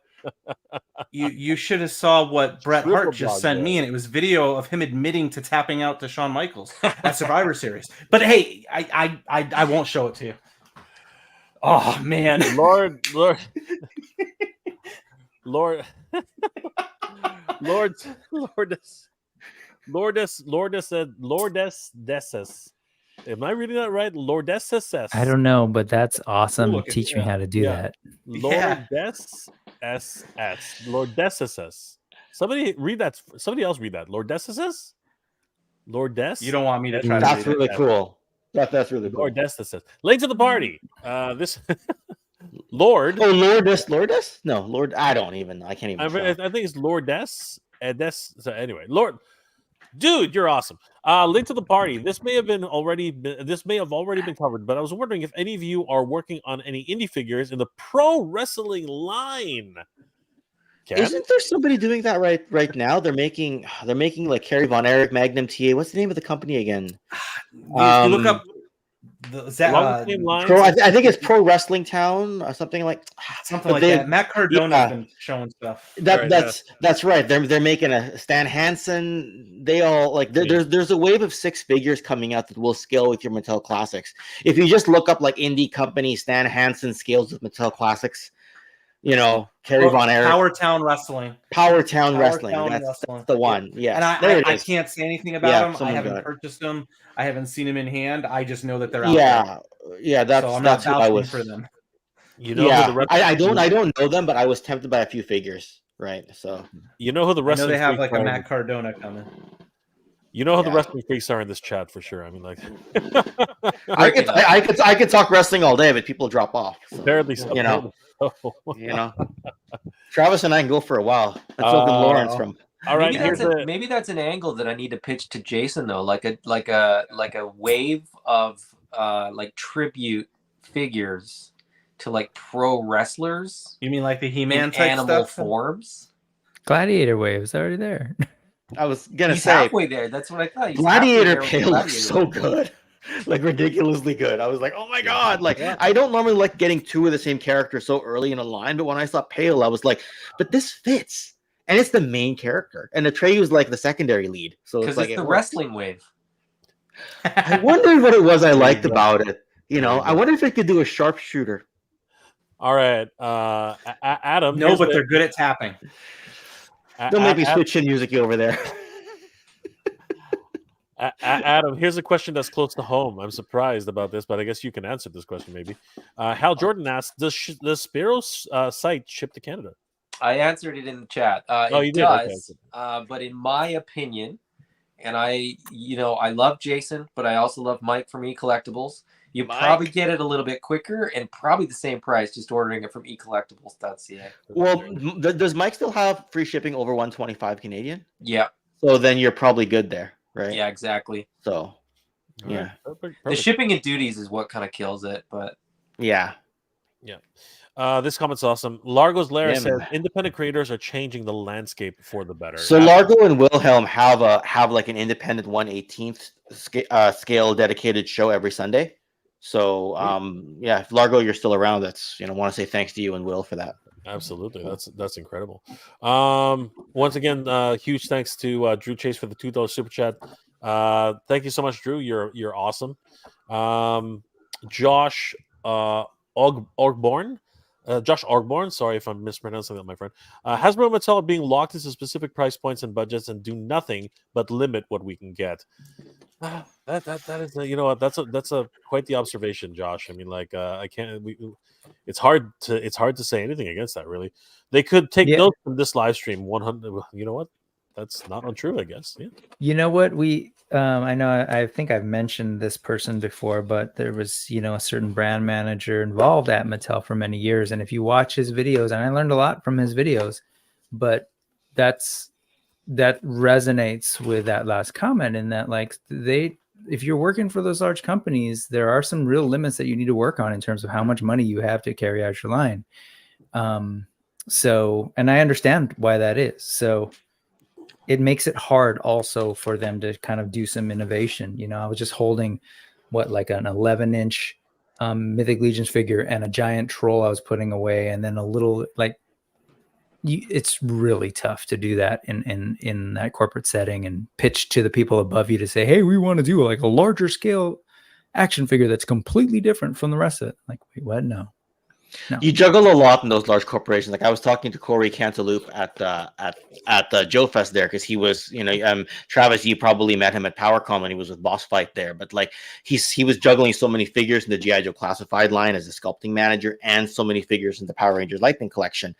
You should have saw what Bret Hart just sent me, and it was video of him admitting to tapping out to Shawn Michaels at Survivor Series. But hey, I won't show it to you. Oh man, Lordess. Am I reading that right? Lordess. I don't know, but that's awesome. Look, Teach me how to do that. Lordess Lordess. Somebody read that. Somebody else read that. Lordess. Lordess. You don't want me to try. That's really cool. That's really cool. Lordess. Late to the party. This Lord. Oh, Lordess. No, Lord. I can't even. I think it's Lordess. And so anyway, Lord. Dude, you're awesome. Late to the party. This may have already been covered, but I was wondering if any of you are working on any indie figures in the pro wrestling line. Ken? Isn't there somebody doing that right now? They're making like Kerry Von Erich, Magnum TA. What's the name of the company again? You look up I think it's Pro Wrestling Town or something like that. Matt Cardona's been showing stuff. That's right. They're making a Stan Hansen. They all like there's a wave of 6 figures coming out that will scale with your Mattel Classics. If you just look up like indie company Stan Hansen scales with Mattel Classics, you know, Kerry Von Erich. Powertown Wrestling. That's the one. Yeah. And I can't say anything about them. I haven't purchased them. I haven't seen them in hand. I just know that they're out there. Yeah, that's who I was for them. You know, I don't know them, but I was tempted by a few figures, right? So you know who the wrestling they have like a Matt Cardona coming. You know how the wrestling freaks are in this chat for sure. I mean, like, I could talk wrestling all day, but people drop off. So, apparently, so. You know, So, You know, Travis and I can go for a while. Let's open Lawrence from. all right, Maybe that's an angle that I need to pitch to Jason though, like a wave of like tribute figures to like pro wrestlers. You mean like the in He-Man type animal stuff? forms? Gladiator Wave's already there. I was gonna He's say halfway there. That's what I thought. He's Gladiator halfway there Pale with looks so good. Like ridiculously good. I was like, oh my god! Like I don't normally like getting two of the same character so early in a line, but when I saw Pale, I was like, but this fits, and it's the main character, and Atreyu's like the secondary lead. So because it's like it's the works. wrestling wave. I wondered what it was I liked go. about it. You know, There you I go. wonder if it could do a sharpshooter. all right, Adam. No, here's but the- they're good at tapping. Don't make me Adam, switch in music over there. Adam, here's a question that's close to home. I'm surprised about this, but I guess you can answer this question maybe. Hal Jordan asks, does Spero site ship to Canada? I answered it in the chat. Oh, It you did? Okay, does, but in my opinion, and I love Jason, but I also love Mike from eCollectibles. You Mike. probably get it a little bit quicker and probably the same price just ordering it from ecollectibles.ca. Well, does Mike still have free shipping over 125 Canadian? Yeah, So then you're probably good there, right? yeah, exactly. So, All yeah. right, perfect. The shipping and duties is what kind of kills it, but Yeah. This comment's awesome. Largo's Lair Yeah, says man. independent creators are changing the landscape for the better. So Largo and Wilhelm have like an independent 1/18th scale dedicated show every Sunday. So yeah, if Largo, you're still around, that's want to say thanks to you and Will for that. Absolutely, that's incredible. Once again, huge thanks to Drew Chase for the $2 super chat. Thank you so much, Drew. You're awesome. Josh Orgborn. Josh Orgborn, sorry if I'm mispronouncing that, my friend. Hasbro and Mattel are being locked into specific price points and budgets and do nothing but limit what we can get. That is that's a quite the observation, Josh. I mean, like I can't. It's hard to say anything against that. Really, they could take notes from this live stream. 100. You know what? That's not untrue, I guess. Yeah. You know what? I think I've mentioned this person before, but there was, a certain brand manager involved at Mattel for many years. And if you watch his videos, and I learned a lot from his videos, but that resonates with that last comment in that, like, if you're working for those large companies, there are some real limits that you need to work on in terms of how much money you have to carry out your line. So, and I understand why that is. So it makes it hard also for them to kind of do some innovation. I was just holding like an 11-inch Mythic Legions figure and a giant troll I was putting away, and then a little it's really tough to do that in that corporate setting and pitch to the people above you to say, hey, we want to do like a larger scale action figure that's completely different from the rest of it. Like, wait, what? No. You juggle a lot in those large corporations. Like I was talking to Corey Cantaloupe at the Joe Fest there, because he was, Travis, you probably met him at PowerCon when he was with Boss Fight there. But like he was juggling so many figures in the G.I. Joe Classified line as a sculpting manager, and so many figures in the Power Rangers Lightning collection,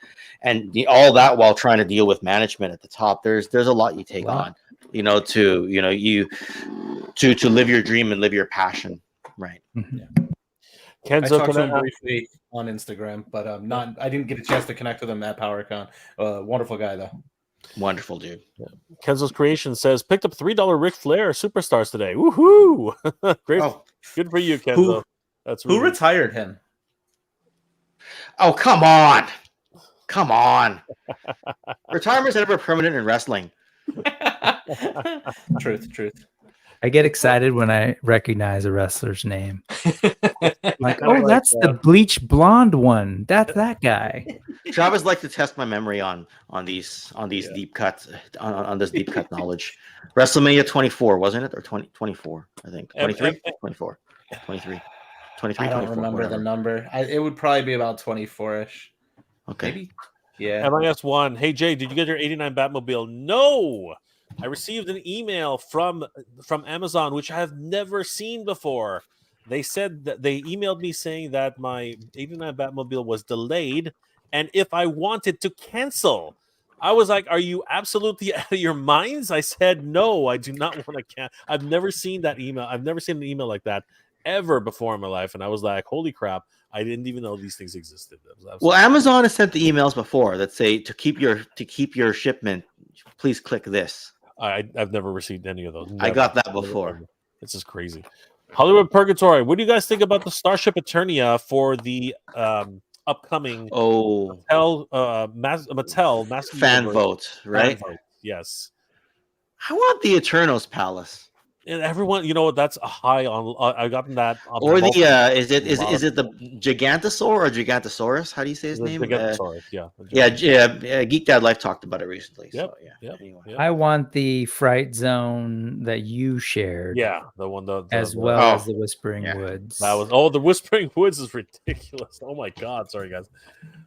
and all that while trying to deal with management at the top. There's a lot you take on, to live your dream and live your passion, right? Mm-hmm. Yeah. Kenzo, I talked to him briefly on Instagram, but I didn't get a chance to connect with him at PowerCon. Wonderful guy though. Wonderful dude. Yeah. Kenzo's Creation says picked up $3 Ric Flair Superstars today. Woohoo! Great, good for you, Kenzo. Who retired him? Oh, come on. Retirement's never permanent in wrestling. Truth. I get excited when I recognize a wrestler's name. Like, oh, that's the bleach blonde one. That's that guy. Travis likes to test my memory on these deep cuts, on this deep cut knowledge. WrestleMania 24, wasn't it? Or 24, I think. 23? 24. 23. 23, I don't 24, remember whatever. the number. It would probably be about 24-ish. Okay. Maybe. Yeah. MIS1. Hey Jay, did you get your 89 Batmobile? No. I received an email from Amazon, which I have never seen before. They said that they emailed me saying that my 89 Batmobile was delayed, and if I wanted to cancel. I was like, "Are you absolutely out of your minds?" I said, "No, I do not want to cancel." I've never seen that email. I've never seen an email like that. ever before in my life, and I was like, holy crap, I didn't even know these things existed. Well, Amazon has sent the emails before that say to keep your shipment, please click this. I've never received any of those. I got that before. This is crazy. Hollywood Purgatory. What do you guys think about the Starship Eternia for the upcoming Mattel Master fan Universe vote, right? Fan vote. Yes. I want the Eternals Palace. And everyone, that's a high on. I got that. Or the is it the Gigantosaur or Gigantosaurus? How do you say his name? Gigantosaurus. Geek Dad Life talked about it recently. Yep. So Yep. I want the Fright Zone that you shared. Yeah, the one as well as the Whispering Woods. That was the Whispering Woods is ridiculous. Oh my god, sorry guys.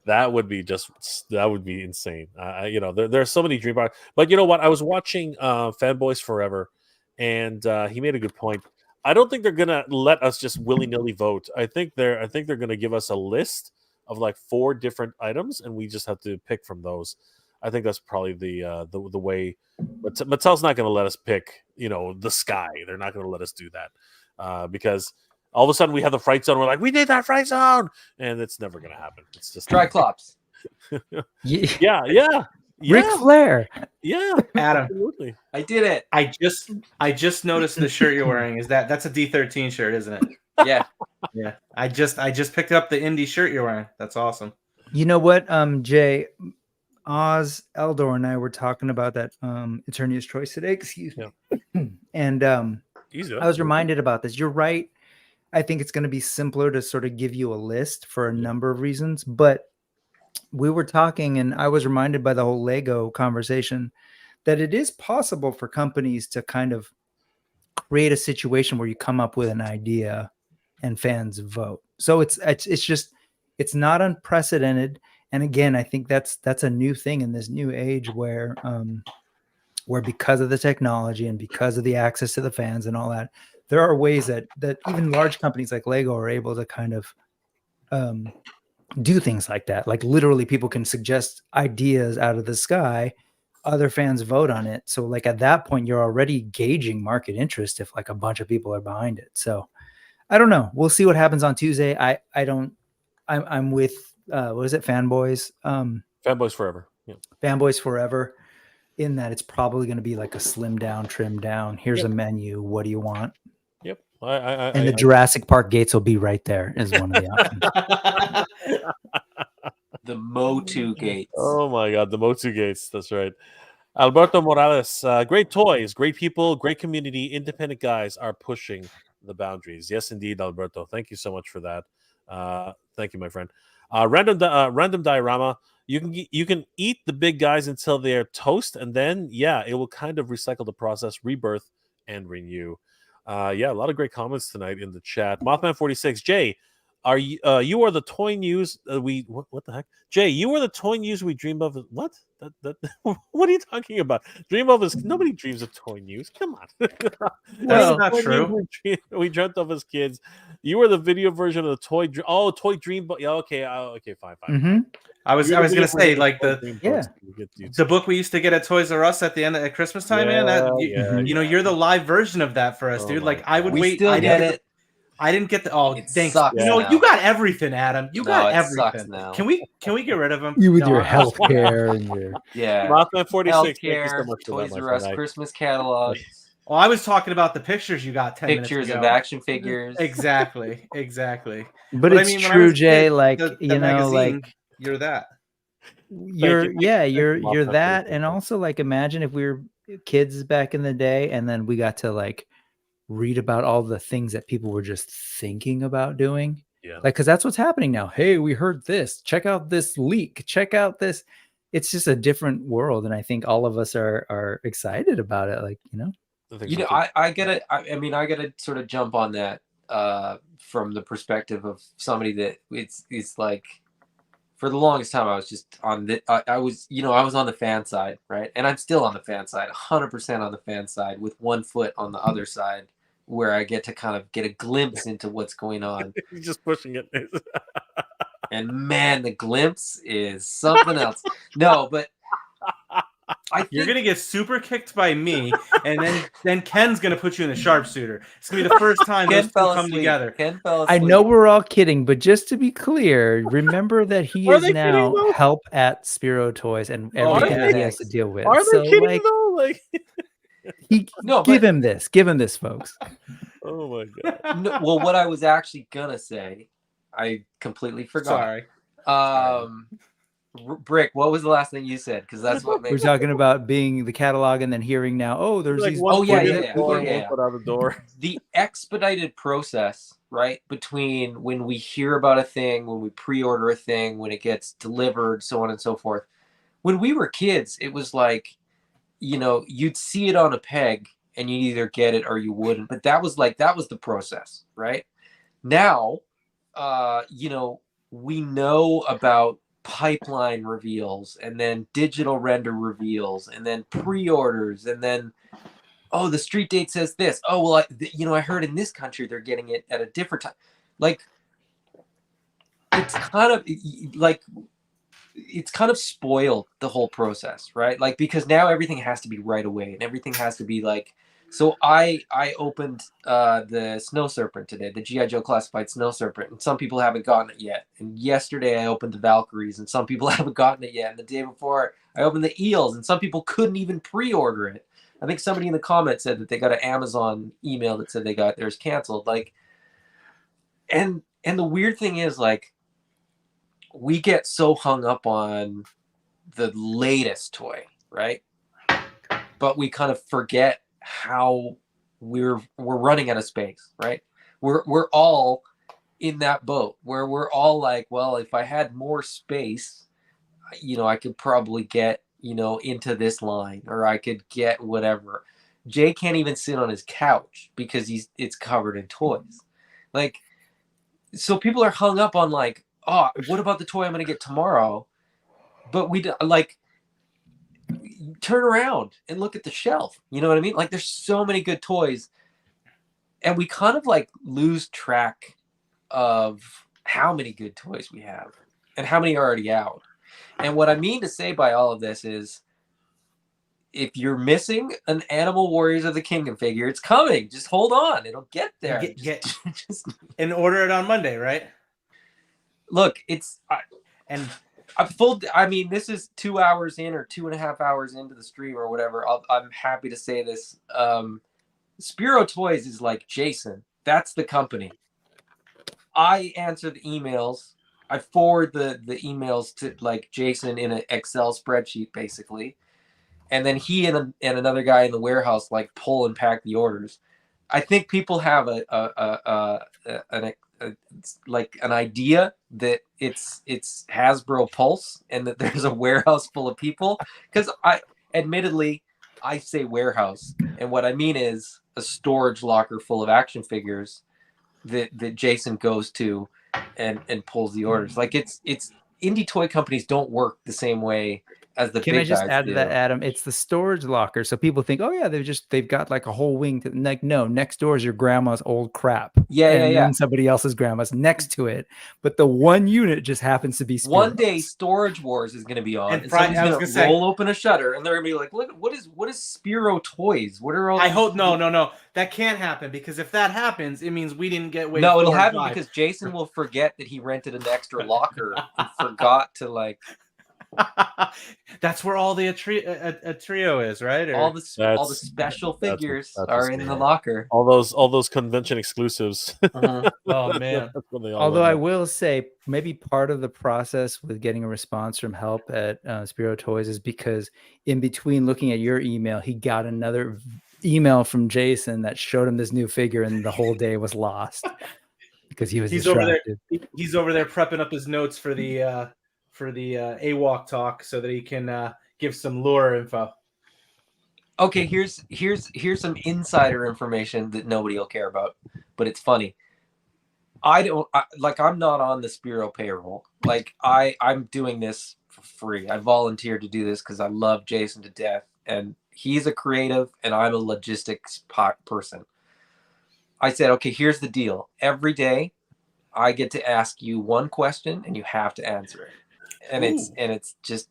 That would be insane. There are so many dream parks. But you know what? I was watching Fanboys Forever. And he made a good point. I don't think they're gonna let us just willy-nilly vote. I think they're gonna give us a list of like 4 different items, and we just have to pick from those. I think that's probably the way. But Mattel's not gonna let us pick, the sky. They're not gonna let us do that because all of a sudden we have the Fright Zone. We're like, we need that Fright Zone, and it's never gonna happen. It's just Triclops. Yeah. Ric Flair. Yeah, Adam. Absolutely. I did it. I just noticed the shirt you're wearing. That's a D13 shirt, isn't it? Yeah. Yeah. I just picked up the indie shirt you're wearing. That's awesome. You know what, Jay, Oz, Eldor, and I were talking about that Eternia's Choice today. Excuse me. And I was reminded about this. You're right. I think it's going to be simpler to sort of give you a list for a number of reasons, but we were talking and I was reminded by the whole Lego conversation that it is possible for companies to kind of create a situation where you come up with an idea and fans vote. So it's not unprecedented. And again, I think that's a new thing in this new age where because of the technology and because of the access to the fans and all that, there are ways that even large companies like Lego are able to kind of do things like that. Like literally people can suggest ideas out of the sky, other fans vote on it. So like at that point, you're already gauging market interest if like a bunch of people are behind it. So I don't know. We'll see what happens on Tuesday. I'm with, what is it? Fanboys? Fanboys Forever. Yeah. Fanboys Forever, in that it's probably going to be like a slim down, trim down. Here's a menu. What do you want? Yep. And the Jurassic Park gates will be right there is one of the options. The Motu gates. Oh my god, the Motu gates. That's right. Alberto Morales, great toys, great people, great community. Independent guys are pushing the boundaries. Yes, indeed, Alberto. Thank you so much for that. Thank you, my friend. Random diorama. You can eat the big guys until they're toast, and then it will kind of recycle the process, rebirth, and renew. A lot of great comments tonight in the chat. Mothman 46, Jay, are you are the toy news what the heck? Jay, you are the toy news we dream of. What? What are you talking about? Dream of is nobody dreams of toy news. Come on. That's not true. We dreamt of as kids. You were the video version of the toy dream. Yeah, okay, fine. Mm-hmm. I was gonna say like the book we used to get at Toys R Us at the end at Christmas time, man. You're the live version of that for us, dude. Like I would wait. Still get it. I didn't get the. Oh, thanks. Sucks you got everything, Adam. You got everything. Sucks now. Can we get rid of them? You with your healthcare and your Rockman 46. Healthcare, Toys R Us Christmas catalog. Oh, I was talking about the pictures you got 10 minutes ago. Pictures of action figures. Exactly. But it's true, Jay. Like like you're that. You're that, and also like imagine if we were kids back in the day, and then we got to like read about all the things that people were just thinking about doing. Yeah. Like, because that's what's happening now. Hey, we heard this. Check out this leak. Check out this. It's just a different world, and I think all of us are excited about it. Like, I gotta sort of jump on that from the perspective of somebody that it's like for the longest time I was just on the I was on the fan side, right? And I'm still on the fan side, 100% on the fan side, with one foot on the other side, where I get to kind of get a glimpse into what's going on. You're just pushing it. And man, the glimpse is something else. No, but You're gonna get super kicked by me, and then Ken's gonna put you in the sharpshooter. It's gonna be the first time those two come together. Ken fell I asleep. know we're all kidding, but just to be clear, remember that he Are is they kidding, now though? help at Spero Toys and Oh, everything yeah. that he has to deal with. Are So they kidding like, though? Like, give him this, folks. oh my god. No, well, what I was actually gonna say, I completely forgot. Sorry. Brick, what was the last thing you said? Because that's what We're makes talking about being the catalog and then hearing now, oh, there's Like these. one Oh, yeah, foot in yeah, the yeah, door, yeah, one yeah. foot out the door. the expedited process, right? Between when we hear about a thing, when we pre-order a thing, when it gets delivered, so on and so forth. When we were kids, it was like, you'd see it on a peg and you'd either get it or you wouldn't. But that was the process, right? Now, we know about pipeline reveals and then digital render reveals and then pre-orders and then, oh, the street date says this. Oh, well, I heard in this country they're getting it at a different time. Like, it's kind of spoiled the whole process, right? Like, because now everything has to be right away and everything has to be like. So I opened the Snow Serpent today, the G.I. Joe Classified Snow Serpent, and some people haven't gotten it yet. And yesterday I opened the Valkyries, and some people haven't gotten it yet. And the day before I opened the Eels, and some people couldn't even pre-order it. I think somebody in the comments said that they got an Amazon email that said they got theirs canceled. Like, and the weird thing is, like, we get so hung up on the latest toy, right? But we kind of forget how we're running out of space, right? We're all in that boat where we're all like, well, if I had more space, I could probably get, into this line, or I could get whatever. Jay can't even sit on his couch because it's covered in toys. Like, so people are hung up on like, oh, what about the toy I'm going to get tomorrow? But we like, turn around and look at the shelf. You know what I mean? Like, there's so many good toys, and we kind of like lose track of how many good toys we have and how many are already out. And what I mean to say by all of this is, if you're missing an Animal Warriors of the Kingdom figure, it's coming. Just hold on. It'll get there. Just and order it on Monday, right? Look, I mean, this is 2 hours in or 2.5 hours into the stream or whatever. I'm happy to say this. Spero Toys is like Jason. That's the company. I answer the emails. I forward the emails to like Jason in an Excel spreadsheet, basically. And then he and another guy in the warehouse like pull and pack the orders. I think people have an idea that it's Hasbro Pulse and that there's a warehouse full of people. Because admittedly, I say warehouse, and what I mean is a storage locker full of action figures that Jason goes to and pulls the orders. Like, it's indie toy companies don't work the same way as the Can big I just guys add do. to that, Adam? It's the storage locker. So people think, oh yeah, they've got like a whole wing. Like, no, next door is your grandma's old crap. Yeah. Then somebody else's grandma's next to it. But the one unit just happens to be Spiro's. One day Storage Wars is going to be on, And and Friday- somebody's I was going to gonna say- roll open a shutter, and they're going to be like, "Look, what is Spero Toys? What are all?" I these- hope no. That can't happen, because if that happens, it means we didn't get. No, it'll happen because Jason will forget that he rented an extra locker and forgot to like That's where all the a trio is, right? Or... all the That's- special that's figures that's are what's in going the on. locker. All those convention exclusives. Mhm. Oh man. That's when they all Although end I up. will say, maybe part of the process with getting a response from help at Spero Toys is because in between looking at your email, he got another email from Jason that showed him this new figure, and the whole day was lost because he was He's over distracted. there. He's over there prepping up his notes for the AWOC talk so that he can give some lure info. Okay, here's some insider information that nobody will care about, but it's funny. I'm not on the Spero payroll. Like, I'm doing this for free. I volunteered to do this because I love Jason to death, and he's a creative and I'm a logistics person. I said, okay, here's the deal. Every day I get to ask you one question and you have to answer it. And it's just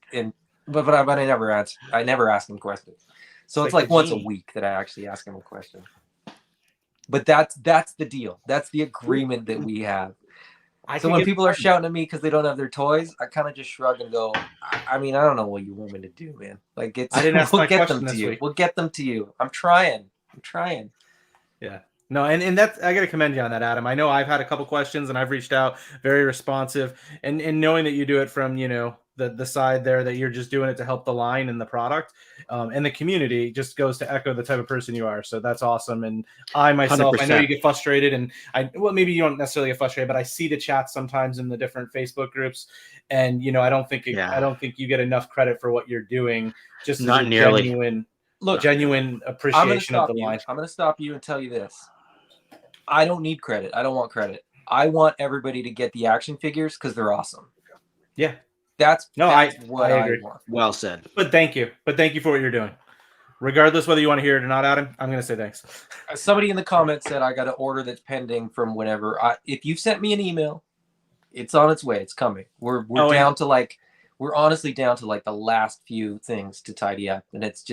but I never ask him questions. So it's like once a week that I actually ask him a question. But that's the deal. That's the agreement that we have. So when people are shouting at me because they don't have their toys, I kind of just shrug and go, I mean, I don't know what you want me to do, man. Like, it's, I didn't ask my question them to this you. week. We'll get them to you. I'm trying. Yeah. No, and that's, I got to commend you on that, Adam. I know I've had a couple questions and I've reached out, very responsive, and knowing that you do it from, you know, the side there, that you're just doing it to help the line and the product, and the community just goes to echo the type of person you are. So that's awesome. And I myself, 100%. I know you get frustrated, and well, maybe you don't necessarily get frustrated, but I see the chats sometimes in the different Facebook groups, and you know, I don't think you get enough credit for what you're doing. Just Not nearly. Genuine appreciation of the line. I'm going to stop you and tell you this. I don't need credit. I don't want credit. I want everybody to get the action figures because they're awesome. Yeah. That's what I agree. want. Well said. But thank you for what you're doing. Regardless whether you want to hear it or not, Adam, I'm going to say thanks. Somebody in the comments said I got an order that's pending from whenever. If you've sent me an email, it's on its way. It's coming. We're honestly down to like the last few things to tidy up, and it's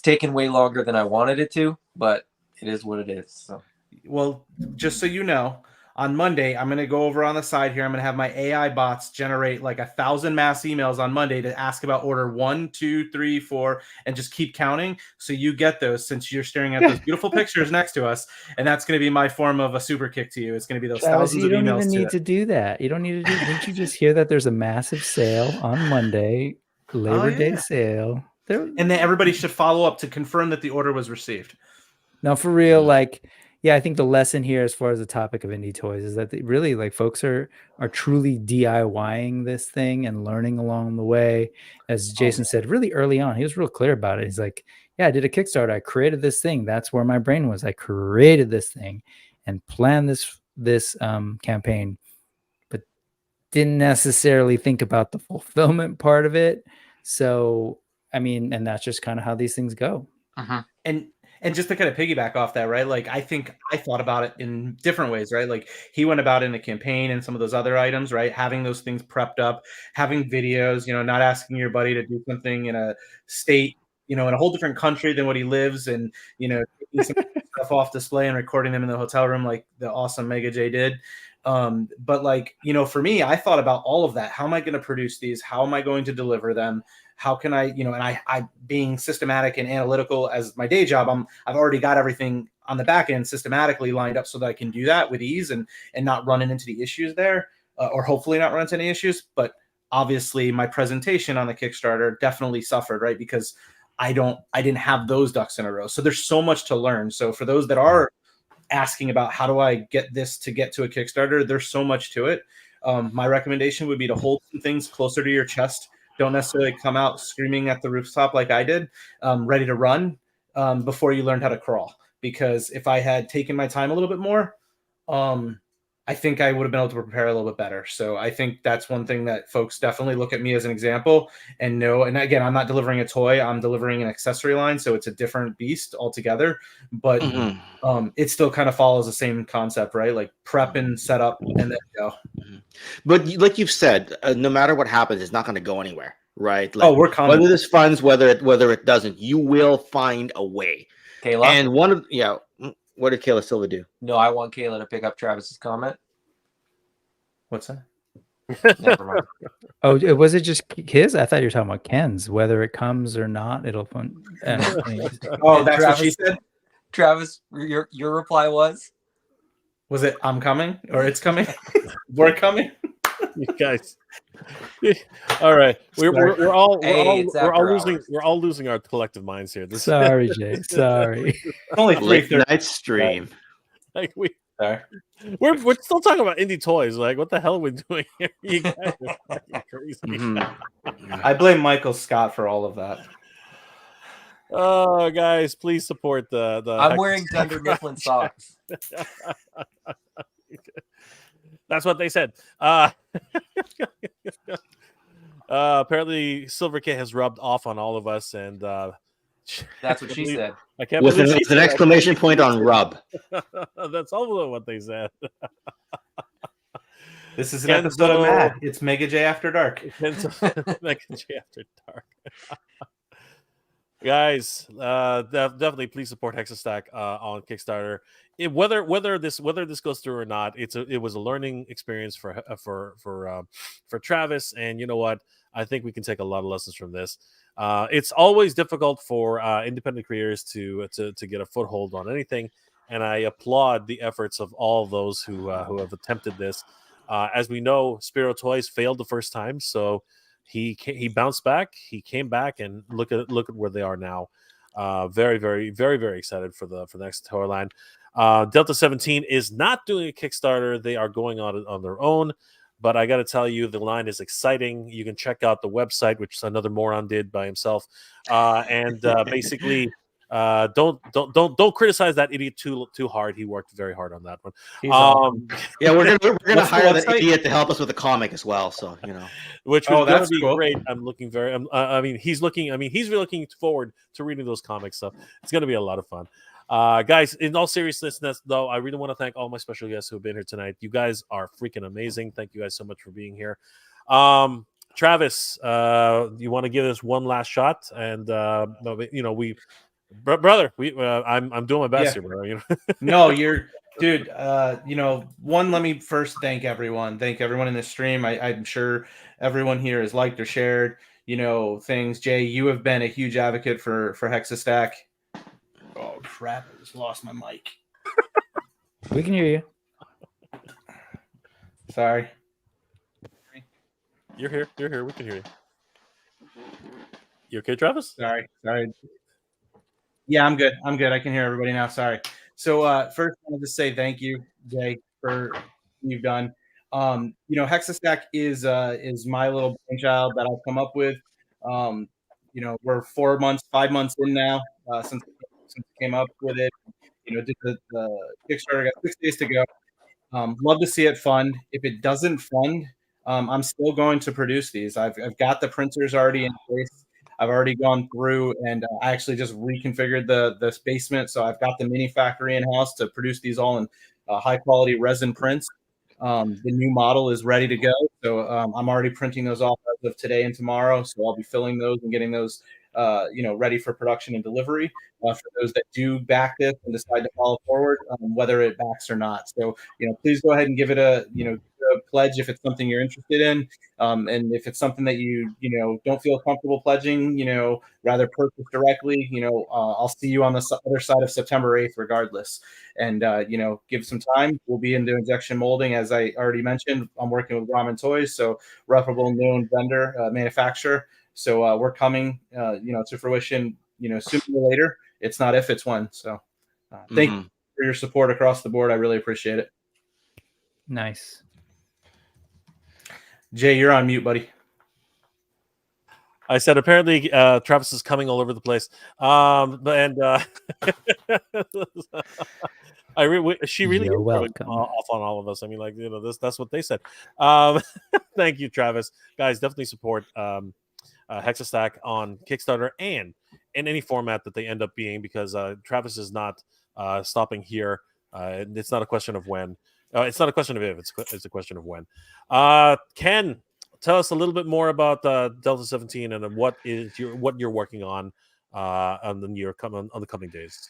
taken way longer than I wanted it to, but it is what it is. So, well, just so you know, on Monday, I'm going to go over on the side here. I'm going to have my AI bots generate like 1,000 mass emails on Monday to ask about order 1, 2, 3, 4, and just keep counting. So you get those since you're staring at those beautiful pictures next to us. And that's going to be my form of a super kick to you. It's going to be those thousands of emails. You don't even need to do that. You don't need to do. Didn't you just hear that there's a massive sale on Monday, Labor Day sale? And then everybody should follow up to confirm that the order was received. No, for real. Like, yeah, I think the lesson here, as far as the topic of indie toys, is that really, like, folks are truly DIYing this thing and learning along the way. As Jason said, really early on, he was real clear about it. He's like, yeah, I did a Kickstarter. I created this thing. That's where my brain was. I created this thing and planned this campaign, but didn't necessarily think about the fulfillment part of it. So, I mean, and that's just kind of how these things go. And just to kind of piggyback off that, right? Like, I think I thought about it in different ways, right? Like, he went about it in a campaign and some of those other items, right? Having those things prepped up, having videos, you know, not asking your buddy to do something in a state, you know, in a whole different country than what he lives, and, you know, taking some stuff off display and recording them in the hotel room like the awesome Mega J did. But like, you know, for me, I thought about all of that. How am I going to produce these? How am I going to deliver them? How can I, you know, and I being systematic and analytical as my day job, I've already got everything on the back end systematically lined up so that I can do that with ease and not running into the issues there, or hopefully not run into any issues. But obviously my presentation on the Kickstarter definitely suffered, right? Because I didn't have those ducks in a row. So there's so much to learn. So for those that are asking about how do I get this to get to a Kickstarter, there's so much to it. My recommendation would be to hold some things closer to your chest. Don't necessarily come out screaming at the rooftop like I did, ready to run before you learned how to crawl. Because if I had taken my time a little bit more, I think I would have been able to prepare a little bit better. So I think that's one thing that folks definitely look at me as an example and know. And again, I'm not delivering a toy, I'm delivering an accessory line. So it's a different beast altogether, but it still kind of follows the same concept, right? Like prep and set up and then go. But like you've said, no matter what happens, it's not going to go anywhere, right? Like, we're coming. Whether this funds, whether it doesn't, you will find a way. Kayla? And what did Kayla Silva do? No, I want Kayla to pick up Travis's comment. What's that? Never mind. Oh, was it just his? I thought you were talking about Ken's. Whether it comes or not, it'll fund. Oh, that's what she said? Travis, your reply was it I'm coming or it's coming? We're coming? You guys. All right. We're all losing our collective minds here. Sorry, Jay. Sorry. It's only 3:30 night stream. Like we're still talking about indie toys. Like, what the hell are we doing here? You guys are fucking crazy. I blame Michael Scott for all of that. Oh, guys, please support the I'm wearing Dunder Mifflin socks. That's what they said. Apparently, Silver Kit has rubbed off on all of us, and that's what she said. I can't with believe an exclamation point on rub. That's all what they said. This is an episode of Mad. It's Mega J After Dark. Mega J After Dark. Guys, definitely please support Hexastack on Kickstarter. Whether this goes through or not, it was a learning experience for Travis, and you know what? I think we can take a lot of lessons from this. It's always difficult for independent creators to get a foothold on anything, and I applaud the efforts of all those who have attempted this. As we know, Spero Toys failed the first time, so he bounced back. He came back, and look at where they are now. Very, very, very, very excited for the next toy line. Delta 17 is not doing a Kickstarter. They are going on their own. But I got to tell you, the line is exciting. You can check out the website, which another moron did by himself, and basically. Don't criticize that idiot too hard. He worked very hard on that one. Yeah, we're gonna hire that idiot to help us with the comic as well. So which was gonna be great. I'm looking very. He's really looking forward to reading those comics. So it's gonna be a lot of fun. Guys, in all seriousness, though, I really want to thank all my special guests who have been here tonight. You guys are freaking amazing. Thank you guys so much for being here. Travis, you want to give us one last shot? And brother, I'm doing my best here, bro. No, dude. Let me first thank everyone. Thank everyone in this stream. I'm sure everyone here has liked or shared, things. Jay, you have been a huge advocate for Hexastack. Oh crap! I just lost my mic. We can hear you. Sorry. You're here. We can hear you. You okay, Travis? Sorry. Yeah, I'm good. I can hear everybody now. Sorry. So first, I want to say thank you, Jay, for what you've done. Hexastack is my little brainchild that I've come up with. We're 5 months in now since I came up with it. Did the Kickstarter. Got 6 days to go. Love to see it fund. If it doesn't fund, I'm still going to produce these. I've got the printers already in place. I've already gone through and I actually just reconfigured the basement. So I've got the mini factory in house to produce these all in high quality resin prints. The new model is ready to go. So I'm already printing those off as of today and tomorrow. So I'll be filling those and getting those, ready for production and delivery for those that do back this and decide to follow forward, whether it backs or not. So, please go ahead and give it a pledge if it's something you're interested in. And if it's something that you don't feel comfortable pledging, rather purchase directly, I'll see you on the other side of September 8th, regardless. And, give some time. We'll be into injection molding. As I already mentioned, I'm working with Ramen Toys. So reputable known vendor, manufacturer. So we're coming, to fruition, sooner or later. It's not if, it's when. So thank you for your support across the board. I really appreciate it. Nice. Jay, you're on mute, buddy. I said apparently Travis is coming all over the place. She really You're welcome. off on all of us. I mean, that's what they said. Thank you, Travis. Guys, definitely support Hexastack on Kickstarter and in any format that they end up being, because Travis is not stopping here. It's not a question of when. It's not a question of if. It's a question of when. Ken, tell us a little bit more about Delta 17 and what you're working on the coming days.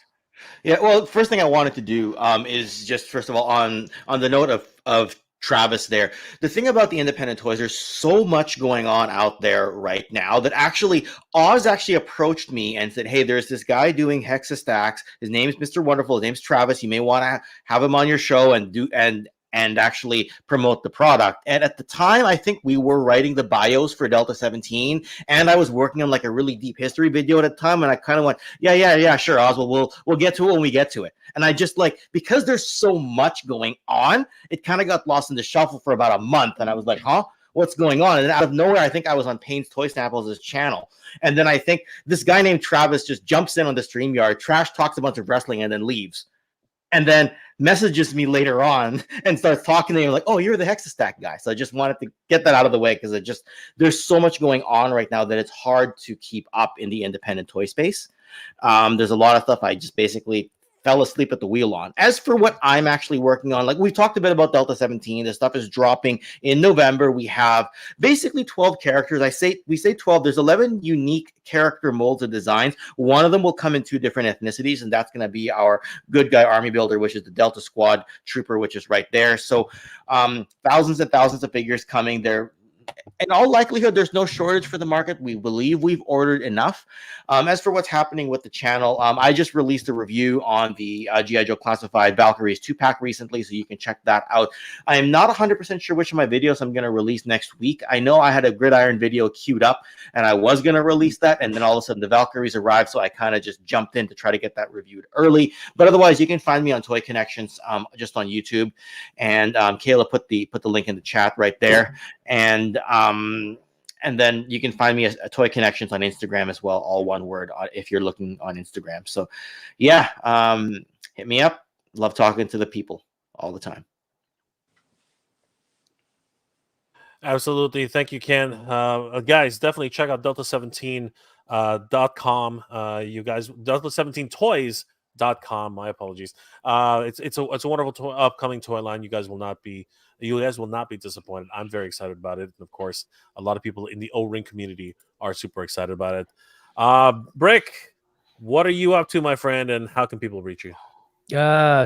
Yeah, well, first thing I wanted to do is just first of all on the note of Travis there. The thing about the independent toys, there's so much going on out there right now that actually Oz actually approached me and said, hey, there's this guy doing Hexastacks. His name's Mr. Wonderful. His name's Travis. You may want to have him on your show and actually promote the product. And at the time, I think we were writing the bios for Delta 17, and I was working on like a really deep history video at the time, and I kind of went, yeah, sure, Oswald, we'll get to it when we get to it. And I just because there's so much going on, it kind of got lost in the shuffle for about a month, and I was like, huh? What's going on? And then out of nowhere, I think I was on Payne's Toy Samples' channel. And then I think this guy named Travis just jumps in on the StreamYard, trash talks a bunch of wrestling, and then leaves. And then messages me later on and starts talking to me like, oh, you're the Hexastack guy. So I just wanted to get that out of the way because there's so much going on right now that it's hard to keep up in the independent toy space. There's a lot of stuff I just basically fell asleep at the wheel on. As for what I'm actually working on, like we talked a bit about Delta 17, this stuff is dropping in November. We have basically 12 characters. We say 12. There's 11 unique character molds and designs. One of them will come in 2 different ethnicities, and that's going to be our good guy army builder, which is the Delta Squad Trooper, which is right there. So thousands and thousands of figures coming there. In all likelihood, there's no shortage for the market. We believe we've ordered enough. As for what's happening with the channel, I just released a review on the G.I. Joe Classified Valkyries 2-pack recently, so you can check that out. I am not 100% sure which of my videos I'm going to release next week. I know I had a Gridiron video queued up, and I was going to release that, and then all of a sudden the Valkyries arrived, so I kind of just jumped in to try to get that reviewed early. But otherwise, you can find me on Toy Connections, just on YouTube, and Kayla put the link in the chat right there. And then you can find me at Toy Connections on Instagram as well, all one word, if you're looking on Instagram. So, yeah, hit me up. Love talking to the people all the time. Absolutely. Thank you, Ken. Guys, definitely check out Delta17.com. You guys, Delta17Toys.com. My apologies. It's a wonderful upcoming toy line. You guys will not be disappointed. I'm very excited about it. And of course, a lot of people in the O-Ring community are super excited about it. Brick, what are you up to, my friend, and how can people reach you?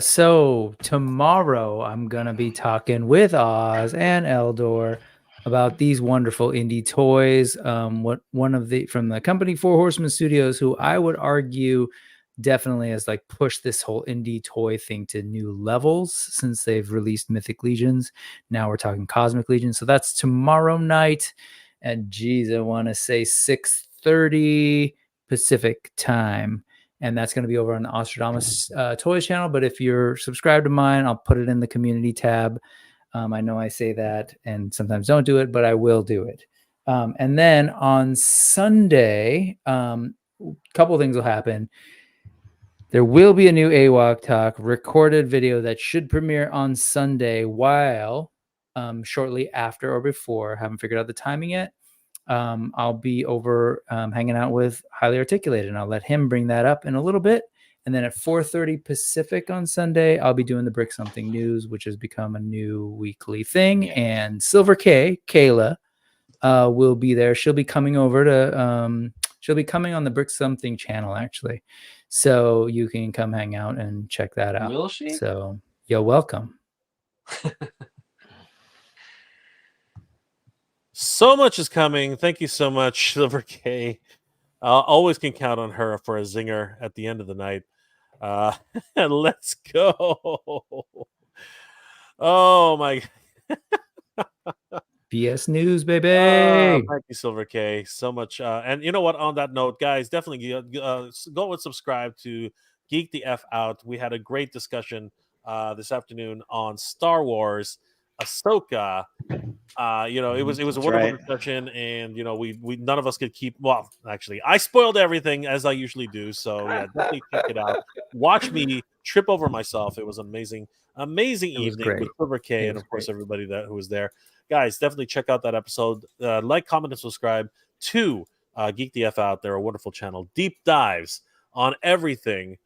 So tomorrow I'm gonna be talking with Oz and Eldor about these wonderful indie toys. What one of the from the company Four Horsemen Studios, who I would argue definitely has like pushed this whole indie toy thing to new levels since they've released Mythic Legions. Now we're talking Cosmic Legions. So that's tomorrow night at, geez, I want to say 6:30 Pacific time. And that's going to be over on the Ostradamus Toys channel. But if you're subscribed to mine, I'll put it in the community tab. I know I say that and sometimes don't do it, but I will do it. And then on Sunday, a couple things will happen. There will be a new AWOC Talk recorded video that should premiere on Sunday, while shortly after or before, haven't figured out the timing yet, I'll be over hanging out with Highly Articulated, and I'll let him bring that up in a little bit. And then at 4:30 Pacific on Sunday, I'll be doing the Brick Something News, which has become a new weekly thing. And Silver K, Kayla, will be there. She'll be coming over to, she'll be coming on the Brick Something channel, actually. So you can come hang out and check that out. Will she? So you're welcome. So much is coming. Thank you so much, Silver K. Always can count on her for a zinger at the end of the night. And let's go. Oh my. BS News, baby. Thank you, Silver K. So much. And you know what? On that note, guys, definitely go and subscribe to Geek the F Out. We had a great discussion this afternoon on Star Wars, Ahsoka. It was a wonderful discussion, and we none of us could keep. Well, actually, I spoiled everything as I usually do. So yeah, definitely check it out. Watch me trip over myself. It was an amazing evening with Silver K and of course everybody who was there. Guys, definitely check out that episode. Like, comment, and subscribe to Geek the F Out. They're a wonderful channel. Deep dives on everything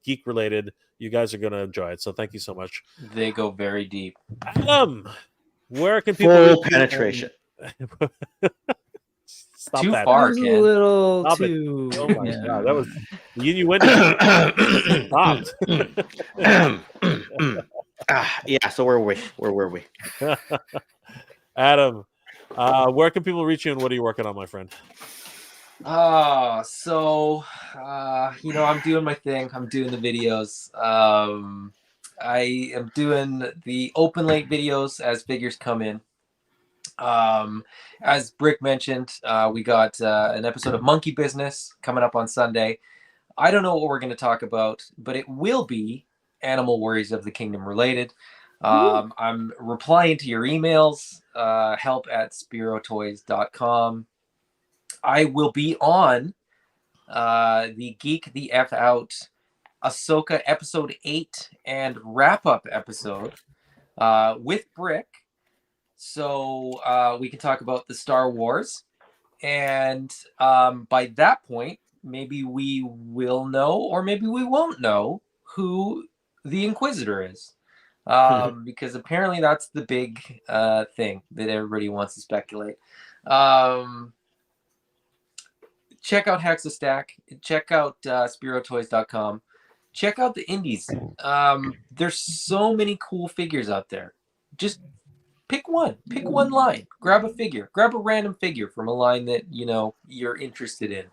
geek related. You guys are going to enjoy it. So thank you so much. They go very deep. Where can people full penetration? Stop too that. far, That was Ken. a little Stop too. Oh my god, that was you went to stopped. Yeah, so where were we? Adam, where can people reach you and what are you working on, my friend? I'm doing my thing. I'm doing the videos. I am doing the open late videos as figures come in. As Brick mentioned, we got an episode of Monkey Business coming up on Sunday. I don't know what we're going to talk about, but it will be Animal Warriors of the Kingdom related. I'm replying to your emails, help@SperoToys.com. I will be on the Geek the F Out Ahsoka episode 8 and wrap-up episode with Brick. So we can talk about the Star Wars. And by that point, maybe we will know or maybe we won't know who the Inquisitor is. Because apparently that's the big thing that everybody wants to speculate. Check out Hexastack. Check out SperoToys.com. Check out the indies. There's so many cool figures out there. Just pick one. Pick one line. Grab a figure. Grab a random figure from a line that you're interested in.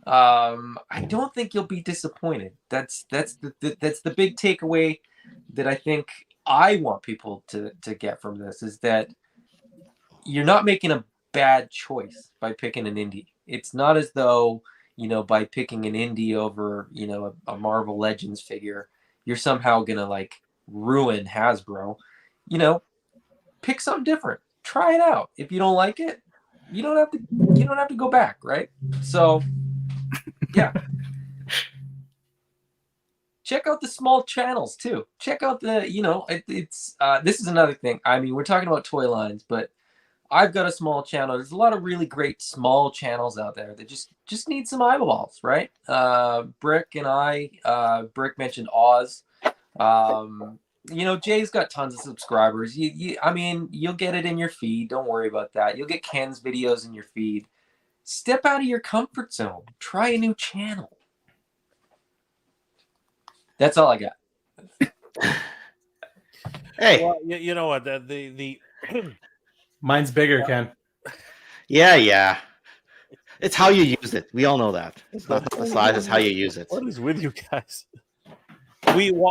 I don't think you'll be disappointed. That's the big takeaway that I think I want people to get from this, is that you're not making a bad choice by picking an indie. It's not as though, by picking an indie over, a Marvel Legends figure, you're somehow gonna like ruin Hasbro. Pick something different. Try it out. If you don't like it, you don't have to go back, right? So yeah. Check out the small channels too. Check out the, this is another thing. I mean, we're talking about toy lines, but I've got a small channel. There's a lot of really great small channels out there that just need some eyeballs, right? Brick and Brick mentioned Oz. Jay's got tons of subscribers. You'll get it in your feed. Don't worry about that. You'll get Ken's videos in your feed. Step out of your comfort zone. Try a new channel. That's all I got. Hey, well, you know what? The Mine's bigger, Ken. yeah. It's how you use it. We all know that. It's not the size; it's how you use it. What is with you guys? I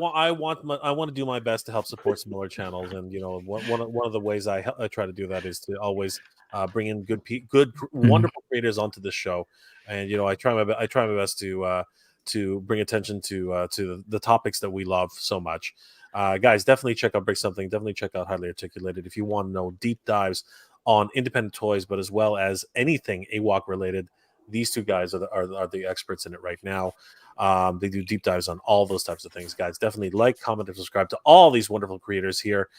want to do my best to help support smaller channels, and one of the ways I try to do that is to always bring in good, wonderful creators onto the show, and I try my best to bring attention to the topics that we love so much. Guys, definitely check out Break Something. Definitely check out Highly Articulated if you want to know deep dives on independent toys, but as well as anything AWOC related. These two guys are the experts in it right now. They do deep dives on all those types of things. Guys, definitely like, comment, and subscribe to all these wonderful creators here.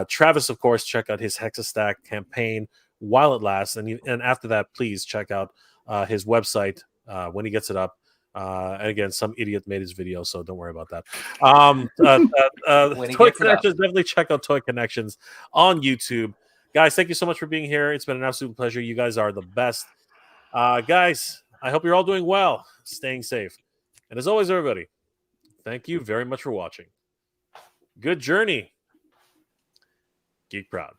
Travis, of course, check out his Hexastack campaign while it lasts, and after that, please check out his website when he gets it up. And again, some idiot made his video, so don't worry about that. Toy Connections, definitely check out Toy Connections on YouTube. Guys, thank you so much for being here. It's been an absolute pleasure. You guys are the best. Guys, I hope you're all doing well, staying safe. And as always, everybody, thank you very much for watching. Good journey. Geek proud.